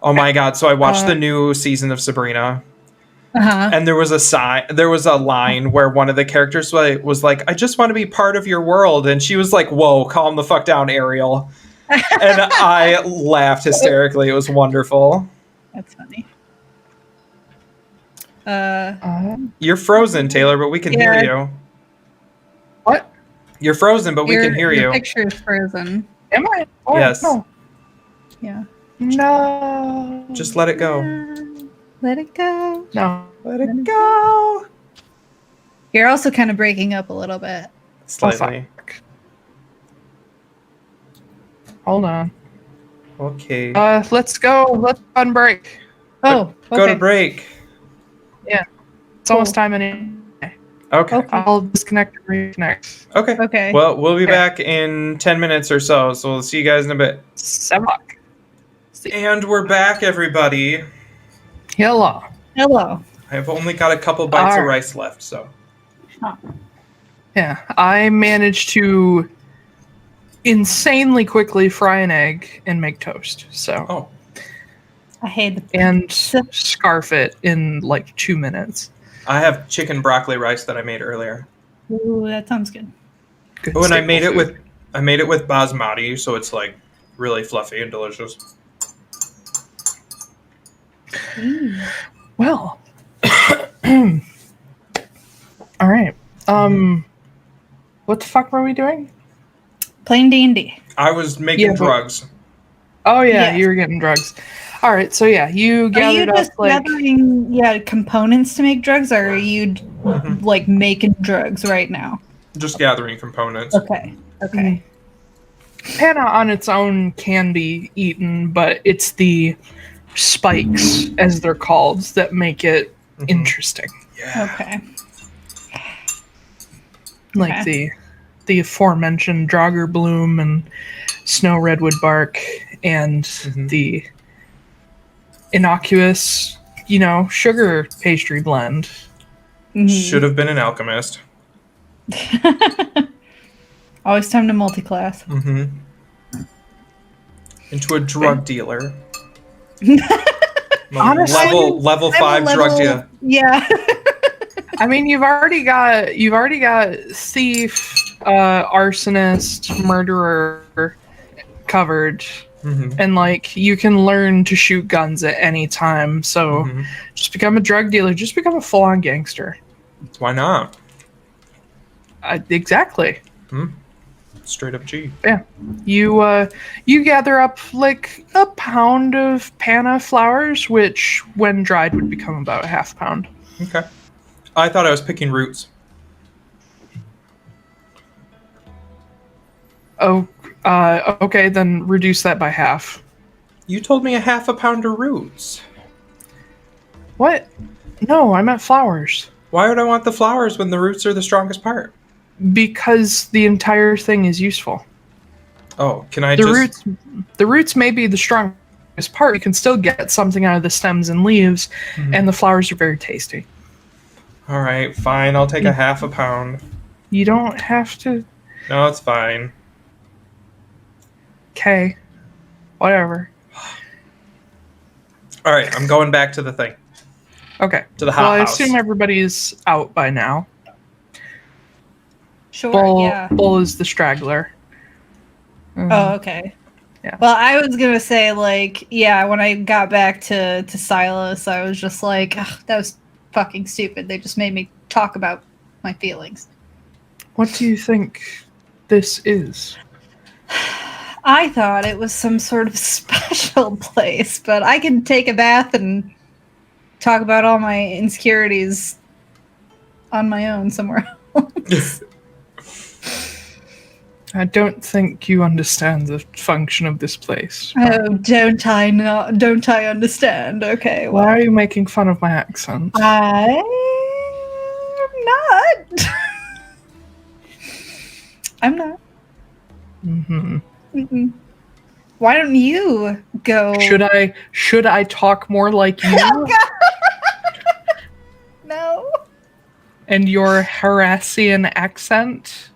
Oh my god, so I watched the new season of Sabrina. And there was a line where one of the characters was like, I just want to be part of your world. And she was like, whoa, calm the fuck down, Ariel. And I laughed hysterically. It was wonderful. That's funny. You're frozen, Taiylor, but we can hear you. What? You're frozen, but we can hear you. Your picture is frozen. Am I? Oh, yes. No. Yeah. No. Just let it go. Let it go. No. Let it go. You're also kind of breaking up a little bit. Slightly. Oh, hold on. Okay. Let's go. Let's go and break. Oh, okay. Go to break. Yeah. It's almost time anyway. Okay. I'll disconnect and reconnect. Okay. Okay. Well, we'll be back in 10 minutes or so we'll see you guys in a bit. 7 o'clock. And we're back, everybody. Hello. I've only got a couple bites of rice left, so. Yeah, I managed to insanely quickly fry an egg and make toast. So. Oh. I hate the And scarf it in like 2 minutes. I have chicken broccoli rice that I made earlier. Ooh, that sounds good. Oh, and I made it with basmati, so it's like really fluffy and delicious. Well, All right. What the fuck were we doing? Playing D&D. I was making drugs. Oh yeah, you were getting drugs. All right, so yeah, you gathered up gathering components to make drugs, or are you like making drugs right now? Just gathering components. Okay. Panna on its own can be eaten, but it's the spikes, as they're called, that make it interesting. Yeah. Okay. Like the aforementioned Draugr bloom and snow redwood bark and the innocuous, sugar pastry blend. Should have been an alchemist. Always time to multi-class. Into a drug dealer. Honestly, level 5 drug dealer. Yeah. I mean, you've already got thief, arsonist, murderer covered, and you can learn to shoot guns at any time. So just become a drug dealer. Just become a full-on gangster. Why not? Exactly. Straight up G. Yeah. You gather up like a pound of panna flowers, which when dried would become about a half pound. Okay. I thought I was picking roots. Oh, okay, then reduce that by half. You told me a half a pound of roots. What? No, I meant flowers. Why would I want the flowers when the roots are the strongest part? Because the entire thing is useful. Oh, can I The roots may be the strongest part. You can still get something out of the stems and leaves, and the flowers are very tasty. All right, fine. I'll take a half a pound. You don't have to... No, it's fine. Okay. Whatever. All right, I'm going back to the thing. Okay. To the hot house. I assume everybody's out by now. Sure, Bull is the straggler. Oh, okay. Yeah. Well, I was gonna say, when I got back to Silas, I was just like, that was fucking stupid. They just made me talk about my feelings. What do you think this is? I thought it was some sort of special place, but I can take a bath and talk about all my insecurities on my own somewhere else. I don't think you understand the function of this place. Oh, don't I understand? Okay, well. Why are you making fun of my accent? I'm not. I'm not. Why don't you go? Should I talk more like you? Oh, God. No. And your Harassian accent?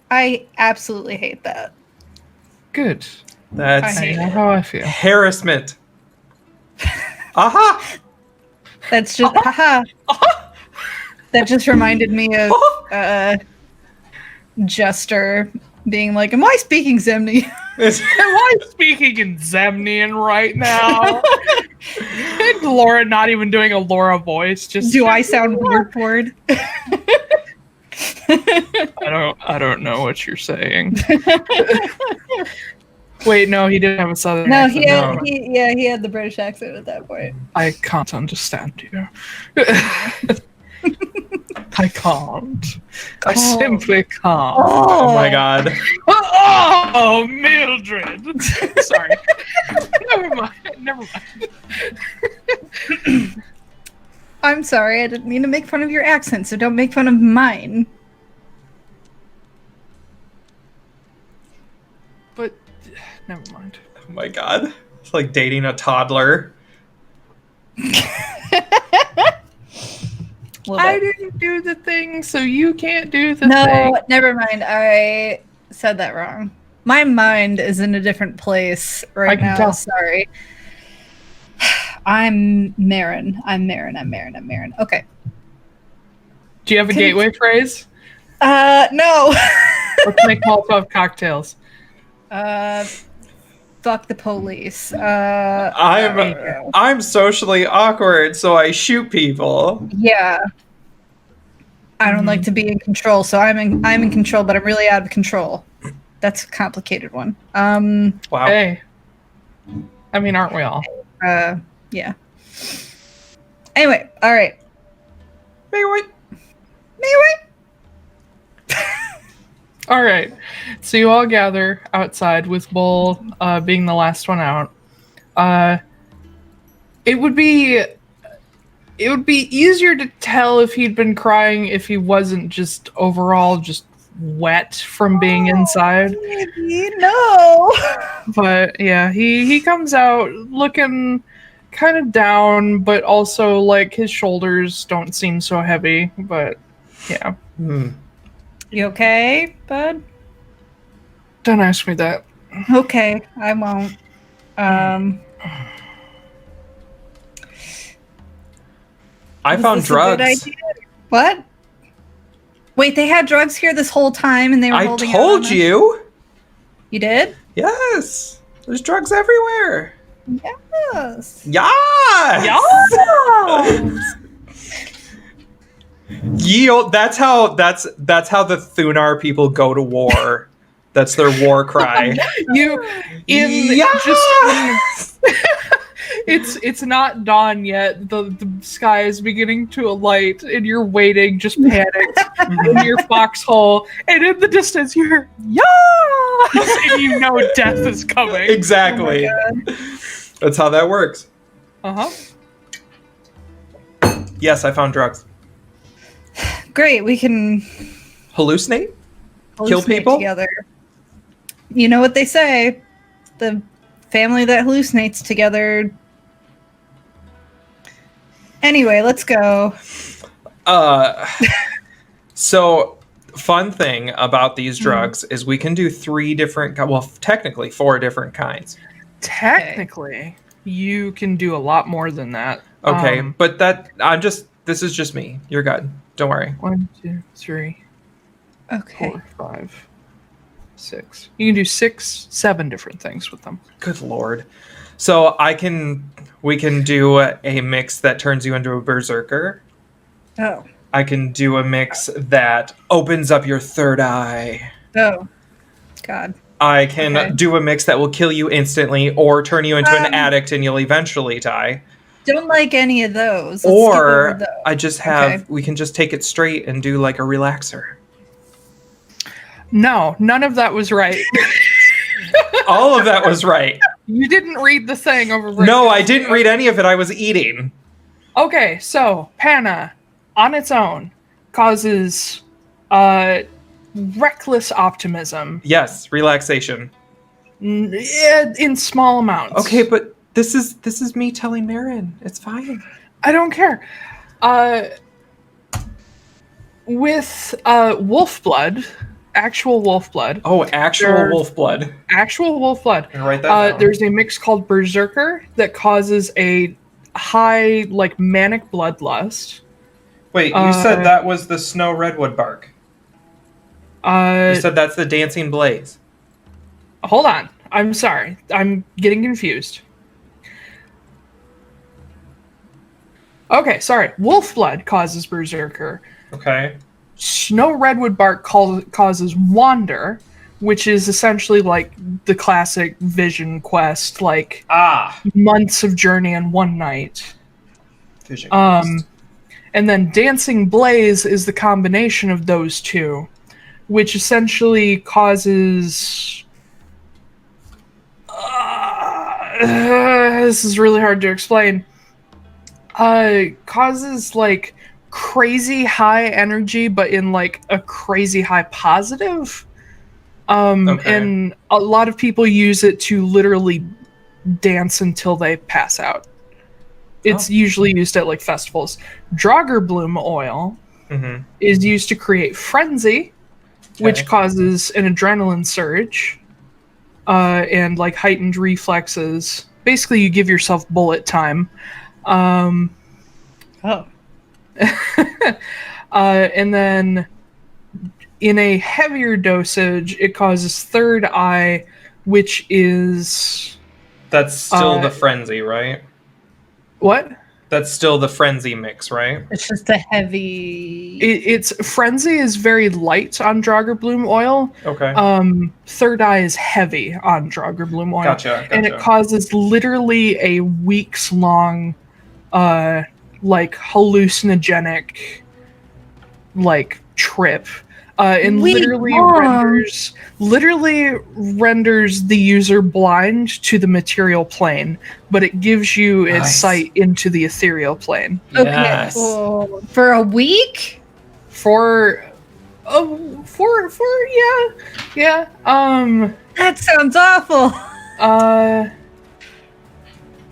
I absolutely hate that. Good. That's I know how I feel. harassment. Aha! That's just haha. That just reminded me of Jester being like, "Am I speaking Zemni?" Am I speaking in Zemnian right now? And Laura not even doing a Laura voice. Just do I sound weird? I don't know what you're saying. Wait, no, he didn't have a southern accent. He had the British accent at that point. I can't understand you. I can't. I simply can't. Oh my God. Oh, Mildred. Sorry. Never mind. I'm sorry, I didn't mean to make fun of your accent, so don't make fun of mine. But, never mind. Oh my God. It's like dating a toddler. I didn't do the thing, so you can't do the thing. No, never mind. I said that wrong. My mind is in a different place right now. Tell. Sorry. I'm Marin. I'm Marin. Okay. Do you have a gateway phrase? No. Let's make Molotov cocktails. Fuck the police. I'm socially awkward, so I shoot people. Yeah. I don't like to be in control, so I'm in control, but I'm really out of control. That's a complicated one. Wow. Hey. I mean, aren't we all? Yeah. Anyway, all right. Anyway. All right. So you all gather outside with Bull being the last one out. It would be easier to tell if he'd been crying if he wasn't just overall just wet from being inside. Maybe, no. But yeah, he comes out looking kind of down, but also like his shoulders don't seem so heavy. But yeah. You okay, bud? Don't ask me that. Okay, I won't. I found Is this a good drugs. idea? What? Wait, they had drugs here this whole time, and they were I holding out told on us? you. You did? Yes. There's drugs everywhere. Yes. Yes. That's how the Thunar people go to war. That's their war cry. It's not dawn yet. The sky is beginning to alight, and you're waiting, just panicked in your foxhole. And in the distance, you hear "Yas!" and you know death is coming. Exactly. That's how that works. Yes, I found drugs. Great, we can Hallucinate? Kill hallucinate people? together. You know what they say? The family that hallucinates together. Anyway, let's go. So fun thing about these drugs is we can do technically 4 different kinds. Technically, you can do a lot more than that. Okay, but this is just me. You're good. Don't worry. 1, 2, 3, Okay. 4, 5, 6. You can do 6, 7 different things with them. Good lord. So we can do a mix that turns you into a berserker. Oh. I can do a mix that opens up your third eye. Oh. God. I can do a mix that will kill you instantly or turn you into an addict and you'll eventually die. Don't like any of those. Let's Or skip over those. I just have, we can just take it straight and do like a relaxer. No, none of that was right. All of that was right. You didn't read the thing over. No, I didn't read any of it. I was eating. Okay, so Panna, on its own, causes reckless optimism. Yes, relaxation. In small amounts. Okay, but this is me telling Marin. It's fine. I don't care. With wolf blood, actual wolf blood. Oh, actual wolf blood. Actual wolf blood. And write that down. There's a mix called Berserker that causes a high, like, manic bloodlust. Wait, you said that was the snow redwood bark. You said that's the dancing blaze. Hold on. I'm sorry. I'm getting confused. Okay, sorry. Wolf blood causes Berserker. Okay. Snow redwood bark causes Wander, which is essentially like the classic vision quest, like months of journey in one night. Vision quest. And then Dancing Blaze is the combination of those two, which essentially causes... this is really hard to explain. Causes, like, crazy high energy, but in, like, a crazy high positive. And a lot of people use it to literally dance until they pass out. It's usually used at, like, festivals. Draugr oil is used to create frenzy, which causes an adrenaline surge and, like, heightened reflexes. Basically, you give yourself bullet time. And then in a heavier dosage, it causes third eye, which is... That's still the frenzy, right? What? That's still the frenzy mix, right? It's just a heavy... It's frenzy is very light on Draugr oil. Okay. Third eye is heavy on Draugr oil. Gotcha. And it causes literally a weeks long like hallucinogenic like trip. And literally renders the user blind to the material plane, but it gives you insight into the ethereal plane. Yes. Okay. Oh, for a week? Yeah. That sounds awful.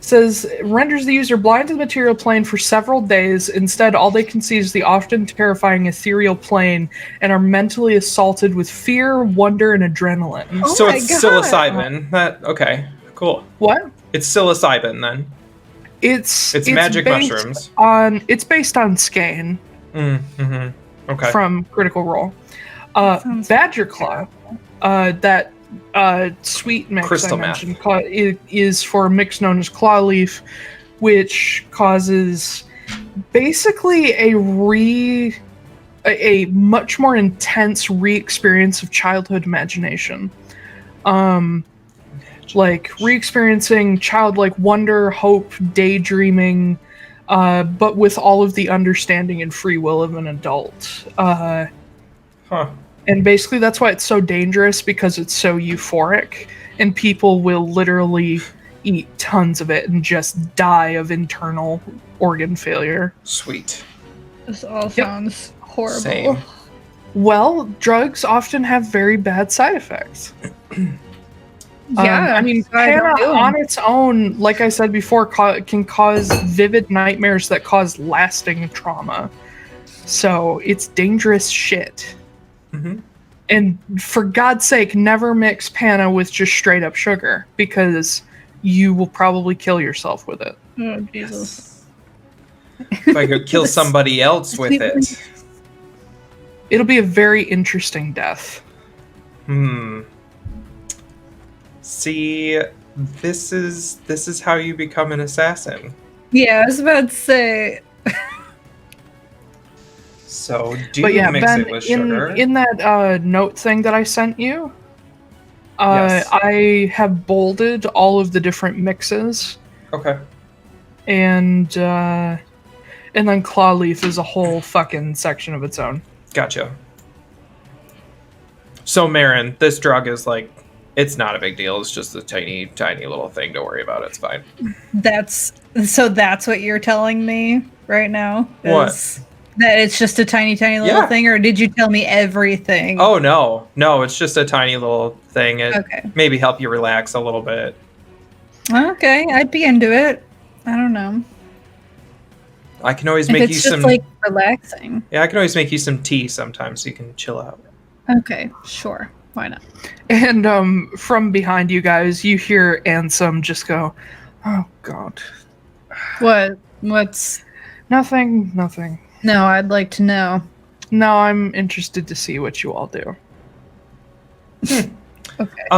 Says renders the user blind to the material plane for several days. Instead, all they can see is the often terrifying ethereal plane and are mentally assaulted with fear, wonder, and adrenaline. Oh so my it's God. psilocybin. Okay, cool. What? It's psilocybin then. It's magic based mushrooms. It's based on skein Okay. from Critical Role. Badger Claw, that sweet mix Crystal I mentioned, is for a mix known as claw leaf, which causes basically a much more intense re-experience of childhood imagination. Like re-experiencing childlike wonder, hope, daydreaming, but with all of the understanding and free will of an adult. And basically that's why it's so dangerous, because it's so euphoric, and people will literally eat tons of it and just die of internal organ failure. Sweet. This all sounds horrible. Same. Well, drugs often have very bad side effects. Yeah, I mean, Panna on its own, like I said before, can cause vivid nightmares that cause lasting trauma. So it's dangerous shit. And for God's sake, never mix Panna with just straight up sugar, because you will probably kill yourself with it. Oh, Jesus. If I could kill somebody else with it. It'll be a very interesting death. See, this is how you become an assassin. Yeah, I was about to say. So, do you mix it with sugar? In that note thing that I sent you, Yes. I have bolded all of the different mixes. Okay. And then claw leaf is a whole fucking section of its own. Gotcha. So, Marin, this drug is like, it's not a big deal. It's just a tiny, tiny little thing. Don't worry about it. It's fine. That's what you're telling me right now? What? That it's just a tiny, tiny little thing, or did you tell me everything? Oh, no. No, it's just a tiny little thing. It Okay. maybe help you relax a little bit. Okay, I'd be into it. I don't know. I can always If make it's you just some... like relaxing. Yeah, I can always make you some tea sometimes so you can chill out. Okay, sure. Why not? And from behind you guys, you hear Ansem just go, "Oh God." What's... Nothing. No, I'd like to know. No, I'm interested to see what you all do. Okay.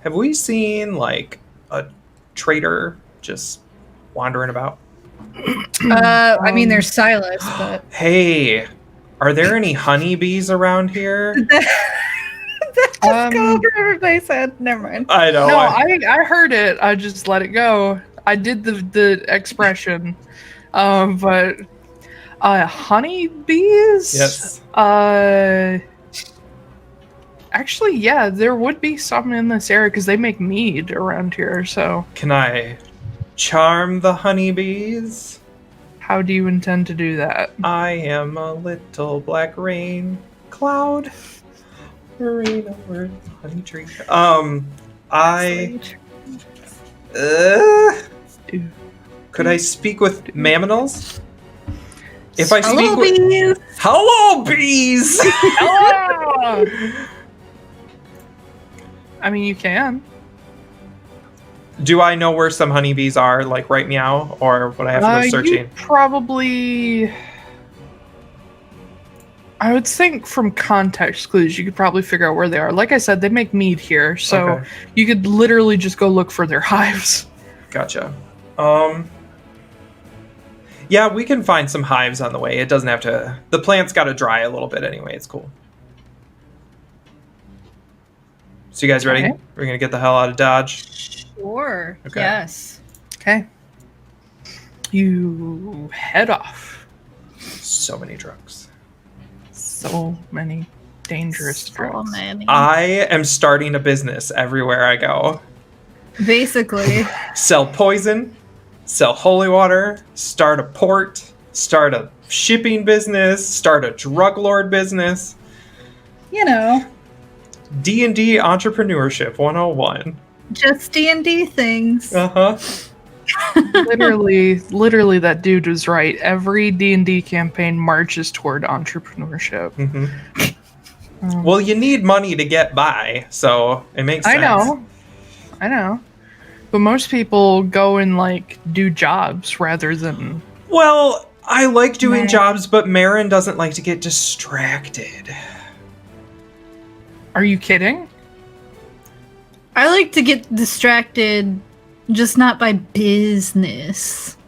Have we seen like a trader just wandering about? I mean, there's Silas, but Hey, are there any honeybees around here? that just go over everybody's head. Never mind. I know. No, I heard it. I just let it go. I did the expression. But honeybees? Yes. Actually, yeah, there would be some in this area because they make mead around here. So, Can I charm the honeybees? how do you intend to do that? I am a little black rain cloud. Rain over the honey tree. Could I speak with mammonals? If I speak Hello, with... bees. Hello, bees! Hello! I mean, you can. Do I know where some honeybees are, like right meow, or would I have to go searching? You probably. I would think from context clues, you could probably figure out where they are. Like I said, they make mead here, so you could literally just go look for their hives. Gotcha. Yeah, we can find some hives on the way. It doesn't have to... The plant's got to dry a little bit anyway. It's cool. So you guys ready? Okay. We're going to get the hell out of Dodge. Sure. Okay. Yes. Okay. You head off. So many drugs. So many dangerous drugs. I am starting a business everywhere I go. Basically. Sell poison, sell holy water, start a port, start a shipping business, start a drug lord business. You know. D&D entrepreneurship 101. Just D&D things. Uh-huh. literally that dude was right. Every D&D campaign marches toward entrepreneurship. Mm-hmm. Well, you need money to get by, so it makes sense. I know. But most people go and like do jobs rather than... Well, I like doing jobs, but Marin doesn't like to get distracted. Are you kidding? I like to get distracted, just not by business.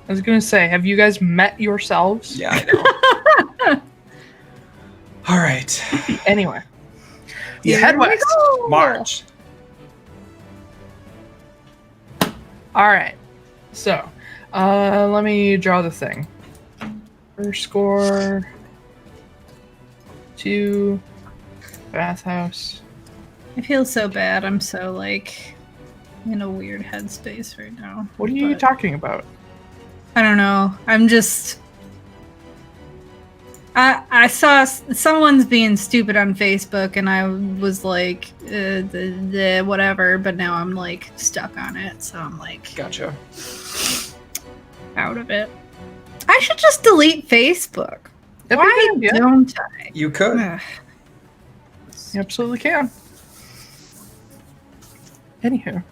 I was gonna say, have you guys met yourselves? Yeah, I know. All right. Anyway. You head west. March. Alright. So, let me draw the thing. Urskar. 2. Bathhouse. I feel so bad. I'm so, like, in a weird headspace right now. What are you talking about? I don't know. I'm just... I saw someone's being stupid on Facebook, and I was like, whatever, but now I'm, like, stuck on it, so I'm, like... Gotcha. Out of it. I should just delete Facebook. Why don't I? You could. You absolutely can. Anywho.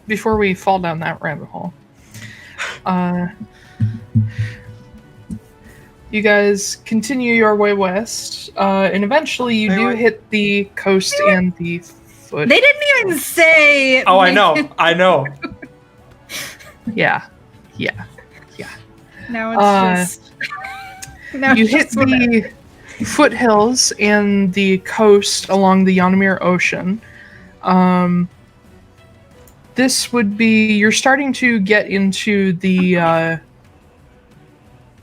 Before we fall down that rabbit hole. You guys continue your way west, and eventually you do hit the coast and the foot. They didn't even say... Oh, I know. Yeah. Now it's just... Now you hit the foothills and the coast along the Hjolmennir Ocean. This would be... You're starting to get into the...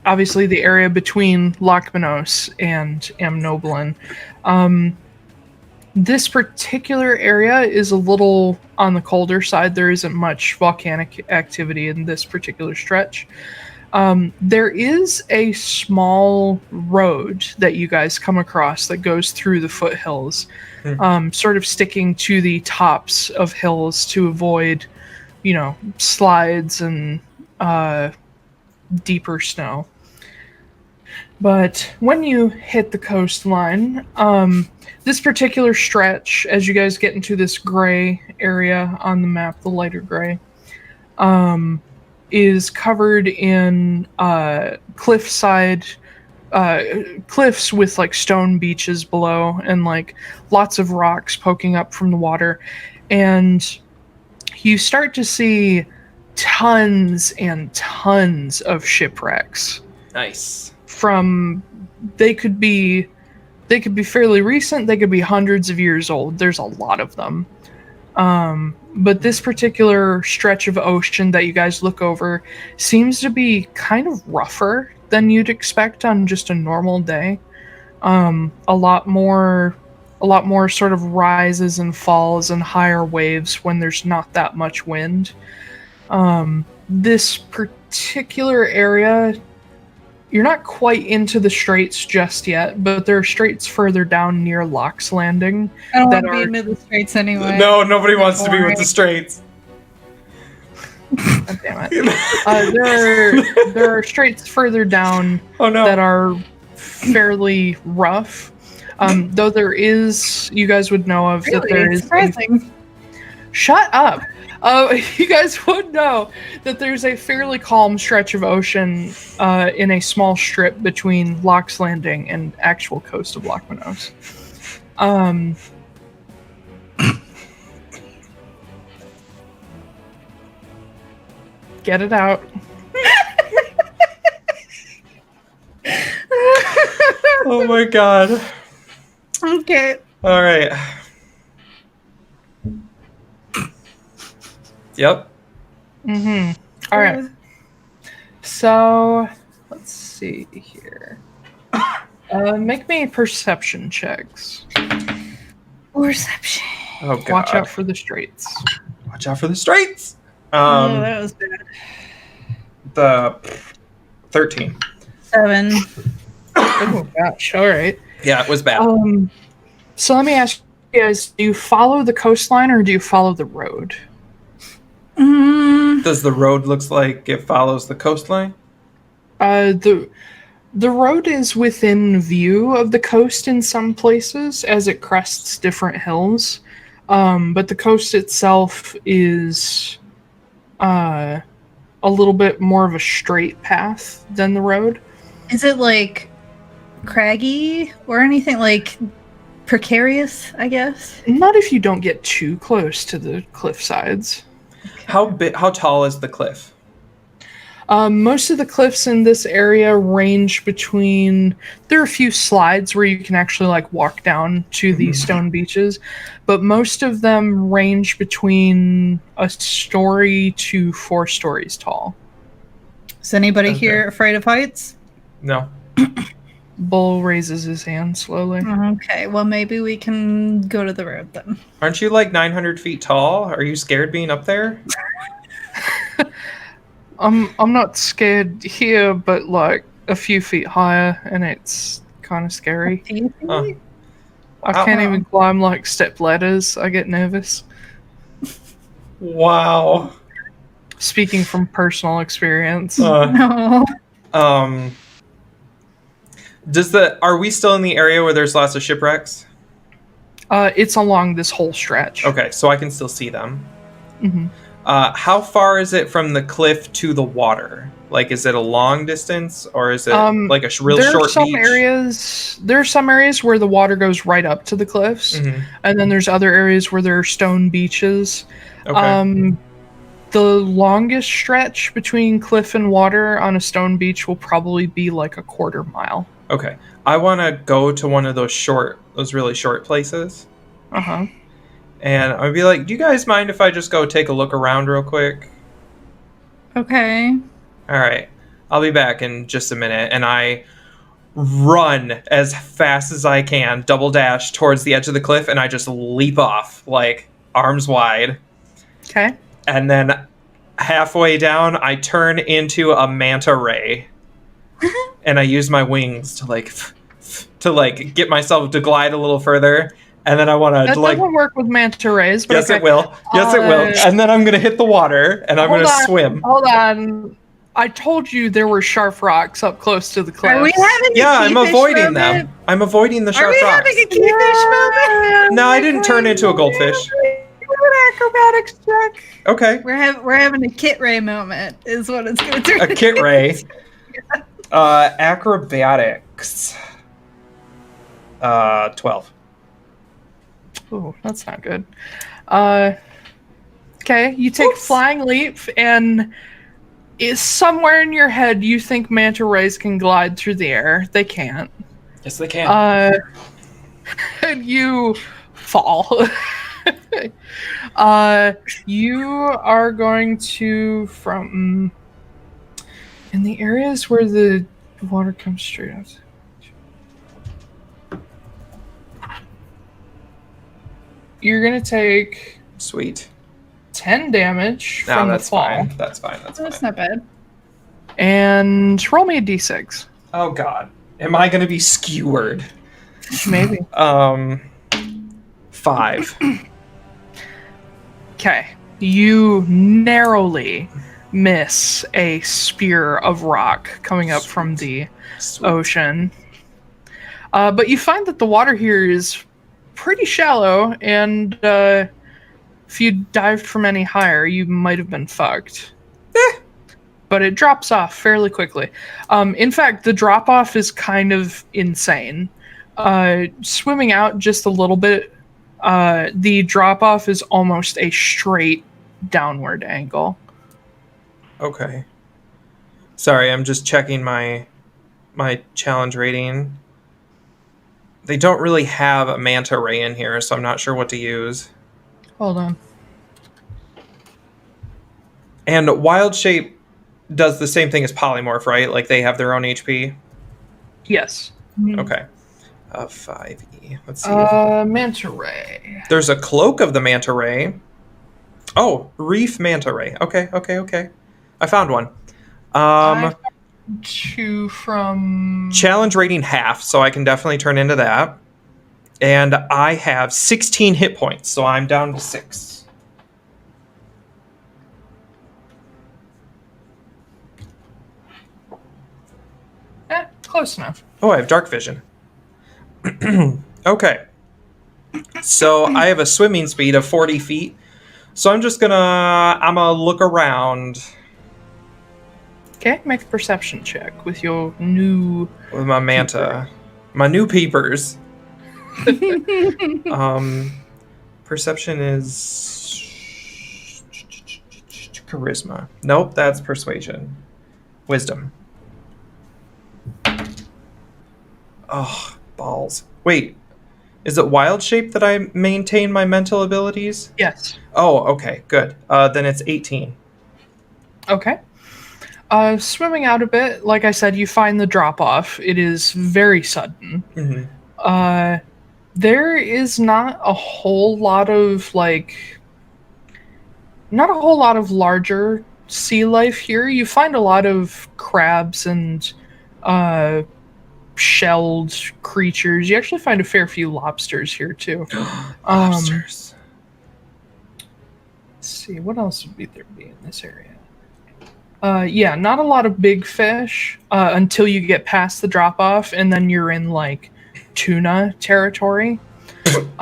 obviously the area between Lochmanos and Amnobelyn. This particular area is a little on the colder side. There isn't much volcanic activity in this particular stretch. There is a small road that you guys come across that goes through the foothills, sort of sticking to the tops of hills to avoid, slides and deeper snow. But when you hit the coastline, this particular stretch, as you guys get into this gray area on the map, the lighter gray, is covered in cliffside cliffs with like stone beaches below and like lots of rocks poking up from the water. And you start to see tons and tons of shipwrecks. Nice. They could be fairly recent, they could be hundreds of years old. There's a lot of them. But this particular stretch of ocean that you guys look over seems to be kind of rougher than you'd expect on just a normal day. A lot more sort of rises and falls and higher waves when there's not that much wind. This particular area, you're not quite into the straits just yet, but there are straits further down near Locke's Landing. I don't want to be into the straits anyway. No, nobody wants to be with the straits. God damn it. There are straits further down that are fairly rough. Though there is, you guys would know of, really? that there is... Surprising. Shut up! You guys would know that there's a fairly calm stretch of ocean in a small strip between Lock's Landing and actual coast of Loch Manos. Get it out. Oh my god. Okay. All right. Yep. All right. So, let's see here. Make me perception checks. Perception. Oh god. Watch out for the straits. Watch out for the straits. Oh, that was bad. The 13. 7. Oh gosh! All right. Yeah, it was bad. So let me ask you guys: do you follow the coastline or do you follow the road? Does the road looks like it follows the coastline? The road is within view of the coast in some places as it crests different hills, but the coast itself is a little bit more of a straight path than the road. Is it like craggy or anything like precarious, I guess? Not if you don't get too close to the cliff sides. How tall is the cliff? Most of the cliffs in this area range between... There are a few slides where you can actually like walk down to the stone beaches, but most of them range between a story to 4 stories tall. Is anybody here afraid of heights? No. Bull raises his hand slowly. Okay, well maybe we can go to the road then. Aren't you like 900 feet tall? Are you scared being up there? I'm not scared here, but like a few feet higher, and it's kind of scary. I can't even climb like step ladders. I get nervous. Wow. Speaking from personal experience. No. Are we still in the area where there's lots of shipwrecks? It's along this whole stretch. Okay, so I can still see them. Mm-hmm. How far is it from the cliff to the water? Like, is it a long distance, or is it like a real short beach? There are some areas where the water goes right up to the cliffs, and then there's other areas where there are stone beaches. Okay. The longest stretch between cliff and water on a stone beach will probably be like a quarter mile. Okay. I want to go to one of those really short places. Uh-huh. And I'd be like, do you guys mind if I just go take a look around real quick? Okay. All right. I'll be back in just a minute. And I run as fast as I can, double dash towards the edge of the cliff, and I just leap off, like, arms wide. Okay. And then halfway down, I turn into a manta ray. And I use my wings to get myself to glide a little further. And then I want to That doesn't work with manta rays. But yes, okay. it will. Yes, it will. And then I'm going to hit the water, and I'm going to swim. Hold on. I told you there were sharp rocks up close to the cliff. Are we having I'm avoiding them. I'm avoiding the sharp rocks. Are we having a keyfish moment? No, I didn't turn into a goldfish. An acrobatics check. Okay. We're having a Kit Ray moment, is what it's going to turn A Kit Ray. Acrobatics. 12. Oh, that's not good. Okay, you take a flying leap, and is somewhere in your head you think manta rays can glide through the air. They can't. Yes, they can. And you fall. You are going to, from in the areas where the water comes straight out. You're going to take Sweet. 10 damage from the fall. Fine. That's fine. That's not bad. And roll me a d6. Oh god. Am I going to be skewered? Maybe. 5. Okay. You narrowly miss a spear of rock coming up from the ocean. But you find that the water here is pretty shallow, and if you dived from any higher, you might have been fucked. But it drops off fairly quickly. In fact, the drop off is kind of insane. Swimming out just a little bit, the drop off is almost a straight downward angle. Okay. Sorry, I'm just checking my challenge rating. They don't really have a manta ray in here, so I'm not sure what to use. Hold on. And Wild Shape does the same thing as Polymorph, right? Like they have their own HP? Yes. Okay. 5e. Let's see. Manta ray. There's a cloak of the manta ray. Oh, Reef manta ray. Okay. I found one. I found 2 from... Challenge rating half, so I can definitely turn into that. And I have 16 hit points, so I'm down to 6. Close enough. Oh, I have dark vision. Okay. So I have a swimming speed of 40 feet. So I'm gonna look around. Okay, make a perception check with your new... With my manta. My new peepers. Perception is... Charisma. Nope, that's persuasion. Wisdom. Oh, balls. Wait, is it Wild Shape that I maintain my mental abilities? Yes. Oh, okay, good. Then it's 18. Okay. Swimming out a bit, like I said, you find the drop-off. It is very sudden. Mm-hmm. There is not a whole lot of, not a whole lot of larger sea life here. You find a lot of crabs and, shelled creatures. You actually find a fair few lobsters here too. Lobsters. Let's see, what else would there be in this area? Yeah, not a lot of big fish until you get past the drop off, and then you're in tuna territory. But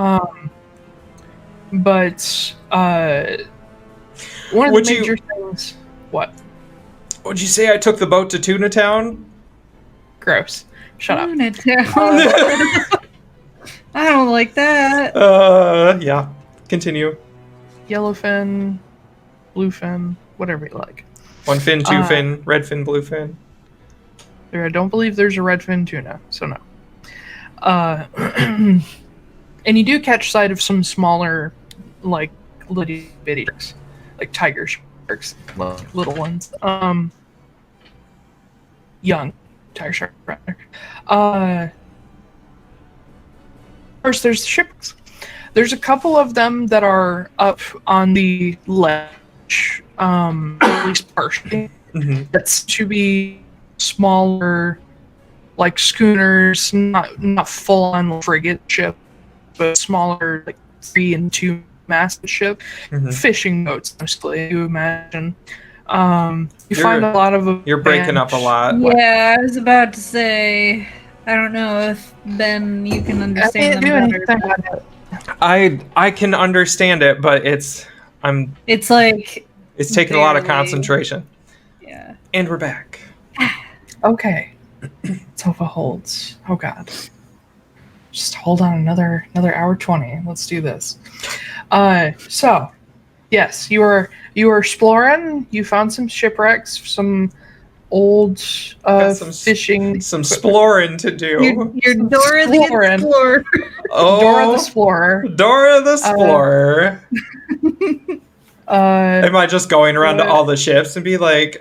one of the major things. What? Would you say I took the boat to Tuna Town? Gross. Shut up. I don't like that. Yeah. Continue. Yellowfin, bluefin, whatever you like. One fin, two fin, red fin, blue fin. I don't believe there's a redfin tuna, so no. And you do catch sight of some smaller, little bitty sharks, like tiger sharks, little ones. Young tiger shark, rather. Of course, there's the shipwrecks. There's a couple of them that are up on the ledge, at least partially. Mm-hmm. That's to be smaller, schooners, not full-on frigate ship, but smaller, 3 and 2 mast ship, fishing boats mostly. You imagine. You find a lot of. You're breaking up a lot. Yeah, I was about to say. I don't know if Ben, you can understand them better. I can understand it, but it's taking a lot of concentration. Yeah. And we're back. Okay. Tova holds. Oh god. Just hold on another hour 20. Let's do this. So yes, you were exploring, you found some shipwrecks, some old fishing, some exploring to do. You're Dora the Explorer. Oh, Dora the Explorer. Dora the Explorer. Am I just going around to all the ships and be like,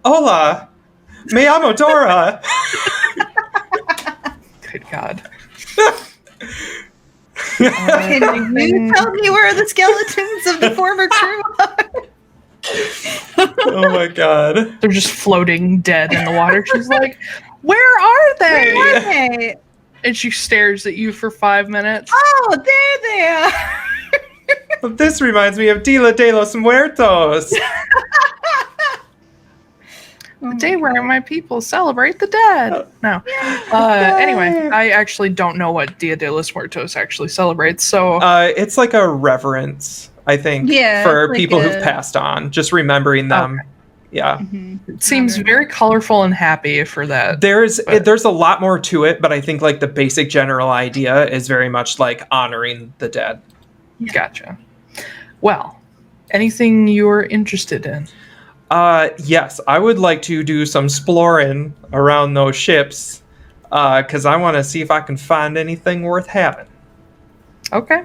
"Hola, me llamo Dora." Good God. Can you tell me where the skeletons of the former crew are? Oh my god. They're just floating dead in the water. She's like, where are they? Where are they? And she stares at you for 5 minutes. Oh, there they are. This reminds me of Dia de los Muertos. The day where my people celebrate the dead. No. Anyway, I actually don't know what Dia de los Muertos actually celebrates. So it's like a reverence I think, Yeah, for like people who've a- passed on, just remembering them. Okay. Yeah. It seems very colorful and happy for that. There's but- there's a lot more to it, but I think like the basic general idea is very much like honoring the dead. Gotcha. Well, anything you're interested in? Yes, I would like to do some exploring around those ships, because I want to see if I can find anything worth having. Okay.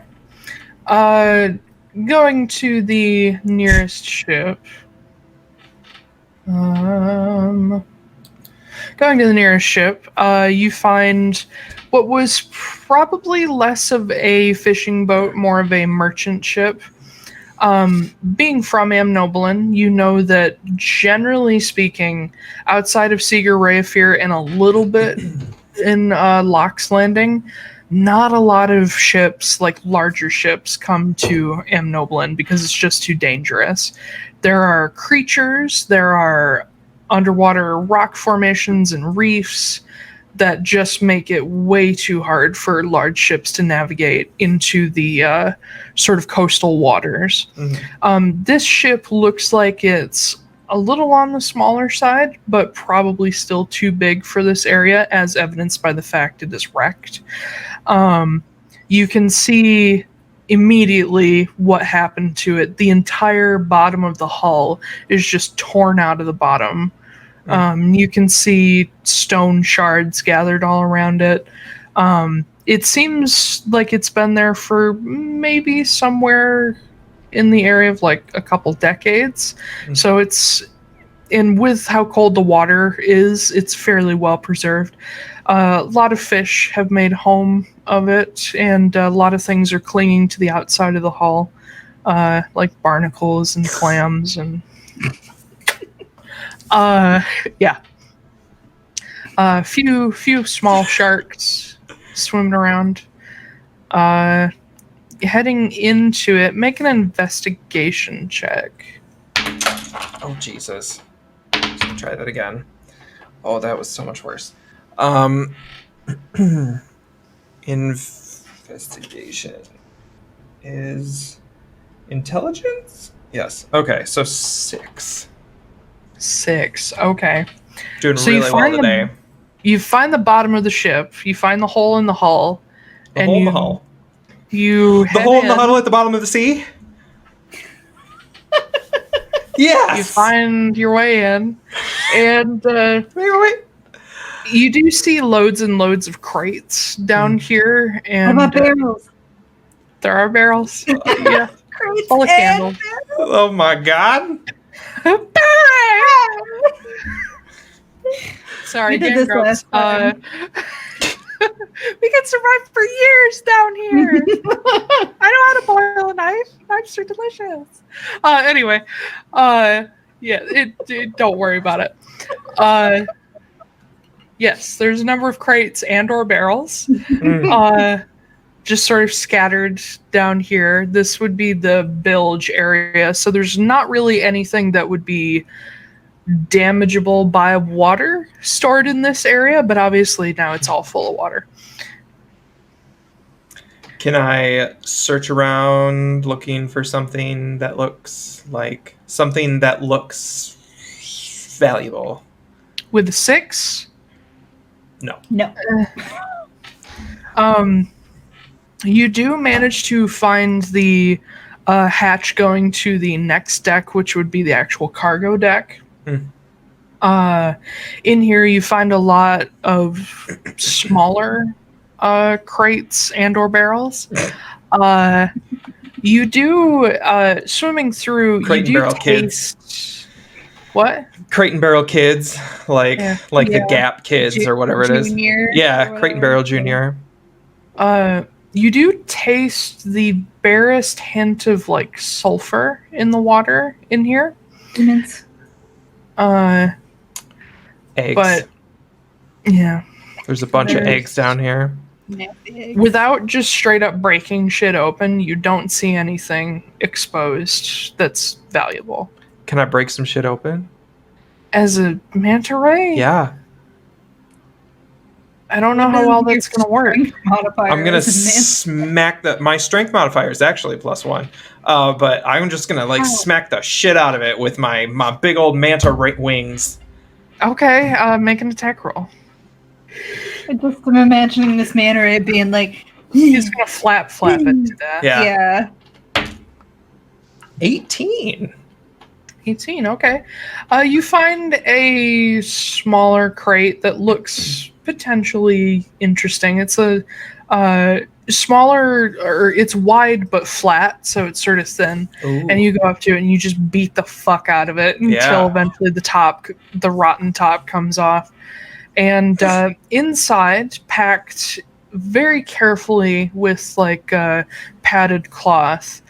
Going to the nearest ship. Going to the nearest ship, you find what was probably less of a fishing boat, more of a merchant ship. Being from Amnobelyn, you know that generally speaking, outside of Seeger Rayafir and a little bit in Locke's Landing, not a lot of ships, like larger ships, come to Amnobelyn because it's just too dangerous. There are creatures, there are underwater rock formations and reefs that just make it way too hard for large ships to navigate into the sort of coastal waters. This ship looks like it's a little on the smaller side, but probably still too big for this area, as evidenced by the fact it is wrecked. You can see immediately what happened to it. The entire bottom of the hull is just torn out of the bottom. You can see stone shards gathered all around it. It seems like it's been there for maybe somewhere in the area of like a couple decades. So and with how cold the water is, it's fairly well preserved. A lot of fish have made home of it, and a lot of things are clinging to the outside of the hull, like barnacles and clams and yeah. A few small sharks swimming around. Heading into it, make an investigation check. Oh Jesus! Let's try that again. Oh, that was so much worse. Investigation is intelligence. Yes. Okay. So 6. 6. Okay. Doing So you really well find today. You find the bottom of the ship. You find the hole in the hull. The hole in the hull. You The hole in the huddle at the bottom of the sea? Yes! You find your way in. And Wait. you do see loads and loads of crates down here. And What about barrels? there are barrels. Yeah. Crates Full of and candles. Oh my god. Sorry, We did again, this Gross. last time. We can survive for years down here. I know how to boil a knife. Knives are delicious. Anyway, yeah, don't worry about it. Yes, there's a number of crates and or barrels. Just sort of scattered down here. This would be the bilge area, so there's not really anything that would be damageable by water stored in this area, but obviously now it's all full of water. Can I search around looking for something that looks valuable? With the 6, No. you do manage to find the hatch going to the next deck, which would be the actual cargo deck. In here, you find a lot of smaller crates and or barrels. You do swimming through. Crate and you do barrel taste kids. What? Crate and barrel kids, like the Gap kids or whatever it is. Junior Yeah, or Crate and whatever. Barrel Junior. You do taste the barest hint of like sulfur in the water in here. Demons. Eggs. But yeah, There's a bunch of There's- eggs down here. Nasty eggs. without just straight up breaking shit open, you don't see anything exposed that's valuable. Can I break some shit open? As a manta ray? Yeah. I don't know how well that's going to work. I'm going to smack my strength modifier is actually +1. But I'm just going to smack the shit out of it with my big old manta wings. Okay, make an attack roll. I just am imagining this manta ray being like... He's going to flap it to death. Yeah. 18, okay. You find a smaller crate that looks potentially interesting. It's a smaller, or it's wide but flat, so it's sort of thin. Ooh. And you go up to it and you just beat the fuck out of it until eventually the rotten top comes off. And inside, packed very carefully with padded cloth,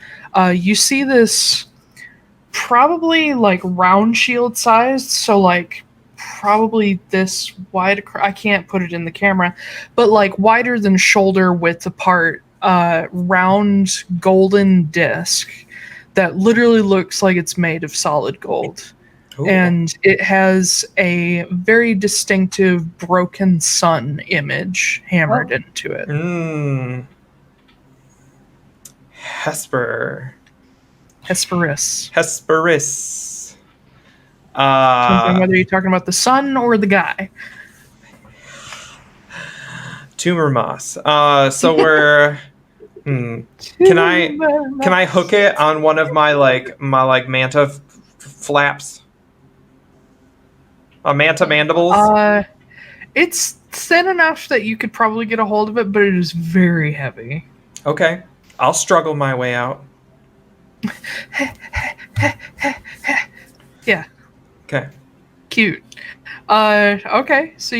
you see this probably round shield sized, so probably this wide. I can't put it in the camera, but wider than shoulder width apart, round golden disc that literally looks like it's made of solid gold. Ooh. And it has a very distinctive broken sun image hammered into it. Hesperus. Whether you're talking about the sun or the guy. Tumor moss. So we're. Can I hook it on one of my manta flaps? Manta mandibles. It's thin enough that you could probably get a hold of it, but it is very heavy. Okay, I'll struggle my way out. Yeah. Okay. Cute. Okay, so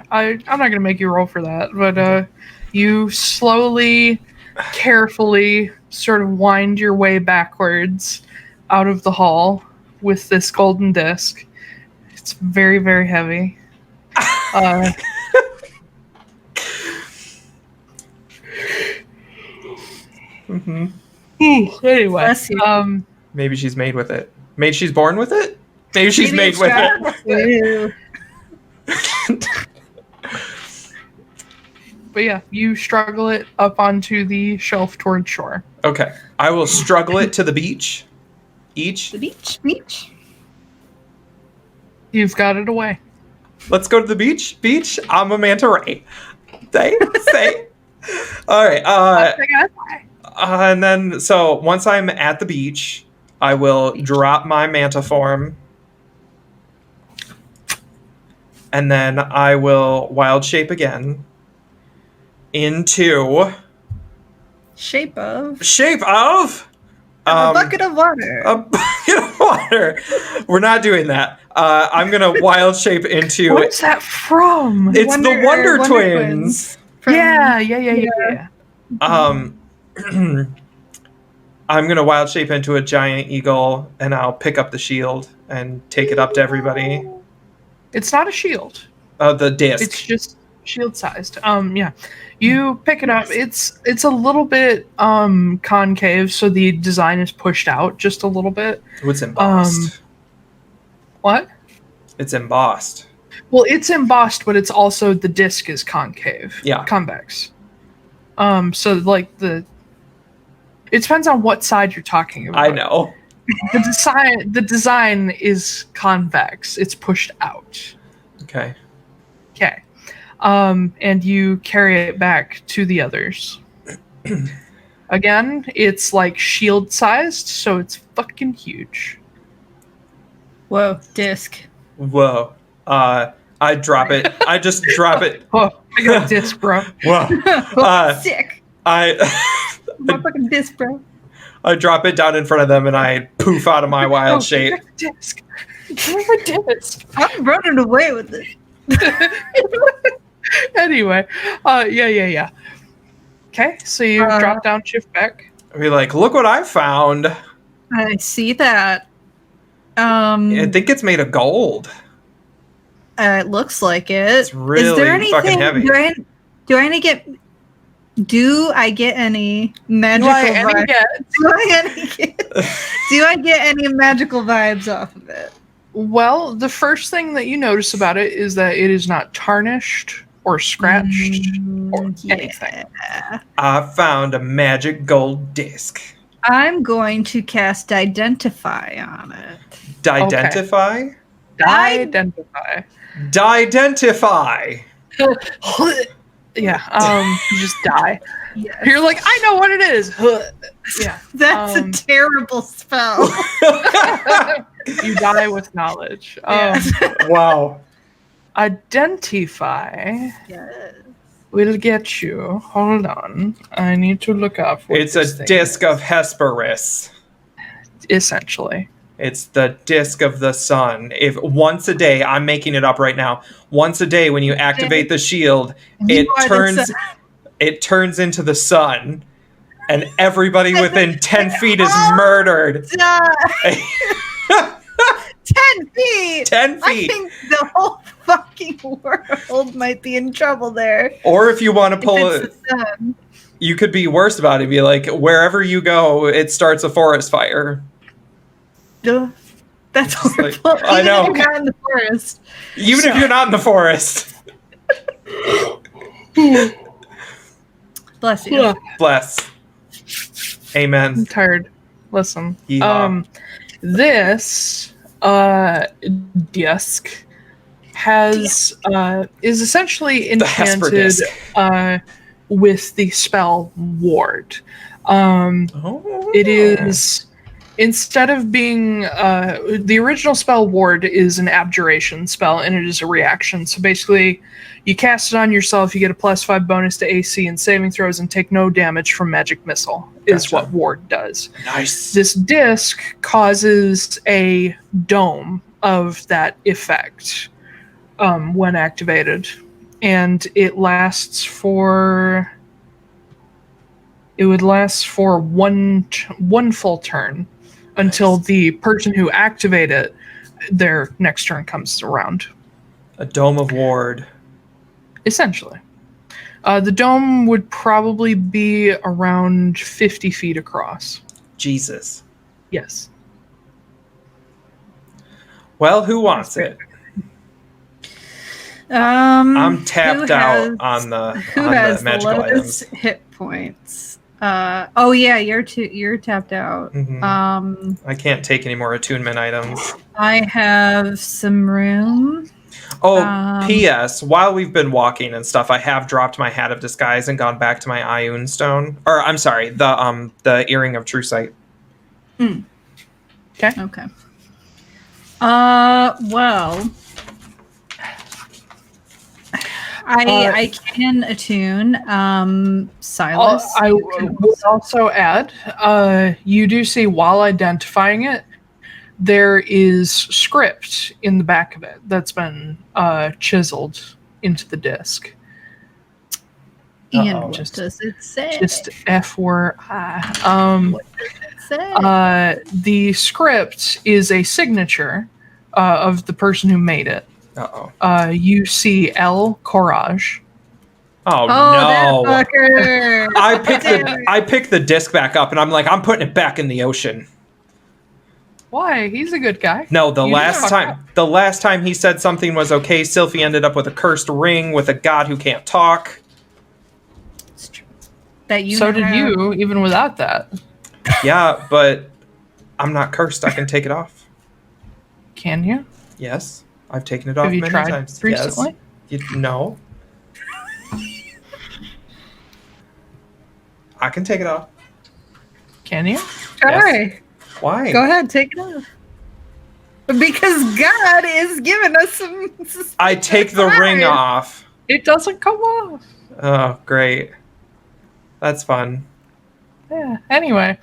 I'm not gonna make you roll for that, but you slowly, carefully sort of wind your way backwards out of the hall with this golden disc. It's very, very heavy. Anyway, maybe she's made with it. Maybe she's born with it. Maybe she's made with it. But yeah, you struggle it up onto the shelf toward shore. Okay, I will struggle it to the beach. The beach. You've got it away. Let's go to the beach. I'm a manta ray. Say. All right. And then, so once I'm at the beach, I will drop my manta form. And then I will wild shape again into... Shape of? A bucket of water. A bucket of water. We're not doing that. I'm going to wild shape into... What's that from? It's the Wonder Twins. Yeah. I'm going to wild shape into a giant eagle, and I'll pick up the shield and take it up to everybody. It's not a shield. The disc. It's just shield sized. Yeah. You pick it up. It's a little bit concave, so the design is pushed out just a little bit. It's embossed. What? It's embossed. Well, it's embossed, but it's also the disc is concave. Yeah. Convex. So it depends on what side you're talking about. I know. The design is convex. It's pushed out. Okay. And you carry it back to the others. Again, it's shield sized, so it's fucking huge. Whoa, disc. Whoa. I drop it. I just drop it. Oh, I got a disc, bro. Whoa. Sick. My fucking disc, bro. I drop it down in front of them and I poof out of my wild shape. Disc. Give me a disc. I'm running away with it. Anyway, yeah. Okay, so you drop down, shift back. Be like, look what I found. I see that. I think it's made of gold. It looks like it. It's really Is there anything, fucking heavy. Do I get any magical Do I get any magical vibes off of it? Well, the first thing that you notice about it is that it is not tarnished or scratched or anything. Yeah. I found a magic gold disc. I'm going to cast Identify on it. Identify? Identify. Identify. Yeah, you just die. Yes. You're like, I know what it is. Yeah. That's a terrible spell. You die with knowledge. Wow. Identify Yes. will get you. Hold on. I need to look up what It's a this thing disc is. of Hesperus. Essentially. It's the disc of the sun. If once a day, I'm making it up right now. Once a day, when you activate the shield, it turns into the sun, and everybody within 10 feet is murdered. 10 feet! 10 I feet. think the whole fucking world might be in trouble there. Or if you want to If pull it's it, the sun. you could be worse about it. Be like, wherever you go, it starts a forest fire. Duh. That's like- horrible. I know. Even if you're not in the forest. Even if you're not in the forest. Bless you. Bless. Amen. I'm tired. Listen. Yeehaw. This disc has is essentially Hesper enchanted disc. With the spell ward. Oh. It is, instead of being the original spell ward is an abjuration spell, and it is a reaction. So basically, you cast it on yourself, you get a +5 bonus to AC and saving throws, and take no damage from magic missile. Is Gotcha. what ward does. Nice. This disc causes a dome of that effect when activated, and it lasts for. It would last for one full turn until the person who activated it, their next turn comes around. A dome of ward. Essentially. The dome would probably be around 50 feet across. Jesus. Yes. Well, who wants it? I'm tapped out on the magical items. Hit points? Oh yeah, you're tapped out. Mhm. I can't take any more attunement items. I have some room. Oh, P.S. While we've been walking and stuff, I have dropped my hat of disguise and gone back to my Ioun stone. Or I'm sorry, the earring of true sight. Okay. Well, I can attune Silas. I would also add, you do see while identifying it, there is script in the back of it that's been chiseled into the disc. And what does it say? Just FYI. What does it say? The script is a signature of the person who made it. You see L. Courage. Oh no! That fucker. I picked the disc back up and I'm like, I'm putting it back in the ocean. Why? He's a good guy. No, the last time he said something was okay, Sylphie ended up with a cursed ring with a god who can't talk. It's true. That you So did you, even without that. Yeah, but I'm not cursed. I can take it off. Can you? Yes, I've taken it off Have you many tried times. recently? Yes. No. I can take it off. Can you? Try. Why? Go ahead, take it off. Because God is giving us some. I take the ring off. It doesn't come off. Oh, great. That's fun. Yeah. Anyway,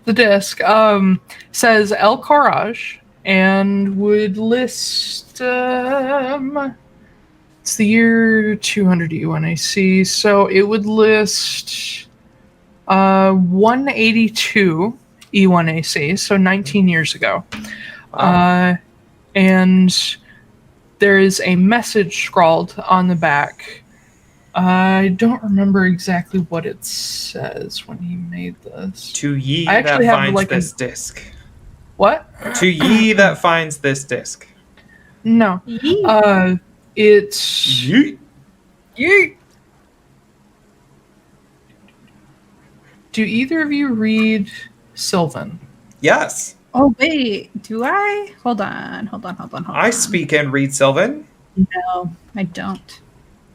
the disc says El Courage and would list. It's the year 200 UNAC, so it would list 182 E1AC, so 19 years ago. And there is a message scrawled on the back. I don't remember exactly what it says when he made this. To ye I that actually have, finds like, this disc. What? To ye that finds this disc. No. It's Yeet. Yeet. Do either of you read Sylvan? Yes. Oh, wait. Do I? Hold on. I speak and read Sylvan. No, I don't.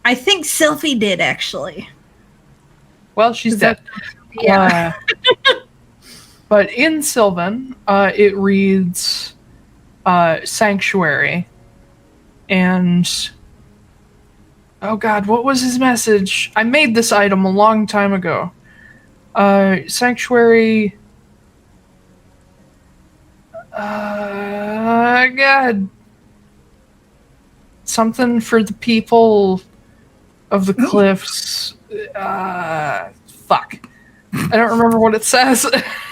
I think Sylphie did, actually. Well, she's Is dead. that- Yeah. But in Sylvan, it reads Sanctuary. And oh god, what was his message? I made this item a long time ago. Sanctuary. God. Something for the people of the cliffs. Fuck. I don't remember what it says.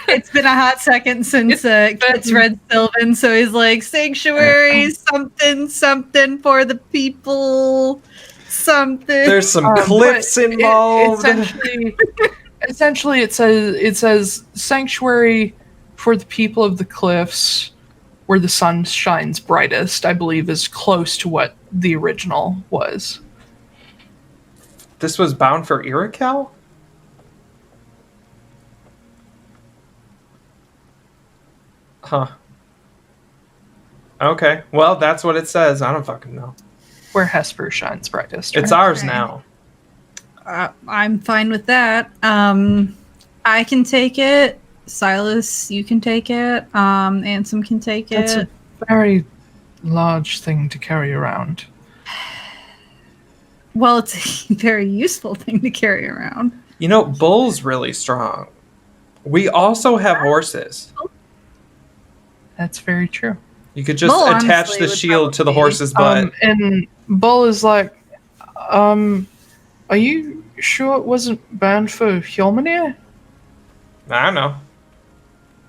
It's been a hot second since Kit's read Sylvan, so he's like, sanctuary, something for the people, something. There's some cliffs involved. Essentially, it says sanctuary for the people of the cliffs, where the sun shines brightest. I believe is close to what the original was. This was bound for Urskar? Huh. Okay. Well, that's what it says. I don't fucking know. Where Hesper shines brightest. It's ours now. I'm fine with that. I can take it. Silas, you can take it. Ansem can take it. That's a very large thing to carry around. Well, it's a very useful thing to carry around. You know, Bull's really strong. We also have horses. That's very true. You could just Bull, attach honestly, the would shield to the probably- horse's butt. And Bull is like, are you sure it wasn't banned for Hjolmennir? I don't know.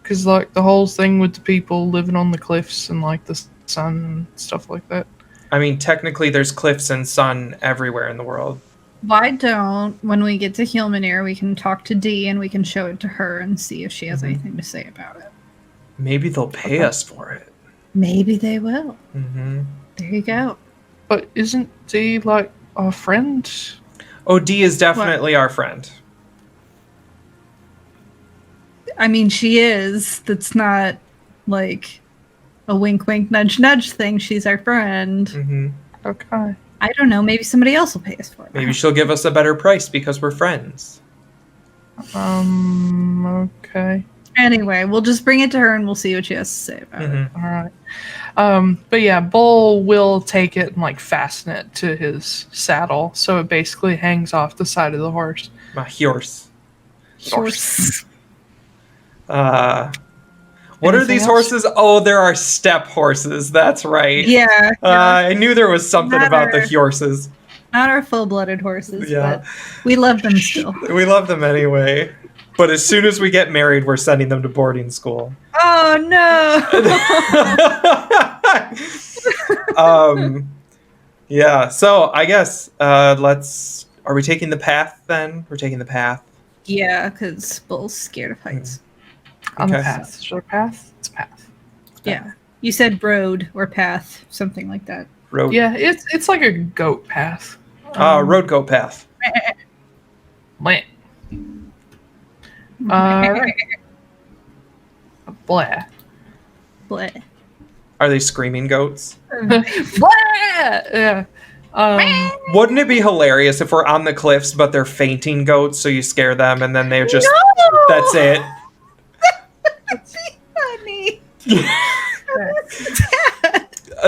Because, like, the whole thing with the people living on the cliffs and, like, the sun and stuff like that. I mean, technically there's cliffs and sun everywhere in the world. Why don't, when we get to Hjolmennir, we can talk to Dee and we can show it to her and see if she has anything to say about it. Maybe they'll pay us for it. Maybe they will. Mm-hmm. There you go. But isn't Dee, like, our friend? Oh, D is definitely our friend. I mean, she is. That's not, like, a wink, wink, nudge, nudge thing. She's our friend. Mm-hmm. Okay. I don't know. Maybe somebody else will pay us for it. Maybe she'll give us a better price because we're friends. Okay. Anyway, we'll just bring it to her and we'll see what she has to say about it. Mm-hmm. All right. But yeah, Bull will take it and, like, fasten it to his saddle, so it basically hangs off the side of the horse. My horse. Horse. What are Anything these else? horses? Oh, there are steppe horses. That's right. Yeah. I knew there was something Not about the our- horses. Not our full-blooded horses, Yeah. but we love them still. We love them anyway. But as soon as we get married, we're sending them to boarding school. Oh, no! Yeah, so I guess are we taking the path then? We're taking the path. Yeah, because Bull's scared of heights. On the Okay. path. Is there a path? It's a path. Yeah. You said road or path, something like that. Road. Yeah, it's like a goat path. Road goat path. Meh. Right. Blah. Blah. Are they screaming goats? Blah! Yeah. Wouldn't it be hilarious if we're on the cliffs but they're fainting goats, so you scare them and then they're just No! that's it. That'd be funny.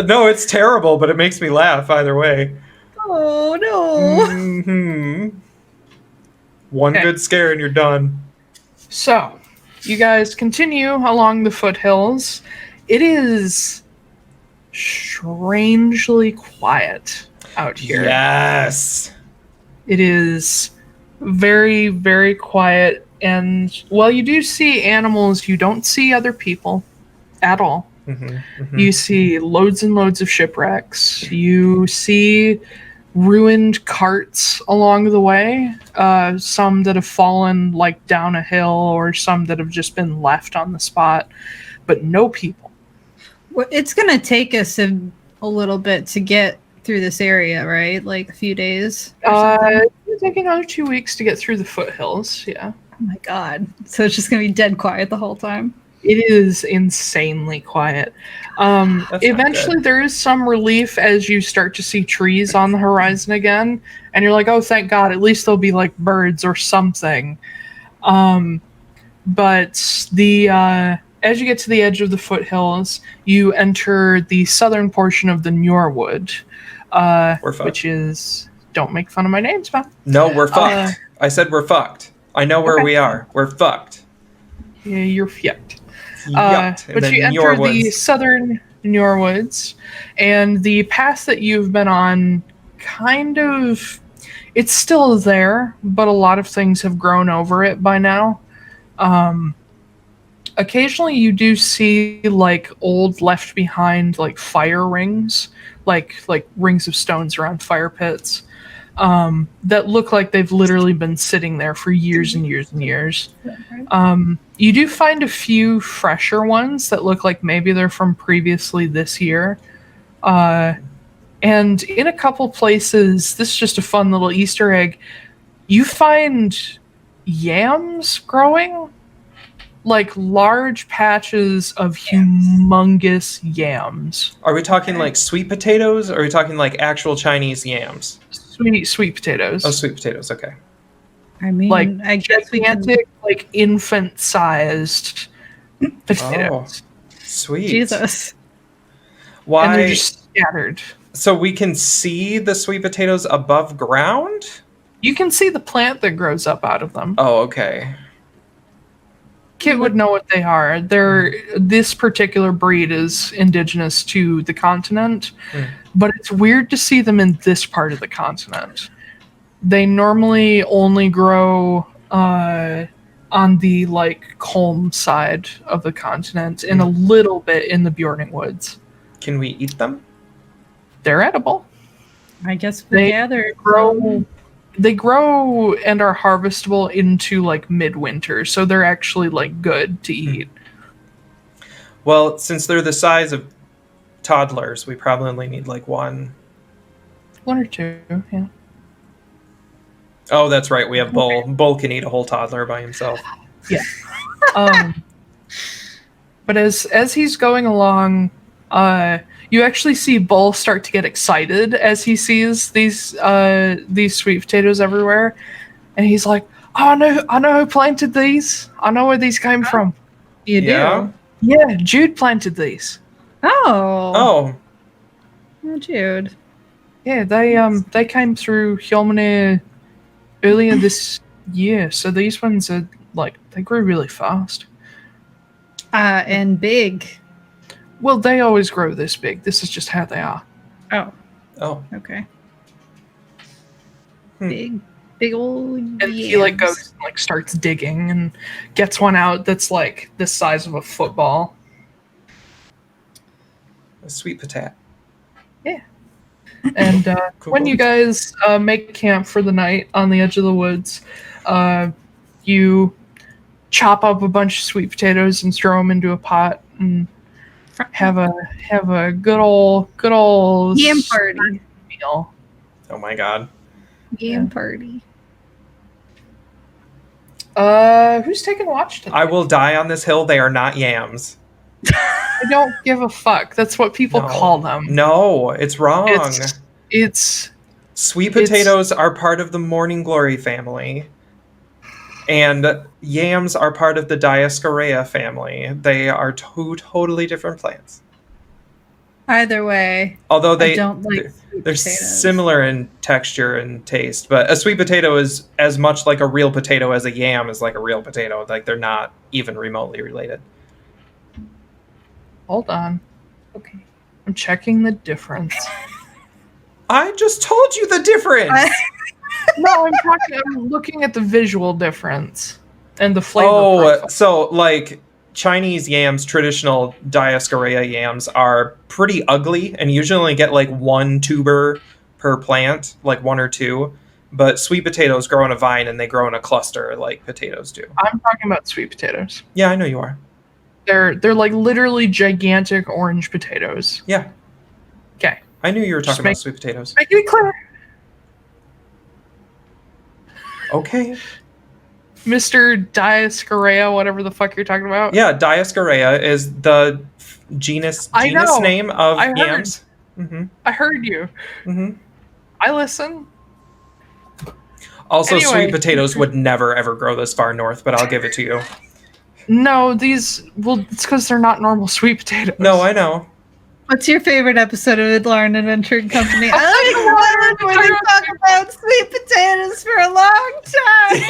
No, it's terrible, but it makes me laugh either way. Oh, no. Hmm. One Okay. good scare and you're done. So, you guys continue along the foothills. It is strangely quiet out here. Yes. It is very, very quiet. And while you do see animals, you don't see other people at all. You see loads and loads of shipwrecks. You see ruined carts along the way. Some that have fallen, like, down a hill, or some that have just been left on the spot. But no people. Well, it's going to take us a little bit to get through this area, right? Like a few days. It'll take another 2 weeks to get through the foothills. Yeah. Oh my god! So it's just gonna be dead quiet the whole time. It is insanely quiet. Eventually, there is some relief as you start to see trees on the horizon again, and you're like, "Oh, thank God! At least there'll be like birds or something." But as you get to the edge of the foothills, you enter the southern portion of the Njorwood, which is don't make fun of my names, man. No, we're fucked. I said we're fucked. I know where we are. We're fucked. Yeah, you're fucked. But you enter the southern Njorwoods, and the path that you've been on it's still there, but a lot of things have grown over it by now. Occasionally you do see like old left behind like fire rings, like rings of stones around fire pits, that look like they've literally been sitting there for years and years and years. You do find a few fresher ones that look like maybe they're from previously this year. And in a couple places, this is just a fun little Easter egg, you find yams growing, like large patches of humongous yams. Are we talking like sweet potatoes, or are we talking like actual Chinese yams? Sweet potatoes. Oh, sweet potatoes, okay. I mean, like I guess gigantic, like infant-sized potatoes. Oh, sweet. Jesus. Why? And they're just scattered. So we can see the sweet potatoes above ground? You can see the plant that grows up out of them. Oh, okay. Kit would know what they are. This particular breed is indigenous to the continent, but it's weird to see them in this part of the continent. They normally only grow on the like calm side of the continent and a little bit in the Bjorning Woods. Can we eat them? They're edible. I guess we gathered. They grow and are harvestable into like midwinter, so they're actually like good to eat. Well, since they're the size of toddlers, we probably only need like one or two, yeah. Oh, that's right. We have Bull. Bull can eat a whole toddler by himself. Yeah. But as he's going along, you actually see Bull start to get excited as he sees these sweet potatoes everywhere, and he's like, "Oh, I know who planted these. I know where these came from." You do? Yeah, Jude planted these. Oh, Jude. Yeah, they came through Hjolmennir earlier this year, so these ones are like they grew really fast. And big. Well, they always grow this big. This is just how they are. Oh. Okay. Big old And he like goes and like starts digging and gets one out that's like the size of a football. A sweet potato. Yeah. And Cool. when you guys make camp for the night on the edge of the woods, you chop up a bunch of sweet potatoes and throw them into a pot and have a good old yam party meal. Oh my god. Yam party. Who's taking watch tonight? I will die on this hill. They are not yams. I don't give a fuck. That's what people call them. No, it's wrong. It's sweet potatoes are part of the morning glory family. And yams are part of the Dioscorea family. They are two totally different plants. Either way, although I don't like they're similar in texture and taste, but a sweet potato is as much like a real potato as a yam is like a real potato. Like they're not even remotely related. Hold on. Okay. I'm checking the difference. I just told you the difference. No, I'm looking at the visual difference and the flavor profile. So like Chinese yams, traditional Dioscorea yams are pretty ugly and usually only get like one tuber per plant, like one or two. But sweet potatoes grow on a vine and they grow in a cluster like potatoes do. I'm talking about sweet potatoes. Yeah, I know you are. They're like literally gigantic orange potatoes. Yeah. Okay. I knew you were talking make- about sweet potatoes. Make it clear. Okay. Mr. Diascorea, whatever the fuck you're talking about. Yeah, Diascorea is the genus name of yams. Mm-hmm. I heard you. Mm-hmm. I listen. Also, Anyway. sweet potatoes would never, ever grow this far north, but I'll give it to you. No, it's because they're not normal sweet potatoes. No, I know. What's your favorite episode of Atlaran Adventuring Company? I like when you talk about sweet potatoes for a long time.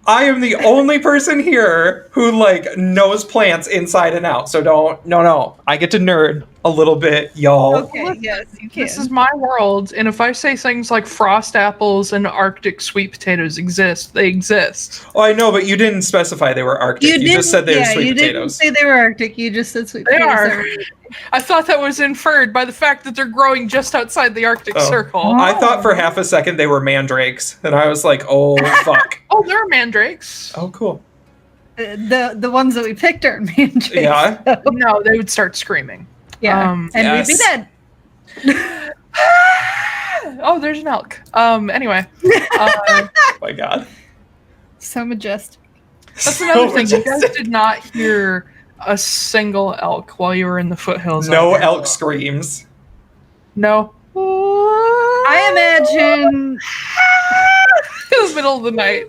I am the only person here who knows plants inside and out. So no. I get to nerd a little bit, y'all. Okay, yes, you can. This is my world, and if I say things like frost apples and Arctic sweet potatoes exist, they exist. Oh, I know, but you didn't specify they were Arctic. You just said they were sweet potatoes. You didn't say they were Arctic. You just said sweet They potatoes. are. I thought that was inferred by the fact that they're growing just outside the Arctic Circle. I thought for half a second they were mandrakes, and I was like, oh, fuck. Oh, they're mandrakes. Oh, cool. The ones that we picked are mandrakes. Yeah. So. No, they would start screaming. Yeah, and yes. we'd be dead. Oh, there's an elk. Anyway. Oh my god. So majestic. That's another thing. You guys did not hear a single elk while you were in the foothills. No elk screams. No. I imagine In the middle of the night.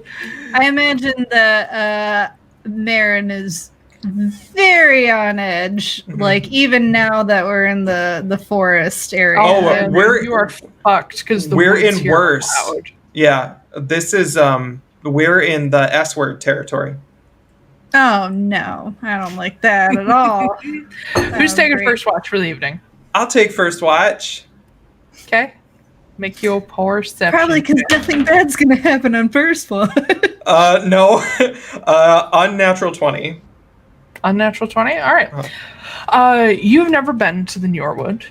I imagine that Marin is very on edge. Mhm. Like even now that we're in the forest area. Oh, you are fucked because we're in worse. Loud. Yeah, this is we're in the S-word territory. Oh no, I don't like that at all. Who's taking first watch for the evening? I'll take first watch. Okay. Make you a poor perception. Probably because nothing bad's gonna happen on first one. No. Unnatural 20. Unnatural 20? All right. You've never been to the Njorwood.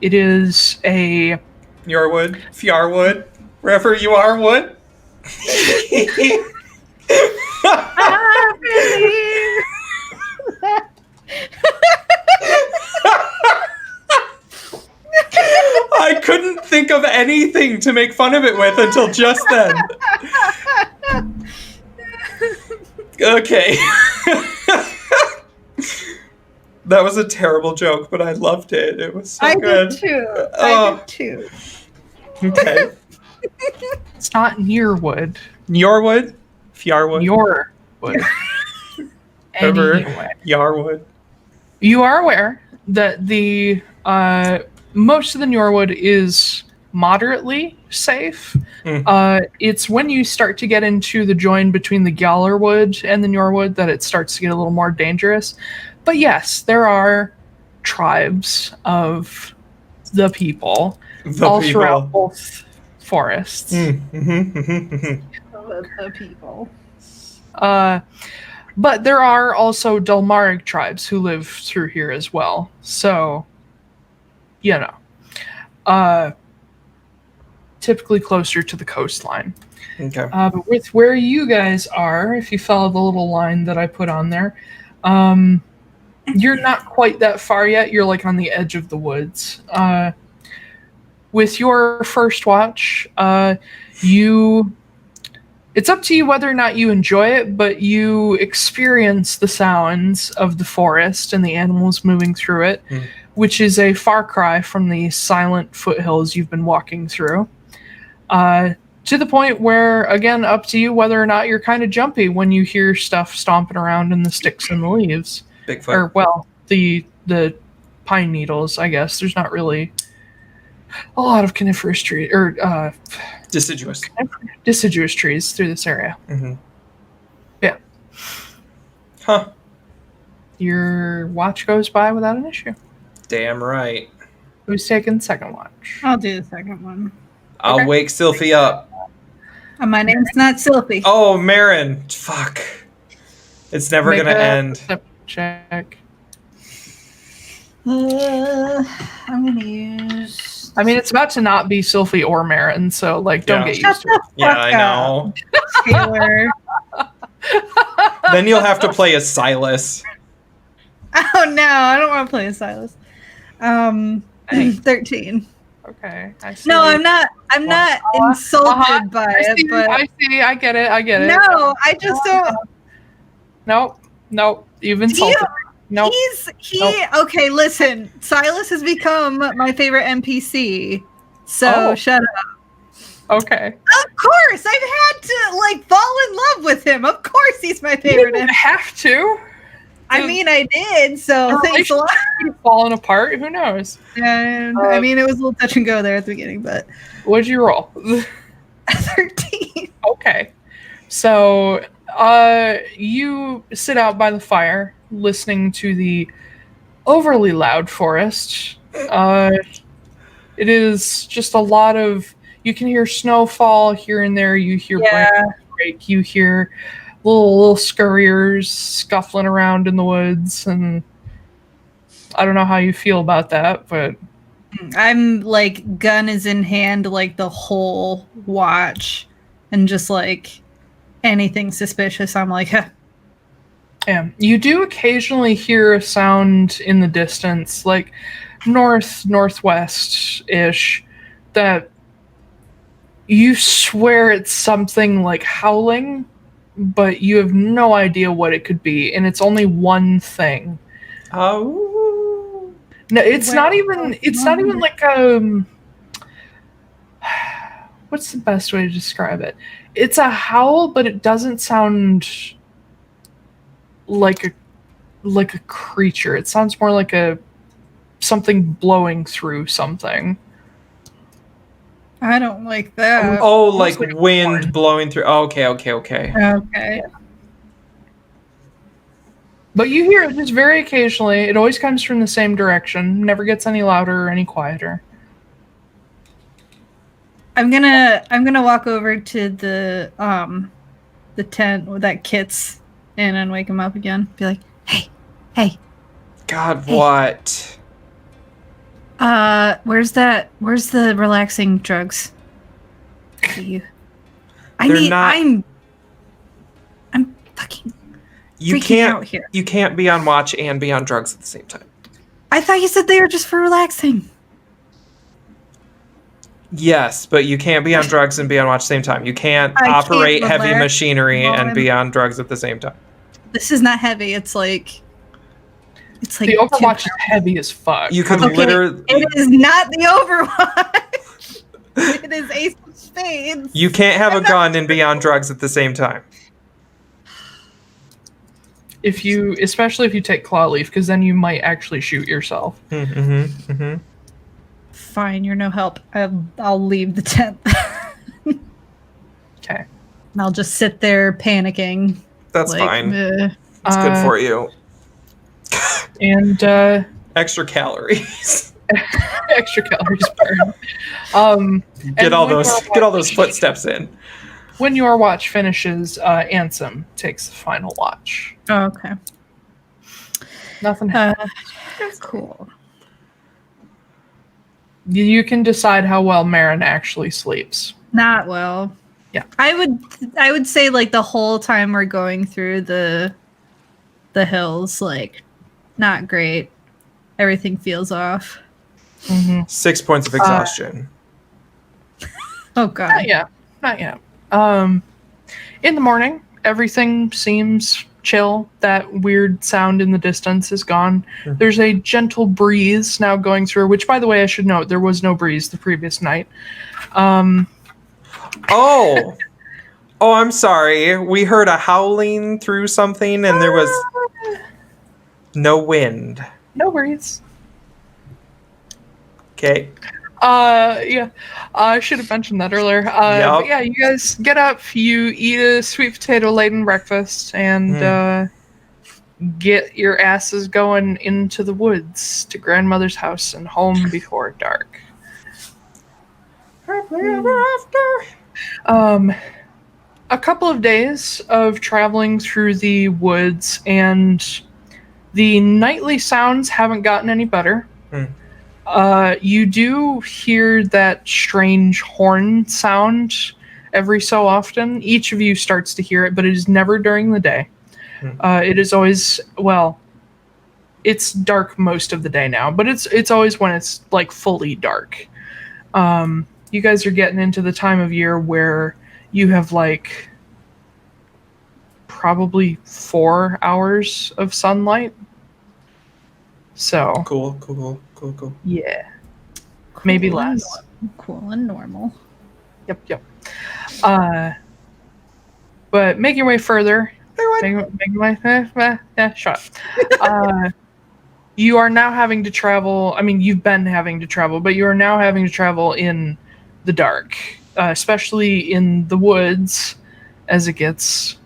It is a... Njorwood, Fjarwood, wherever you are, wood. I couldn't think of anything to make fun of it with until just then. Okay. That was a terrible joke, but I loved it. It was so good. Did too. I did too. Okay. It's not Njorwood. Njorwood, Fjarwood, Njorwood. Anyway. Yarwood. You are aware that the most of the Njorwood is moderately safe. It's when you start to get into the join between the Gjallarwood and the Njorwood that it starts to get a little more dangerous. But yes, there are tribes of the people throughout both forests. The people. But there are also Delmaric tribes who live through here as well. So, typically closer to the coastline. Okay. But with where you guys are, if you follow the little line that I put on there, you're not quite that far yet. You're on the edge of the woods. With your first watch, it's up to you whether or not you enjoy it, but you experience the sounds of the forest and the animals moving through it, which is a far cry from the silent foothills you've been walking through. To the point where, again, up to you whether or not you're kind of jumpy when you hear stuff stomping around in the sticks and the leaves. Bigfoot. Or, well, the pine needles, I guess. There's not really a lot of coniferous trees, or deciduous trees through this area. Mm-hmm. Yeah. Huh. Your watch goes by without an issue. Damn right. Who's taking second watch? I'll do the second one. I'll wake Sylphie up. My name's not Sylphie. Oh, Marin. Fuck. It's never Make gonna a end. perception check. I'm gonna use. I mean, it's about to not be Sylphie or Marin, so don't get used to it. Yeah, I know. Taiylor. Then you'll have to play as Silas. Oh no, I don't want to play as Silas. Thanks. 13. Okay. I see. No, I'm not insulted by it, but I see. I get it. no, I just don't. Nope. You've insulted me. Nope. Okay, listen. Silas has become my favorite NPC. So shut up. Okay. Of course, I've had to fall in love with him. Of course, he's my favorite. You didn't have to. I mean, I did. So thanks a lot. Falling apart. Who knows? And I mean, it was a little touch and go there at the beginning, but what'd you roll? 13. Okay. So, you sit out by the fire, listening to the overly loud forest. It is just a lot of. You can hear snowfall here and there. You hear branches break. You hear little scurriers scuffling around in the woods, and I don't know how you feel about that, but I'm gun is in hand the whole watch, and just anything suspicious, I'm huh. Yeah, you do occasionally hear a sound in the distance, northwest-ish, that you swear it's something howling, but you have no idea what it could be, and it's only one thing. Oh. No, it's not even what's the best way to describe it? It's a howl, but it doesn't sound like a creature. It sounds more like something blowing through something. I don't like that. Oh, like wind blowing through. Oh, okay. Okay. But you hear it just very occasionally. It always comes from the same direction. Never gets any louder or any quieter. I'm gonna walk over to the tent that Kit's in and wake him up again. Be like, hey. God, what? Where's the relaxing drugs? I'm fucking freaking out here. You can't be on watch and be on drugs at the same time. I thought you said they were just for relaxing. Yes, but you can't be on drugs and be on watch at the same time. You can't operate heavy machinery and be on drugs at the same time. This is not heavy. It's like the Overwatch is heavy as fuck. You could literally. It is not the Overwatch. It is Ace of Spades. You can't have a gun and be on drugs at the same time. Especially if you take claw leaf, because then you might actually shoot yourself. Fine, you're no help. I'll leave the tent. Okay. And I'll just sit there panicking. That's fine. It's good for you. And extra calories. Extra calories burn. Get all those footsteps in. When your watch finishes, Ansem takes the final watch. Oh, okay. Nothing happens. Cool. You can decide how well Marin actually sleeps. Not well. Yeah. I would say the whole time we're going through the hills, not great. Everything feels off. 6 points of exhaustion. Oh god. Not yet. In the morning, everything seems chill. That weird sound in the distance is gone. There's a gentle breeze now going through, which, by the way, I should note, there was no breeze the previous night. Oh, I'm sorry. We heard a howling through something, and there was no wind. No breeze. Okay. Yeah. I should have mentioned that earlier. But yeah, you guys get up, you eat a sweet potato laden breakfast, and get your asses going into the woods to grandmother's house and home before dark. A couple of days of traveling through the woods, and the nightly sounds haven't gotten any better. You do hear that strange horn sound every so often. Each of you starts to hear it, but it is never during the day. It is always, it's dark most of the day now, but it's always when it's like fully dark. You guys are getting into the time of year where you have like probably 4 hours of sunlight. So Cool. yeah, maybe Cool and less. Cool and normal. Yep. But make your way further. Make your way. Shut up. You are now having to travel. I mean, you've been having to travel, but you are now having to travel in the dark, especially in the woods, as it gets,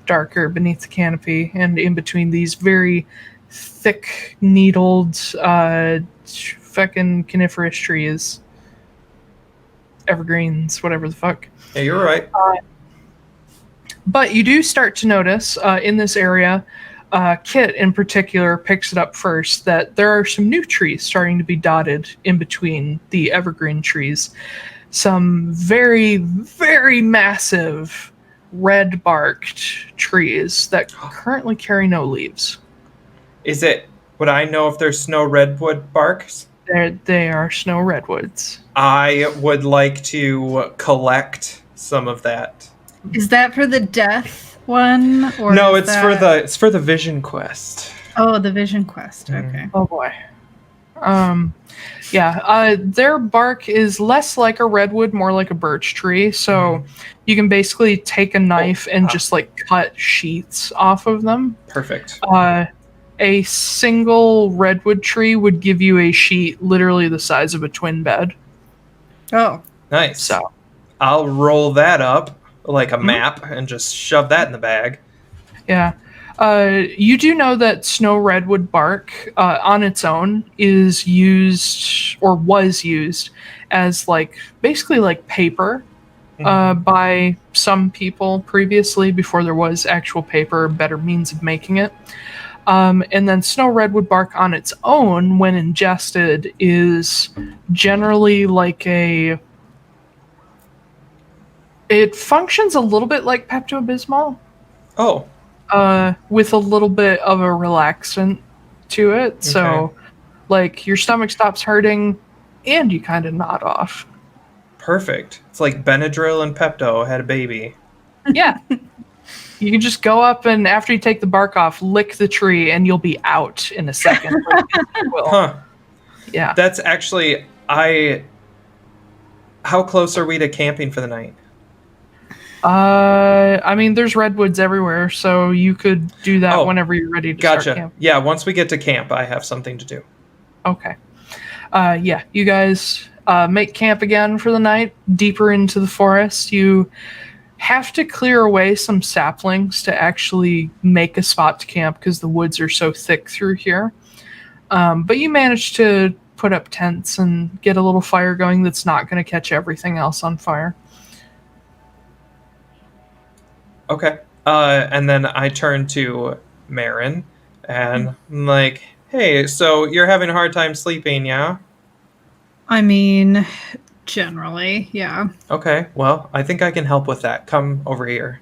darker beneath the canopy and in between these very thick, needled, fucking coniferous trees, evergreens, whatever the fuck. Yeah, you're right. But you do start to notice in this area, Kit in particular picks it up first, that there are some new trees starting to be dotted in between the evergreen trees. Some very, very massive red barked trees that currently carry no leaves. Would I know if there's snow redwood barks? They are snow redwoods. I would like to collect some of that. Is that for the death one? Or No, it's for the vision quest. Oh, the vision quest. Okay. Oh boy. Their bark is less like a redwood, more like a birch tree. So you can basically take a knife and just like cut sheets off of them. Perfect. A single redwood tree would give you a sheet literally the size of a twin bed. Oh. Nice. So I'll roll that up like a map and just shove that in the bag. yeah. You do know that snow redwood bark on its own is used or was used as basically like paper by some people previously, before there was actual paper, better means of making it. And then snow redwood bark on its own, when ingested, is generally like it functions a little bit like Pepto-Bismol. Oh. With a little bit of a relaxant to it. Okay. So, your stomach stops hurting and you kind of nod off. Perfect. It's like Benadryl and Pepto had a baby. Yeah. You can just go up and after you take the bark off, lick the tree and you'll be out in a second. Huh. Yeah. That's actually, how close are we to camping for the night? I mean, there's redwoods everywhere, so you could do that whenever you're ready to start camp. Yeah, once we get to camp, I have something to do. Okay. You guys make camp again for the night, deeper into the forest. You have to clear away some saplings to actually make a spot to camp because the woods are so thick through here. But you manage to put up tents and get a little fire going that's not going to catch everything else on fire. Okay. And then I turn to Marin and I'm like, hey, so you're having a hard time sleeping, yeah? I mean, generally, yeah. Okay, well, I think I can help with that. Come over here.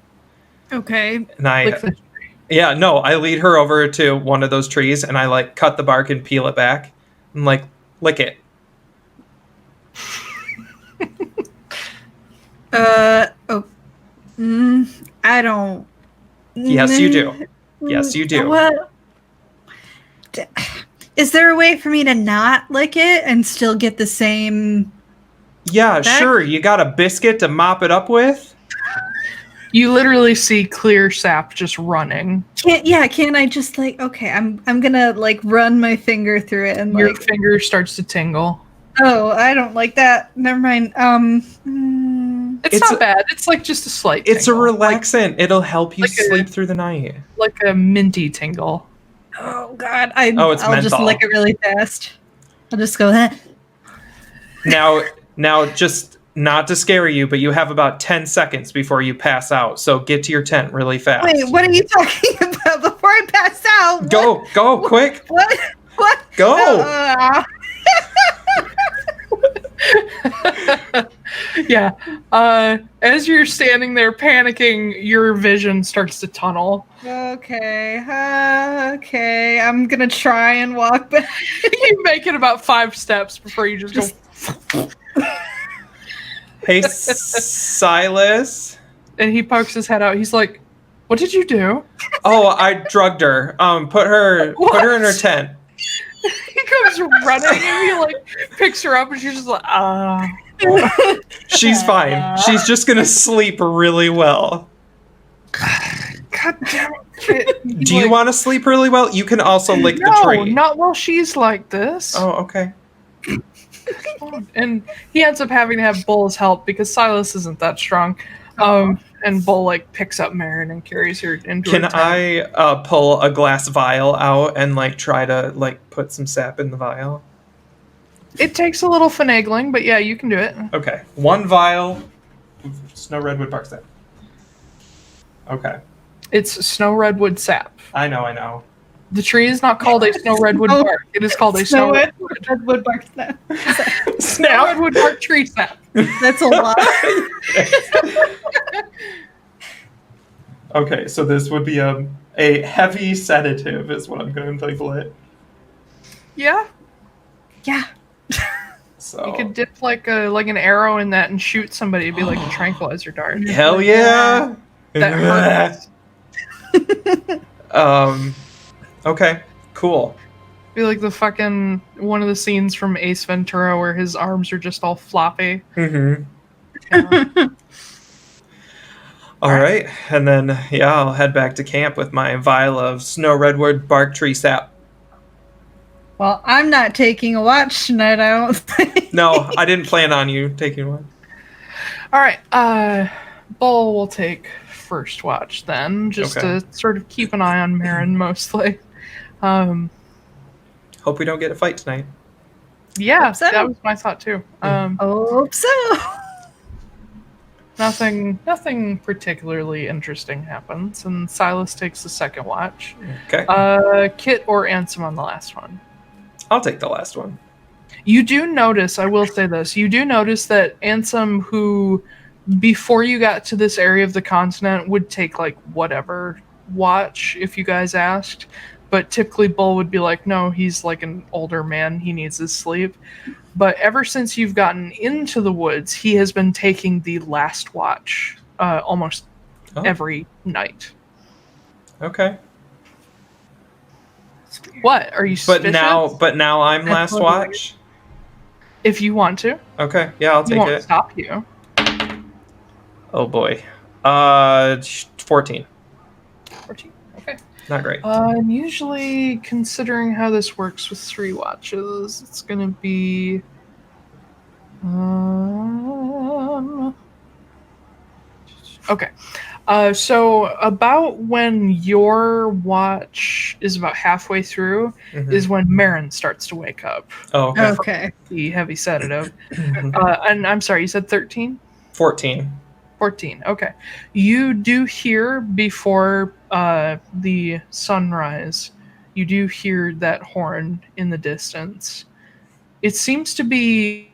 Okay. And I lead her over to one of those trees and I cut the bark and peel it back and lick it. I don't. Yes, you do. Yes, you do. What? Is there a way for me to not lick it and still get the same? Yeah, sure. You got a biscuit to mop it up with? You literally see clear sap just running. Can I just okay, I'm gonna run my finger through it and your finger starts to tingle. Oh, I don't like that. Never mind. It's not bad. It's just a slight tingle. It's a relaxant. It'll help you sleep through the night. Like a minty tingle. Oh God! I'll just lick it really fast. I'll just go. Now, just not to scare you, but you have about 10 seconds before you pass out. So get to your tent really fast. Wait, what are you talking about? Before I pass out? Go, quick! What? Go! Yeah. As you're standing there panicking, your vision starts to tunnel. Okay, okay. I'm gonna try and walk back. You make it about 5 steps before you just go. Hey, Silas. And he pokes his head out. He's like, "What did you do?" Oh, I drugged her. Put her in her tent. He comes running and he like picks her up and she's just like, She's fine. She's just gonna sleep really well. God damn it. Do you want to sleep really well? You can also lick the tree. No, not while she's like this. Oh, okay. And he ends up having to have Bull's help because Silas isn't that strong. And Bull like picks up Marin and carries her into her tent. Can I pull a glass vial out and like try to like put some sap in the vial? It takes a little finagling, but yeah, you can do it. Okay. 1 vial of snow redwood bark sap. Okay. It's snow redwood sap. I know. The tree is not called a snow redwood bark. It is called a snow redwood bark snap. Snow redwood bark tree sap. That's a lot. Okay, so this would be a heavy sedative is what I'm going to label it. Yeah. Yeah. So You could dip like an arrow in that and shoot somebody. It'd be like a tranquilizer dart. hell yeah. That hurts. Okay, cool. Be like the fucking one of the scenes from Ace Ventura where his arms are just all floppy. Mm-hmm. Yeah. All right, and then I'll head back to camp with my vial of snow redwood bark tree sap. Well, I'm not taking a watch tonight, I don't think. No, I didn't plan on you taking one. All right, Bull will take first watch then, just to sort of keep an eye on Marin mostly. Hope we don't get a fight tonight. Yeah, so. that was my thought too. Hope so. Nothing particularly interesting happens, and Silas takes the second watch. Okay. Kit or Ansem on the last one. I'll take the last one. You do notice, I will say this, you do notice that Ansem, who before you got to this area of the continent would take like whatever watch if you guys asked, but typically Bull would be like, no, he's like an older man, he needs his sleep. But ever since you've gotten into the woods, he has been taking the last watch almost every night. Okay. What? Are you suspicious? But now I'm last watch? If you want to. Okay, yeah, I'll take He won't it. stop you. Oh boy. 14. 14. Okay. Not great. Usually, considering how this works with 3 watches, it's gonna be... Okay. So about when your watch is about halfway through is when Marin starts to wake up. Oh, okay. Okay. The heavy sedative. And I'm sorry, you said 13? 14. 14. Okay. You do hear before the sunrise, you do hear that horn in the distance. It seems to be...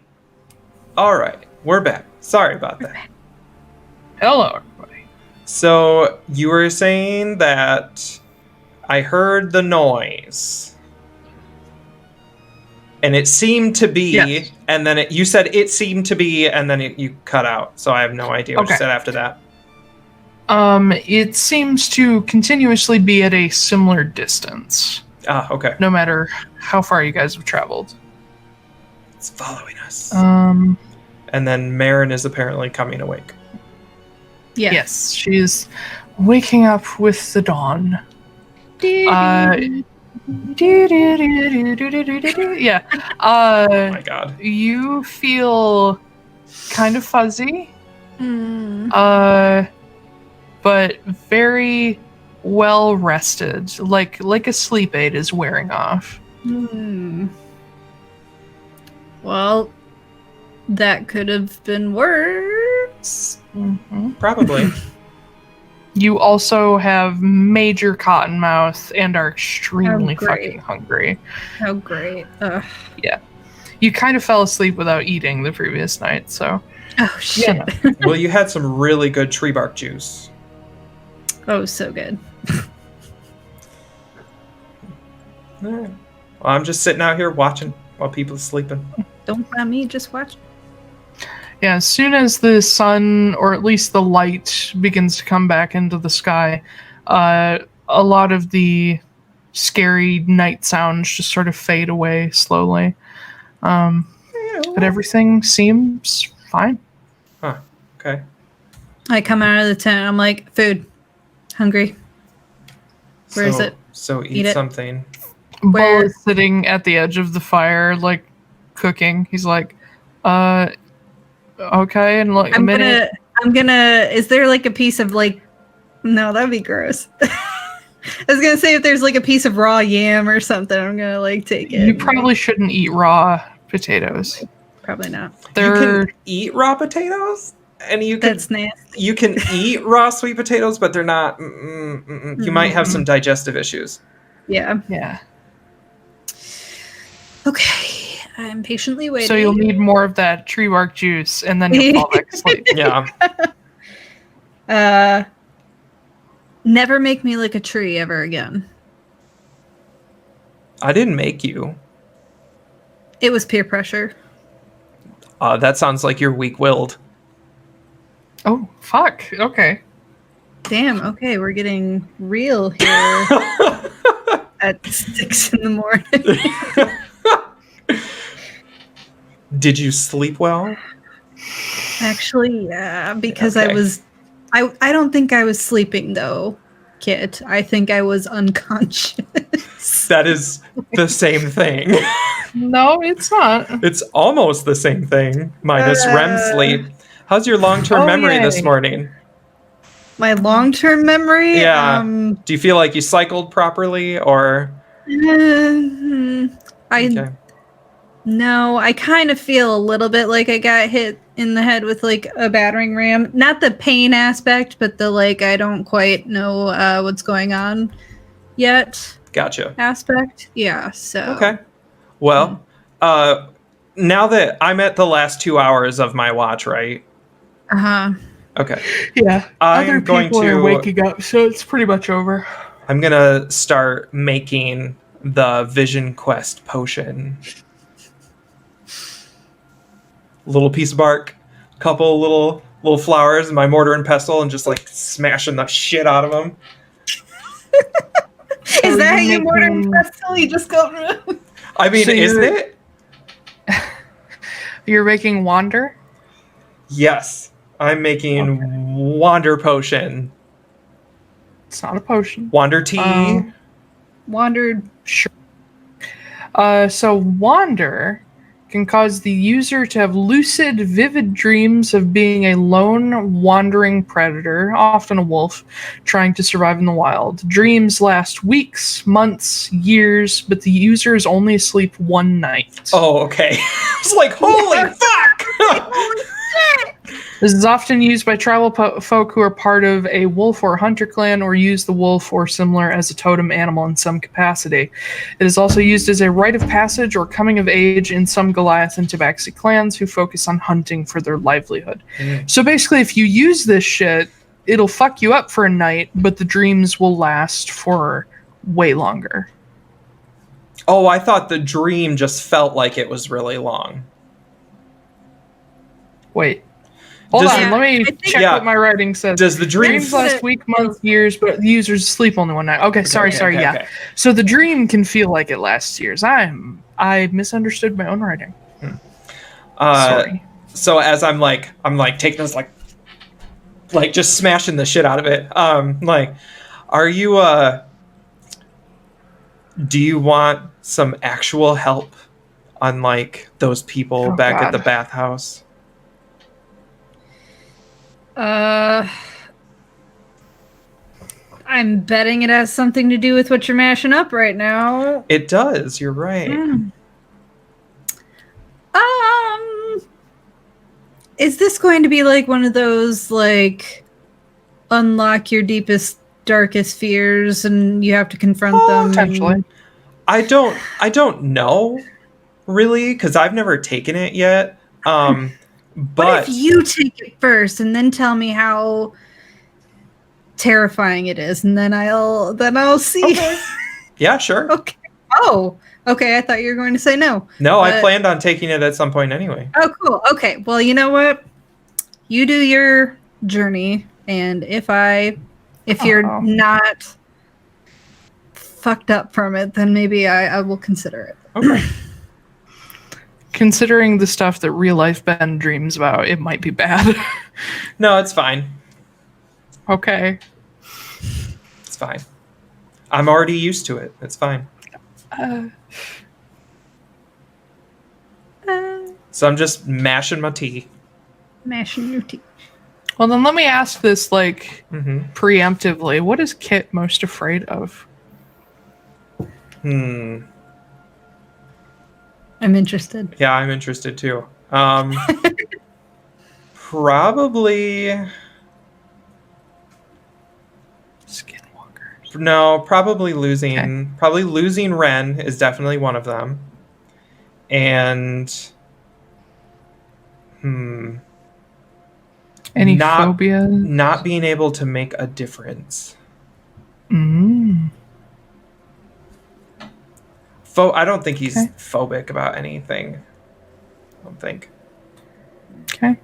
All right, we're back. Sorry about that. Hello, everybody. So you were saying that I heard the noise. And it seemed to be, Yes. and then you said it seemed to be, and then you cut out. So I have no idea what you said after that. It seems to continuously be at a similar distance. Ah, okay. No matter how far you guys have traveled. It's following us. Um, And then Marin is apparently coming awake. Yeah. Yes, she's waking up with the dawn. Yeah. Oh my god. You feel kind of fuzzy. But very well rested. Like a sleep aid is wearing off. Well, that could have been worse. Probably. You also have major cotton mouth and are extremely fucking hungry. How great. Ugh. Yeah. You kind of fell asleep without eating the previous night, so... Oh, shit. Yeah. Well, you had some really good tree bark juice. Oh, so good. All right. Well, I'm just sitting out here watching while people are sleeping. Don't mind me, just watch. Yeah, as soon as the sun, or at least the light, begins to come back into the sky, a lot of the scary night sounds just sort of fade away slowly. But everything seems fine. Huh. Okay. I come out of the tent. I'm like, food. Hungry. Where is it? So Eat it. something. Bull is sitting at the edge of the fire, like, cooking. He's like, okay, and like I'm gonna, is there like a piece of like, no, that'd be gross. I was gonna say if there's like a piece of raw yam or something, I'm gonna like take it. You probably shouldn't eat raw potatoes. Probably not. You can eat raw potatoes? And you can, That's nasty. You can eat raw sweet potatoes, but they're not, you might have some digestive issues. Yeah. Yeah. Okay, I'm patiently waiting. So you'll need more of that tree bark juice, and then you'll fall back asleep. Yeah. Never make me like a tree ever again. I didn't make you. It was peer pressure. That sounds like you're weak-willed. Oh, fuck. Okay. Damn, okay, we're getting real here at 6 in the morning. Did you sleep well? Actually, yeah, because Okay. I don't think I was sleeping though, Kit. I think I was unconscious. That is the same thing. No, it's not. It's almost the same thing, minus REM sleep. How's your long-term memory yay. this morning? My long-term memory? Yeah. Do you feel like you cycled properly, or? Okay. No, I kind of feel a little bit like I got hit in the head with like a battering ram. Not the pain aspect, but the like I don't quite know what's going on yet Gotcha. aspect. Yeah, so Okay. Well, now that I'm at the last 2 hours of my watch, right? Uh-huh. Okay. Yeah. Other I'm going people to. are waking up, so it's pretty much over. I'm gonna start making the Vision Quest potion. Little piece of bark, couple little flowers, and my mortar and pestle, and just like smashing the shit out of them. Is that how you mortar and pestle? You just go. I mean, So isn't it? You're making wander? Yes, I'm making wander potion, It's not a potion. wander tea. Wandered. Sure. So wander can cause the user to have lucid, vivid dreams of being a lone, wandering predator, often a wolf, trying to survive in the wild. Dreams last weeks, months, years, but the user is only asleep one night. Oh, okay. I was like, holy fuck! This is often used by tribal folk who are part of a wolf or hunter clan or use the wolf or similar as a totem animal in some capacity. It is also used as a rite of passage or coming of age in some Goliath and Tabaxi clans who focus on hunting for their livelihood. So basically, if you use this shit, it'll fuck you up for a night, but the dreams will last for way longer. Oh, I thought the dream just felt like it was really long. Wait. Hold on, let me check what my writing says. Does the dreams last week, months, years, but the users sleep only one night? Okay, sorry, yeah. Okay. So the dream can feel like it lasts years. I misunderstood my own writing. Sorry. So as I'm like taking this like just smashing the shit out of it. Like, are you do you want some actual help on like those people back at the bathhouse? I'm betting it has something to do with what you're mashing up right now. It does, you're right. Is this going to be like one of those like unlock your deepest, darkest fears and you have to confront them? Potentially. I don't know. really, because I've never taken it yet. But what if you take it first and then tell me how terrifying it is, and then I'll see. Okay. Yeah, sure. Okay. Oh, okay. I thought you were going to say no. No, I planned on taking it at some point anyway. Oh, cool. Okay. Well, you know what? You do your journey, and if you're not fucked up from it, then maybe I will consider it. Okay. Considering the stuff that real life Ben dreams about, it might be bad. No, it's fine. Okay. It's fine. I'm already used to it. It's fine. So I'm just mashing my tea. Mashing your tea. Well, then let me ask this, like, preemptively. What is Kit most afraid of? I'm interested. Yeah, I'm interested too. Probably... Skinwalker. No, probably losing. Okay. Probably losing Ren is definitely one of them. And... Any phobia? Not being able to make a difference. I don't think he's phobic about anything. I don't think. Okay.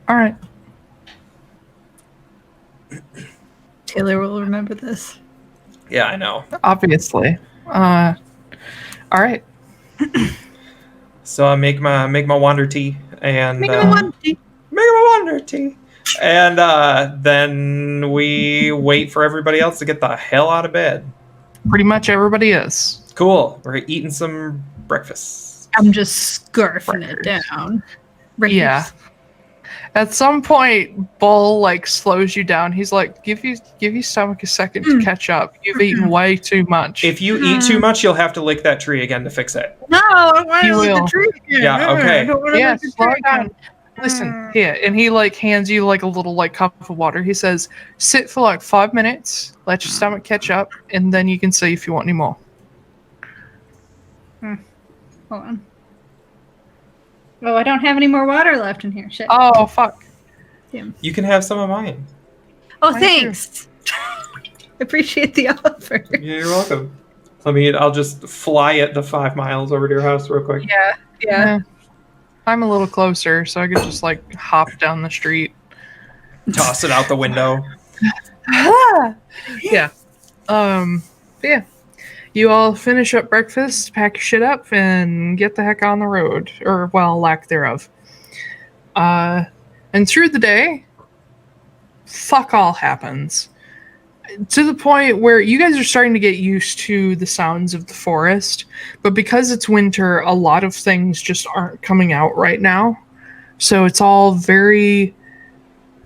All right. Taiylor will remember this. Yeah, I know. Obviously. All right. So I make my wander tea and make my wander tea. And then we wait for everybody else to get the hell out of bed. Pretty much everybody is. Cool. We're eating some breakfast. I'm just scarfing it down. Yeah. At some point, Bull like slows you down. He's like, "Give your stomach a second to catch up. You've eaten way too much." If you eat too much, you'll have to lick that tree again to fix it. No, I want to lick the tree again. Yeah. Okay. Yeah. Slow down. Listen here, and he like hands you like a little like cup of water. He says, "Sit for like 5 minutes. Let your stomach catch up, and then you can say if you want any more." Hold on. Oh, I don't have any more water left in here. Shit. Oh, fuck. Damn. You can have some of mine. Oh, thanks. Appreciate the offer. Yeah, you're welcome. I'll just fly it the 5 miles over to your house real quick. Yeah. I'm a little closer, so I could just like hop down the street. Toss it out the window. Yeah. Yeah. You all finish up breakfast, pack your shit up, and get the heck on the road. Or, well, lack thereof. And through the day, fuck all happens. To the point where you guys are starting to get used to the sounds of the forest. But because it's winter, a lot of things just aren't coming out right now. So it's all very...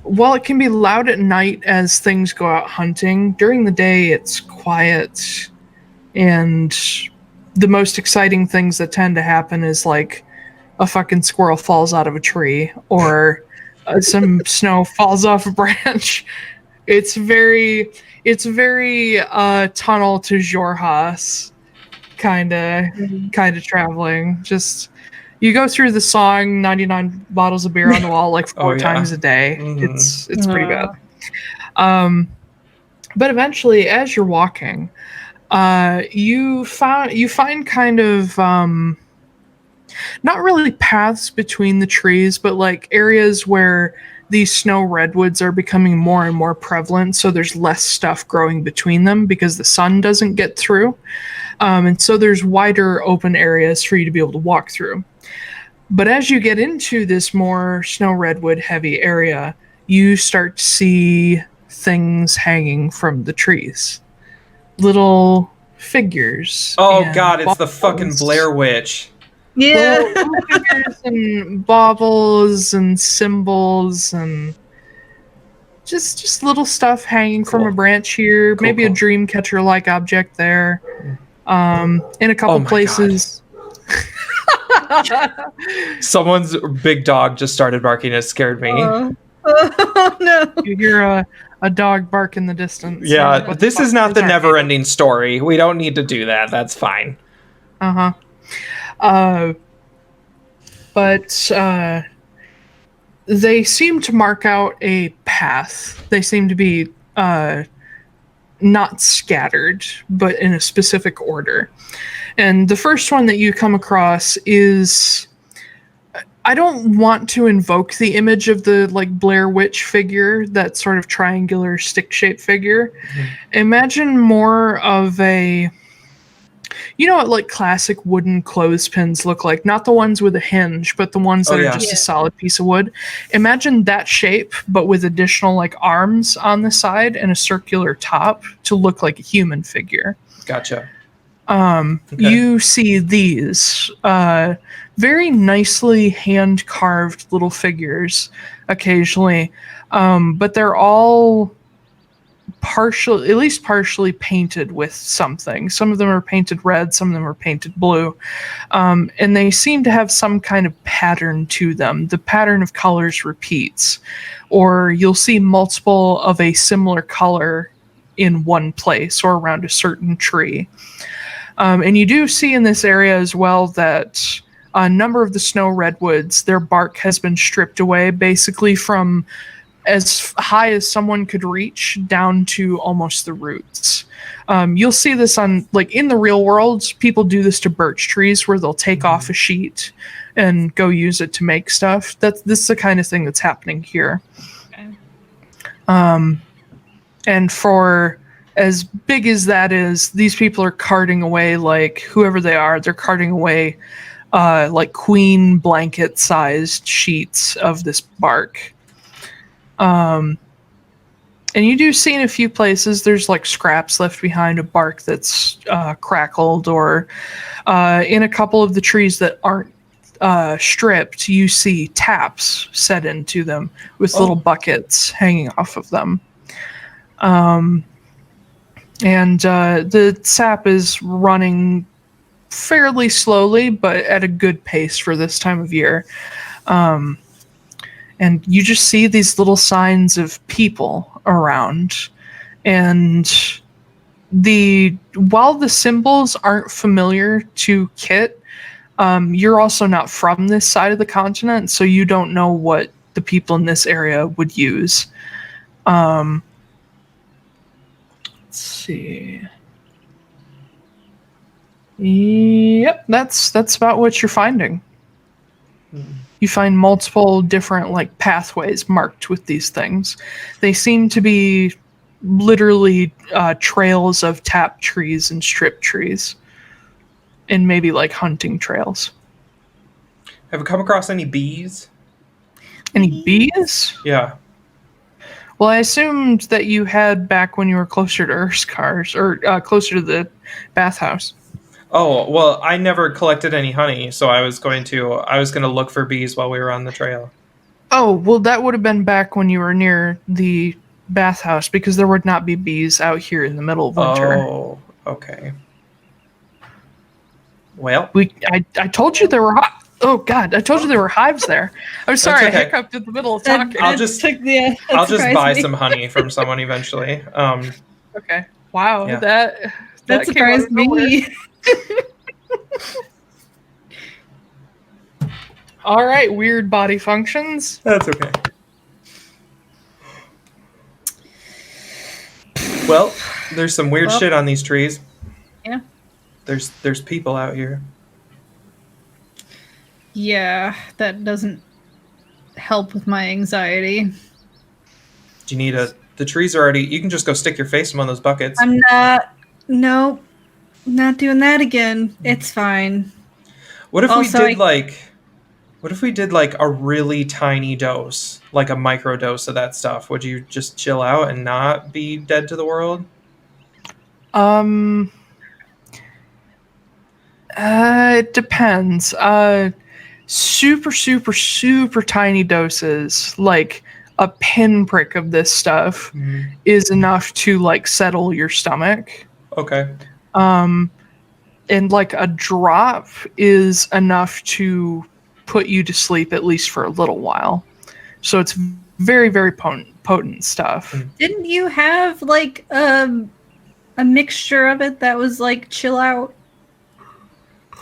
Well, it can be loud at night as things go out hunting. During the day, it's quiet. And the most exciting things that tend to happen is like a fucking squirrel falls out of a tree or some snow falls off a branch. It's very tunnel to Jorhas kind of traveling. Just you go through the song 99 bottles of beer on the wall like 4 times a day. It's pretty bad. But eventually as you're walking, you find kind of not really paths between the trees, but like areas where these snow redwoods are becoming more and more prevalent, so there's less stuff growing between them because the sun doesn't get through. And so there's wider open areas for you to be able to walk through. But as you get into this more snow redwood heavy area, you start to see things hanging from the trees. Little figures. Oh god, it's the fucking Blair Witch. Yeah. Little figures and baubles and symbols and just little stuff hanging from a branch here. Maybe a dream catcher like object there. In a couple places. Someone's big dog just started barking. It scared me. Oh no. You hear a dog bark in the distance. Yeah, this is not the never-ending story. We don't need to do that. That's fine. Uh-huh. Uh, but they seem to mark out a path. They seem to be not scattered, but in a specific order. And the first one that you come across is, I don't want to invoke the image of the like Blair Witch figure, that sort of triangular stick-shaped figure. Mm-hmm. Imagine more of a, you know what like classic wooden clothespins look like? Not the ones with a hinge, but the ones that are just a solid piece of wood. Imagine that shape, but with additional like arms on the side and a circular top to look like a human figure. Gotcha. Okay. You see these very nicely hand-carved little figures occasionally, but they're all at least partially painted with something. Some of them are painted red, some of them are painted blue, and they seem to have some kind of pattern to them. The pattern of colors repeats, or you'll see multiple of a similar color in one place or around a certain tree. And you do see in this area as well that a number of the snow redwoods, their bark has been stripped away basically from as high as someone could reach down to almost the roots. You'll see this on, like in the real world, people do this to birch trees where they'll take off a sheet and go use it to make stuff. This is the kind of thing that's happening here. Okay. And for as big as that is, these people are carting away, like whoever they are, they're carting away like queen blanket sized sheets of this bark. And you do see in a few places there's like scraps left behind of bark that's crackled, or in a couple of the trees that aren't stripped, you see taps set into them with little buckets hanging off of them. And the sap is running fairly slowly, but at a good pace for this time of year. And you just see these little signs of people around. And while the symbols aren't familiar to Kit, you're also not from this side of the continent, so you don't know what the people in this area would use. Let's see. Yep, that's about what you're finding. You find multiple different like pathways marked with these things. They seem to be literally trails of tapped trees and stripped trees, and maybe like hunting trails. Have you come across any bees? Any bees? Yeah. Well, I assumed that you had back when you were closer to Urskar's, or closer to the bathhouse. Oh, well, I never collected any honey, so I was going to look for bees while we were on the trail. Oh, well, that would have been back when you were near the bathhouse, because there would not be bees out here in the middle of winter. Oh, okay. Well, I told you there were oh god, I told you there were hives there. I'm sorry, okay. I hiccuped in the middle of talking. I'll just buy some honey from someone eventually. Okay. Wow, yeah. that surprised me. All right, weird body functions. That's okay. Well, there's some weird shit on these trees. Yeah. There's people out here. Yeah, that doesn't help with my anxiety. Do you need the trees are already, you can just go stick your face in one of those buckets. I'm not doing that again. It's fine. What if we did like a really tiny dose, like a micro dose of that stuff? Would you just chill out and not be dead to the world? It depends. Super, super, super tiny doses, like a pinprick of this stuff, is enough to like settle your stomach. Okay. And like a drop is enough to put you to sleep at least for a little while. So it's very, very potent stuff. Didn't you have like a mixture of it that was like chill out?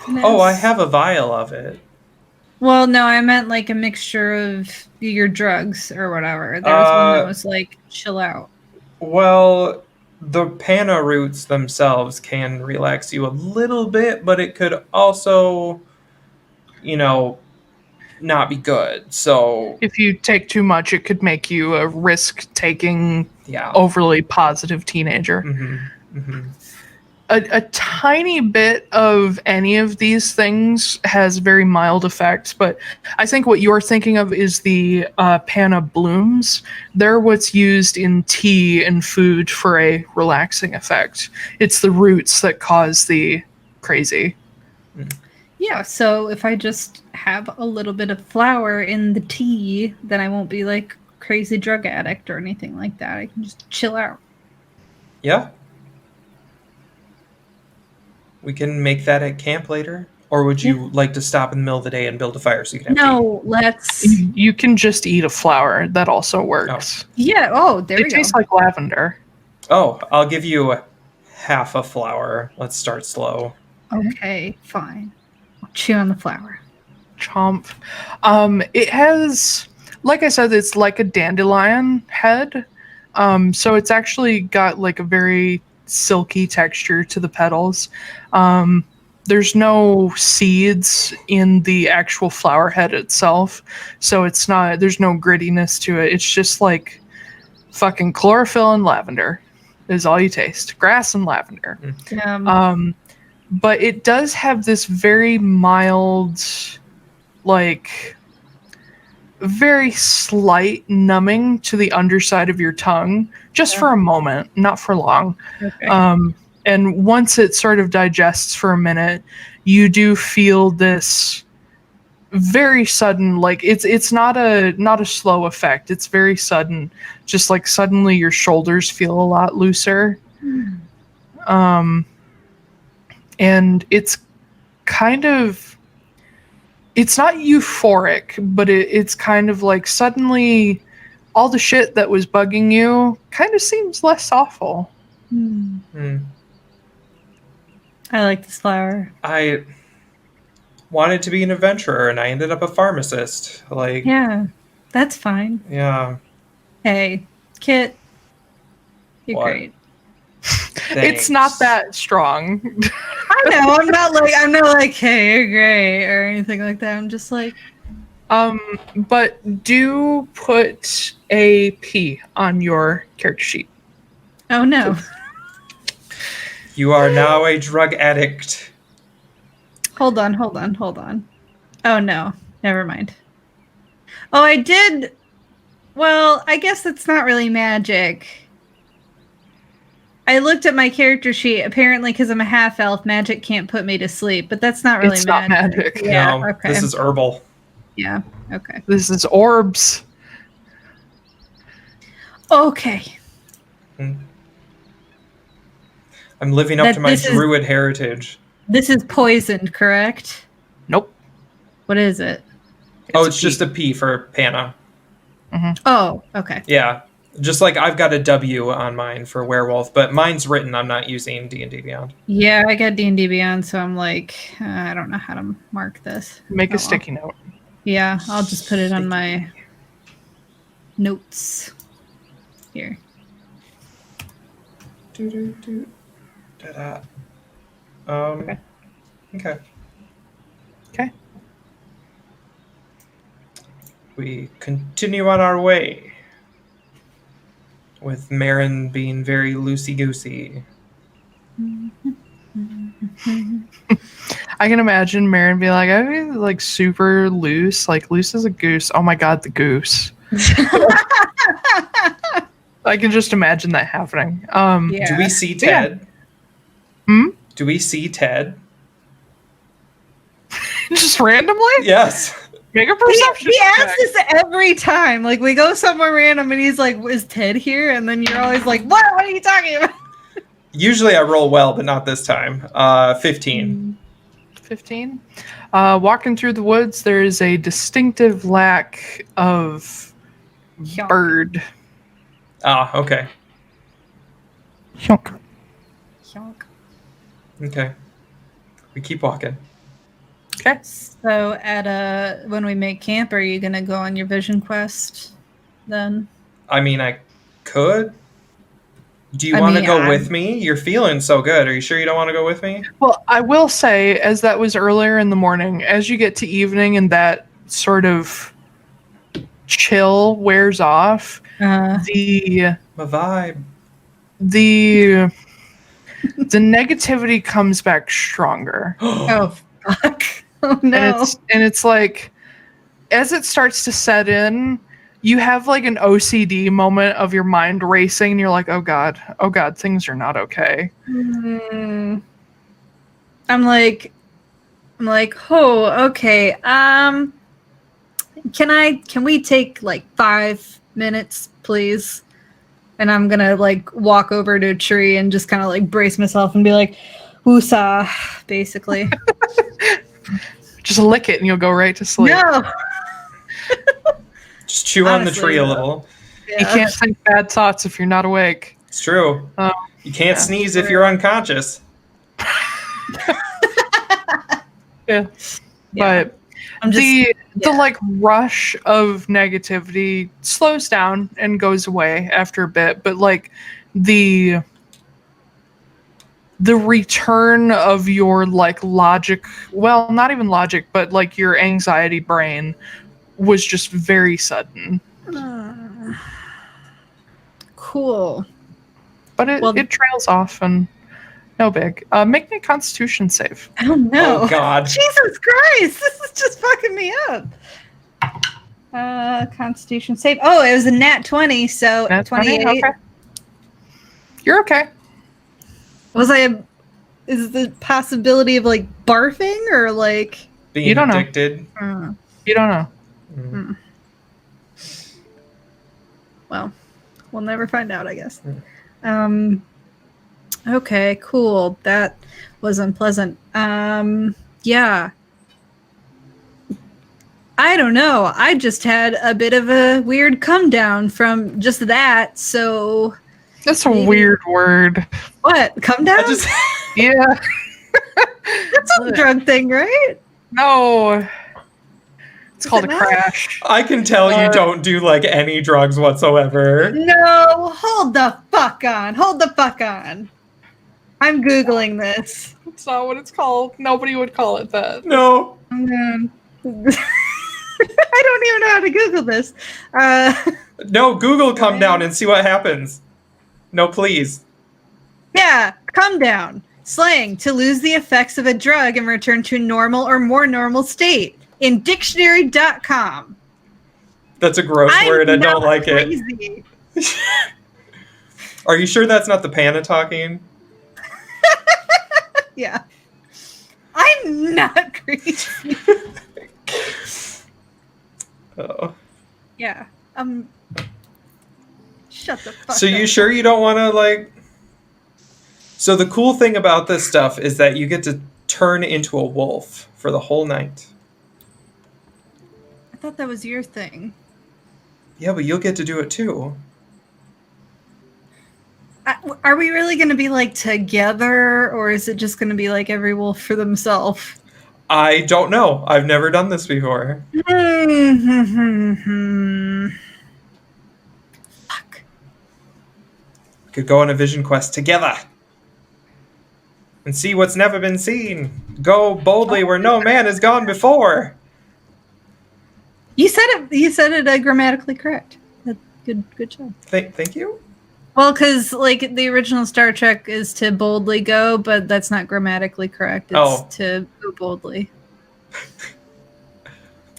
Oh, I have a vial of it. Well, no, I meant like a mixture of your drugs or whatever. There was one that was like, chill out. Well, the panna roots themselves can relax you a little bit, but it could also, not be good. So If you take too much, it could make you a risk-taking, yeah. overly positive teenager. A tiny bit of any of these things has very mild effects, but I think what you're thinking of is the panna blooms. They're what's used in tea and food for a relaxing effect. It's the roots that cause the crazy. Yeah, so if I just have a little bit of flour in the tea, then I won't be like crazy drug addict or anything like that. I can just chill out. Yeah. We can make that at camp later. Or would you like to stop in the middle of the day and build a fire so you can have tea? Let's... You can just eat a flower. That also works. Oh. Yeah, there we go. It tastes like lavender. Oh, I'll give you half a flower. Let's start slow. Okay, fine. I'll chew on the flower. Chomp. It has, like I said, it's like a dandelion head. So it's actually got like a very silky texture to the petals. There's no seeds in the actual flower head itself, so there's no grittiness to it. It's just like fucking chlorophyll and lavender is all you taste. Grass and lavender. But it does have this very mild, like very slight numbing to the underside of your tongue, just for a moment, not for long. Okay. And once it sort of digests for a minute, you do feel this very sudden, like it's not a slow effect. It's very sudden. Just like suddenly your shoulders feel a lot looser. And it's kind of, it's not euphoric, but it's kind of like suddenly all the shit that was bugging you kind of seems less awful. I like this flower. I wanted to be an adventurer and I ended up a pharmacist. Yeah, that's fine. Yeah. Hey, Kit, you're What? great. It's not that strong. I know. I'm not like, hey, you're great or anything like that. I'm just like, but do put a P on your character sheet. Oh no. You are now a drug addict. Hold on. Oh no, never mind. Oh, I did. Well, I guess it's not really magic. I looked at my character sheet. Apparently, because I'm a half elf, magic can't put me to sleep. But that's not really It's magic. not magic. Yeah, No, okay. This is herbal. Yeah, okay. This is orbs. Okay. I'm living up to my druid heritage. This is poisoned, correct? Nope. What is it? It's just a P for Panna. Oh, okay. Yeah. Just like I've got a W on mine for werewolf, but mine's written. I'm not using D&D Beyond. Yeah, I got D&D Beyond, so I'm like, I don't know how to mark this. Make a sticky note. Yeah, I'll just put it on my notes here. Okay. Okay. We continue on our way, with Marin being very loosey-goosey. I can imagine Marin be like, I'd be like super loose, like loose as a goose. Oh my god, the goose. I can just imagine that happening. Do we see Ted? Yeah. Do we see Ted? Just randomly? Yes. Make a perception He check. asks this every time. Like, we go somewhere random and he's like, is Ted here? And then you're always like, what? What are you talking about? Usually I roll well, but not this time. 15. 15. Walking through the woods, there is a distinctive lack of bird. Ah, okay. Hyunk. Hyunk. Okay. We keep walking. Okay. So when we make camp, are you gonna go on your vision quest then? I mean, I could. Do you want to go with me? You're feeling so good. Are you sure you don't want to go with me? Well, I will say, as that was earlier in the morning, as you get to evening and that sort of chill wears off, the My vibe. the negativity comes back stronger. Oh fuck! Oh no! And it's like, as it starts to set in, you have like an OCD moment of your mind racing, and you're like, oh god, things are not okay. I'm like, oh, okay. Can we take like 5 minutes, please? And I'm gonna like walk over to a tree and just kind of like brace myself and be like, woosah, basically. Just lick it and you'll go right to sleep. No. Just chew on the tree a little. Yeah. You can't think bad thoughts if you're not awake. It's true. You can't sneeze if you're unconscious. Yeah. But the like rush of negativity slows down and goes away after a bit, but like the return of your like logic, well, not even logic, but like your anxiety brain was just very sudden. Cool. But it trails off and no big. Make me a Constitution save. Oh no. Oh god. Jesus Christ, this is just fucking me up. Constitution save. Oh, it was a nat 20, so nat 28. 20, okay. You're okay. Is the possibility of like barfing or like being you don't addicted? Know. You don't know. Mm. Well, we'll never find out, I guess. Okay, cool. That was unpleasant. Yeah. I don't know. I just had a bit of a weird come down from just that, so that's a weird word. What? Come down? Yeah. That's a drug thing, right? No. It's called a crash. I can tell you don't do like any drugs whatsoever. No, hold the fuck on. I'm Googling this. That's not what it's called. Nobody would call it that. No. I don't even know how to Google this. No, Google come down and see what happens. No, please. Yeah, come down. Slang, to lose the effects of a drug and return to a normal or more normal state. In dictionary.com. That's a gross word. I don't like it. Are you sure that's not the panda talking? Yeah. I'm not crazy. Oh. Yeah. Shut the fuck up. So you sure you don't want to like... So the cool thing about this stuff is that you get to turn into a wolf for the whole night. I thought that was your thing. Yeah, but you'll get to do it too. Are we really going to be like together, or is it just going to be like every wolf for themselves? I don't know. I've never done this before. Fuck. We could go on a vision quest together. And see what's never been seen. Go boldly where no man has gone before. You said it grammatically correct. Good job. Thank you. Well, because like the original Star Trek is to boldly go, but that's not grammatically correct. It's to go boldly.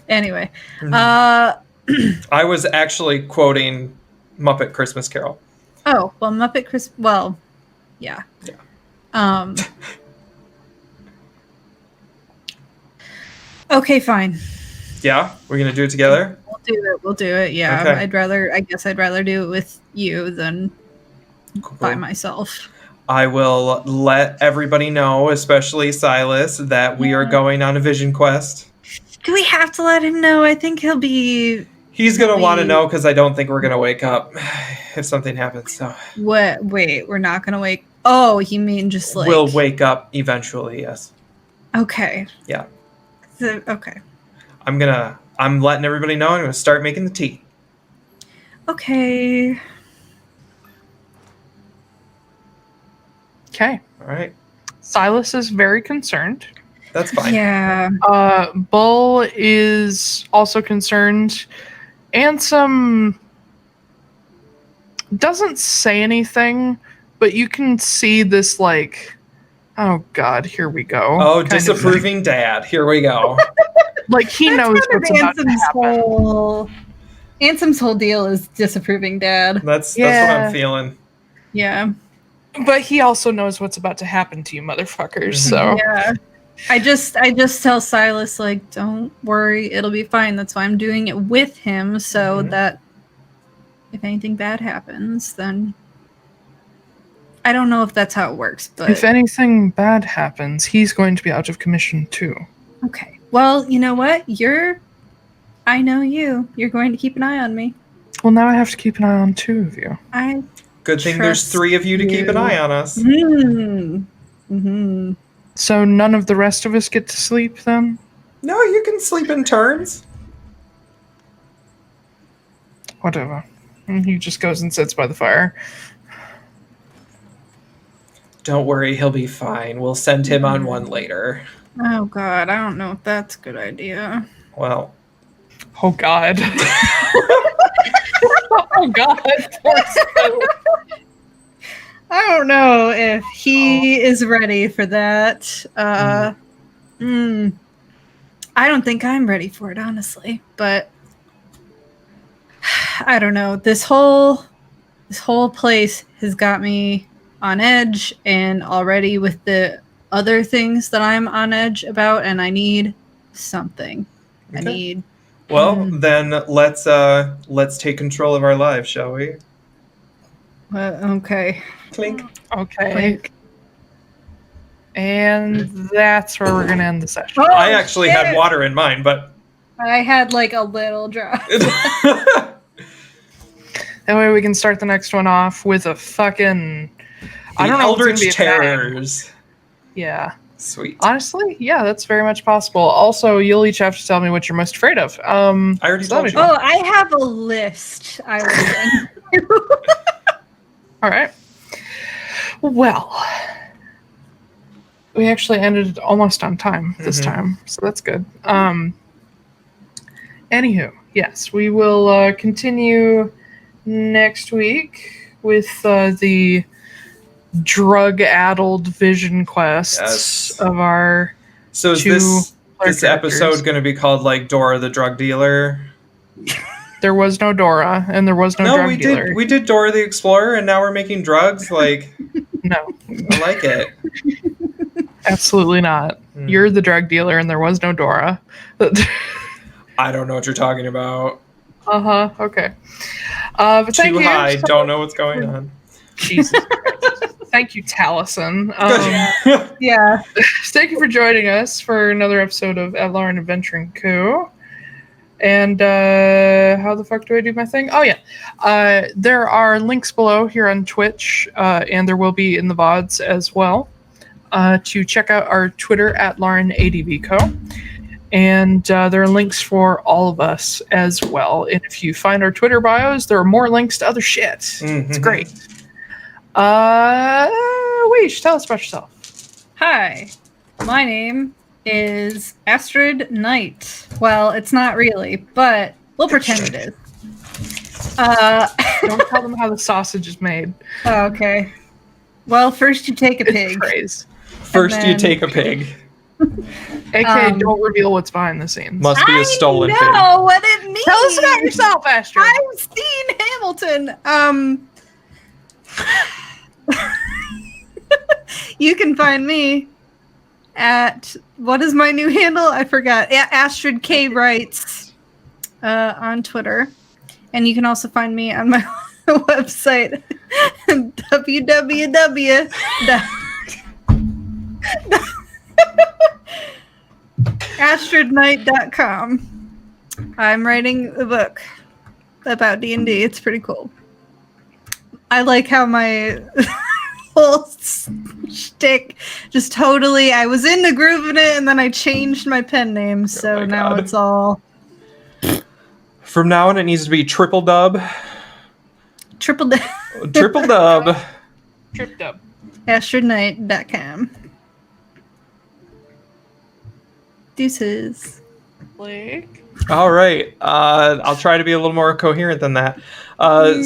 Anyway, I was actually quoting Muppet Christmas Carol. Oh well, Muppet Christmas. Well, yeah. Okay, fine. Yeah, we're gonna do it together. We'll do it. Yeah, okay. I'd rather do it with you than by myself. I will let everybody know, especially Silas, that we are going on a vision quest. Do we have to let him know? I think he'll be... He's going to want to know because I don't think we're going to wake up if something happens. So. What? Wait, we're not going to wake... Oh, you mean just like... We'll wake up eventually, yes. Okay. Yeah. Okay. I'm letting everybody know I'm gonna start making the tea. Okay. Okay. All right. Silas is very concerned. That's fine. Yeah. Bull is also concerned. Ansem doesn't say anything, but you can see this, like, oh god, here we go. Oh, kind of disapproving dad. Here we go. Like, he knows what's about to happen. Ansem's whole deal is disapproving dad. That's what Yeah. I'm feeling. Yeah. But he also knows what's about to happen to you, motherfuckers. So Yeah. I just tell Silas, like, don't worry, it'll be fine. That's why I'm doing it with him, so that if anything bad happens, then I don't know if that's how it works, but if anything bad happens, he's going to be out of commission too. okay. Well, you know what? I know you. You're going to keep an eye on me. Well, now I have to keep an eye on two of you. Good thing there's Trust 3 of you to keep an you. eye on us. Mm-hmm. So none of the rest of us get to sleep then? No, you can sleep in turns. Whatever. And he just goes and sits by the fire. Don't worry, he'll be fine. We'll send him on one later. Oh god, I don't know if that's a good idea. Well. Oh god. Oh god. Poor Stu. I don't know if he is ready for that. I don't think I'm ready for it, honestly. But I don't know. This whole place has got me on edge, and already with the other things that I'm on edge about, and I need something. Okay. Then let's take control of our lives, shall we? Okay. Clink. Okay. Clink. And that's where we're going to end the session. Oh, I actually had shit. water in mine, but I had like a little drop. That way we can start the next one off with a fucking... I don't know what's gonna be Eldritch a thing. Terrors. Yeah. Sweet. Honestly, yeah, that's very much possible. Also, you'll each have to tell me what you're most afraid of. I already told you. Oh, I have a list. I will. All right. Well, we actually ended almost on time this time, so that's good. Anywho, yes, we will continue next week with the drug-addled vision quests of our So is two this characters. episode going to be called like Dora the Drug Dealer? There was no Dora, and there was no drug dealer. We did Dora the Explorer, and now we're making drugs. Like, No, I like it. absolutely not. You're the drug dealer, and there was no Dora. I don't know what you're talking about. Okay. But thank Too you. high. Don't know what's going on. Jesus Christ. Thank you, Taliesin. Yeah. Thank you for joining us for another episode of Atlaran Adventuring Co. And how the fuck do I do my thing? Oh, yeah. There are links below here on Twitch, and there will be in the VODs as well, to check out our Twitter at LaurenADVCo. And there are links for all of us as well. And if you find our Twitter bios, there are more links to other shit. It's great. Weish, tell us about yourself. Hi. My name is Astrid Knight. Well, it's not really, but we'll pretend it is. Don't tell them how the sausage is made. Oh, okay. Well, first you take a pig. Phrase. First, you then- take a pig. AK, don't reveal what's behind the scenes. Must be a stolen I pig. know what it means. Tell us about yourself, Astrid. I've seen Hamilton. You can find me at, what is my new handle? I forgot. Astrid K Writes on Twitter. And you can also find me on my website, astridknight.com. I'm writing a book about D&D. It's pretty cool. I like how my whole shtick. Just totally, I was in the groove of it, and then I changed my pen name, so now God. it's all... From now on, it needs to be triple dub. Triple dub. Triple dub. Tripped up. Astrodnight.com. Deuces. Blake. All right. I'll try to be a little more coherent than that.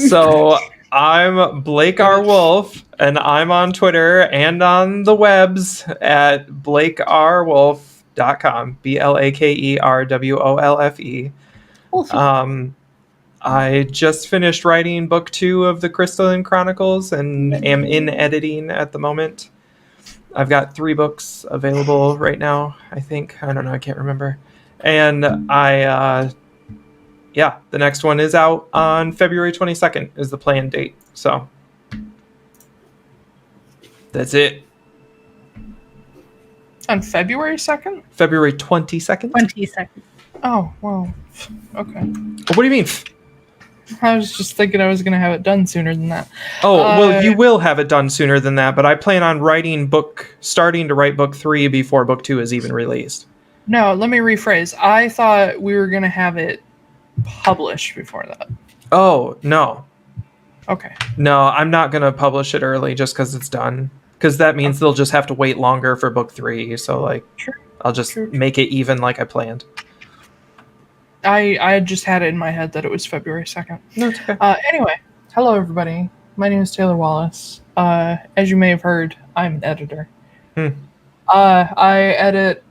So I'm Blake R. Wolfe, and I'm on Twitter and on the webs at blakerwolfe.com. BLAKERWOLFE. I just finished writing book 2 of the Crystalline Chronicles and am in editing at the moment. I've got 3 books available right now, I think. I don't know, I can't remember. And the next one is out on February 22nd is the planned date. So that's it. On February 2nd? February 22nd? 22nd. Oh, well. Okay. What do you mean? I was just thinking I was going to have it done sooner than that. Oh, well, you will have it done sooner than that, but I plan on starting to write book 3 before book 2 is even released. No, let me rephrase. I thought we were going to have it published before that. Oh, no. Okay. No, I'm not going to publish it early just because it's done. Because that means they'll just have to wait longer for book 3. So, I'll just make it even like I planned. I just had it in my head that it was February 2nd. No, it's okay. Anyway, hello everybody. My name is Taiylor Wallace. As you may have heard, I'm an editor. I edit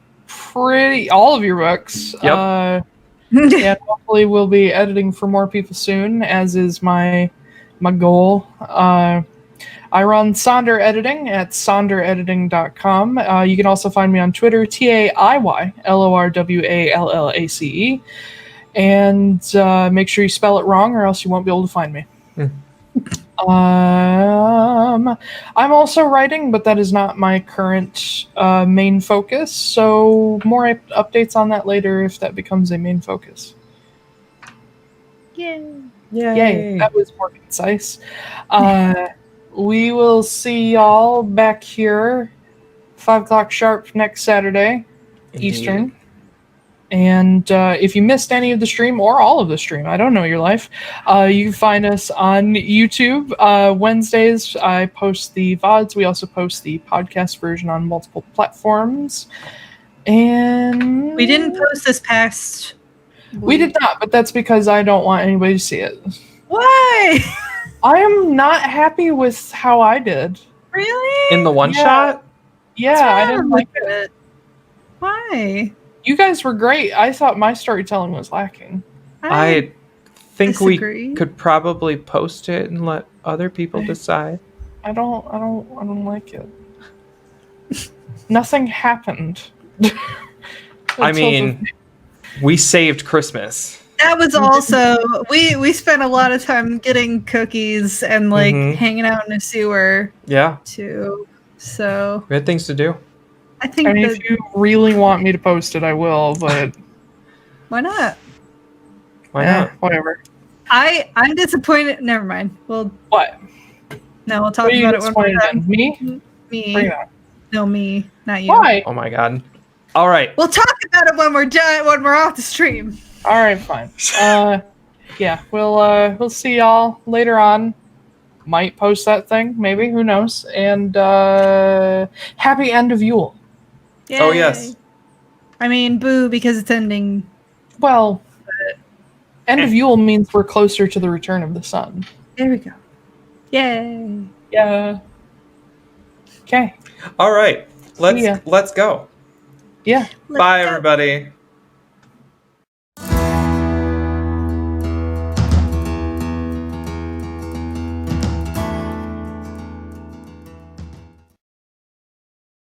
all of your books. Yep. And hopefully we'll be editing for more people soon, as is my goal. I run Sonder Editing at sonderediting.com. You can also find me on Twitter, TAIYLORWALLACE. And make sure you spell it wrong or else you won't be able to find me. I'm also writing, but that is not my current main focus. So more updates on that later if that becomes a main focus. Yay. Yay. That was more concise. We will see y'all back here 5 o'clock sharp next Saturday, Indeed. Eastern. And if you missed any of the stream or all of the stream, I don't know your life, you can find us on YouTube. Wednesdays, I post the VODs. We also post the podcast version on multiple platforms. And We didn't post this past we did not, but that's because I don't want anybody to see it. Why? I am not happy with how I did. Really? In the one shot? Yeah, I didn't like it. Why? You guys were great. I thought my storytelling was lacking. I think disagree. we could probably post it and let other people decide. I don't like it. Nothing happened. I mean, we saved Christmas. That was also we spent a lot of time getting cookies and hanging out in a sewer. Yeah. Too. So We had things to do. I think if you really want me to post it, I will, but why not? Why not? Whatever. I'm disappointed. Never mind. Well, what? No, we'll talk about it one more time. Me? Me. Bring it on. No, me, not you. Why? Oh my god. All right. We'll talk about it when we're done. When we're off the stream. All right, fine. Yeah, we'll see y'all later on. Might post that thing, maybe. Who knows? And happy end of Yule. Yay. Oh yes. I mean, boo, because it's ending. Well, end of Yule means we're closer to the return of the sun. There we go. Yay. Yeah. Okay. All right. Let's go. Yeah. Bye, everybody.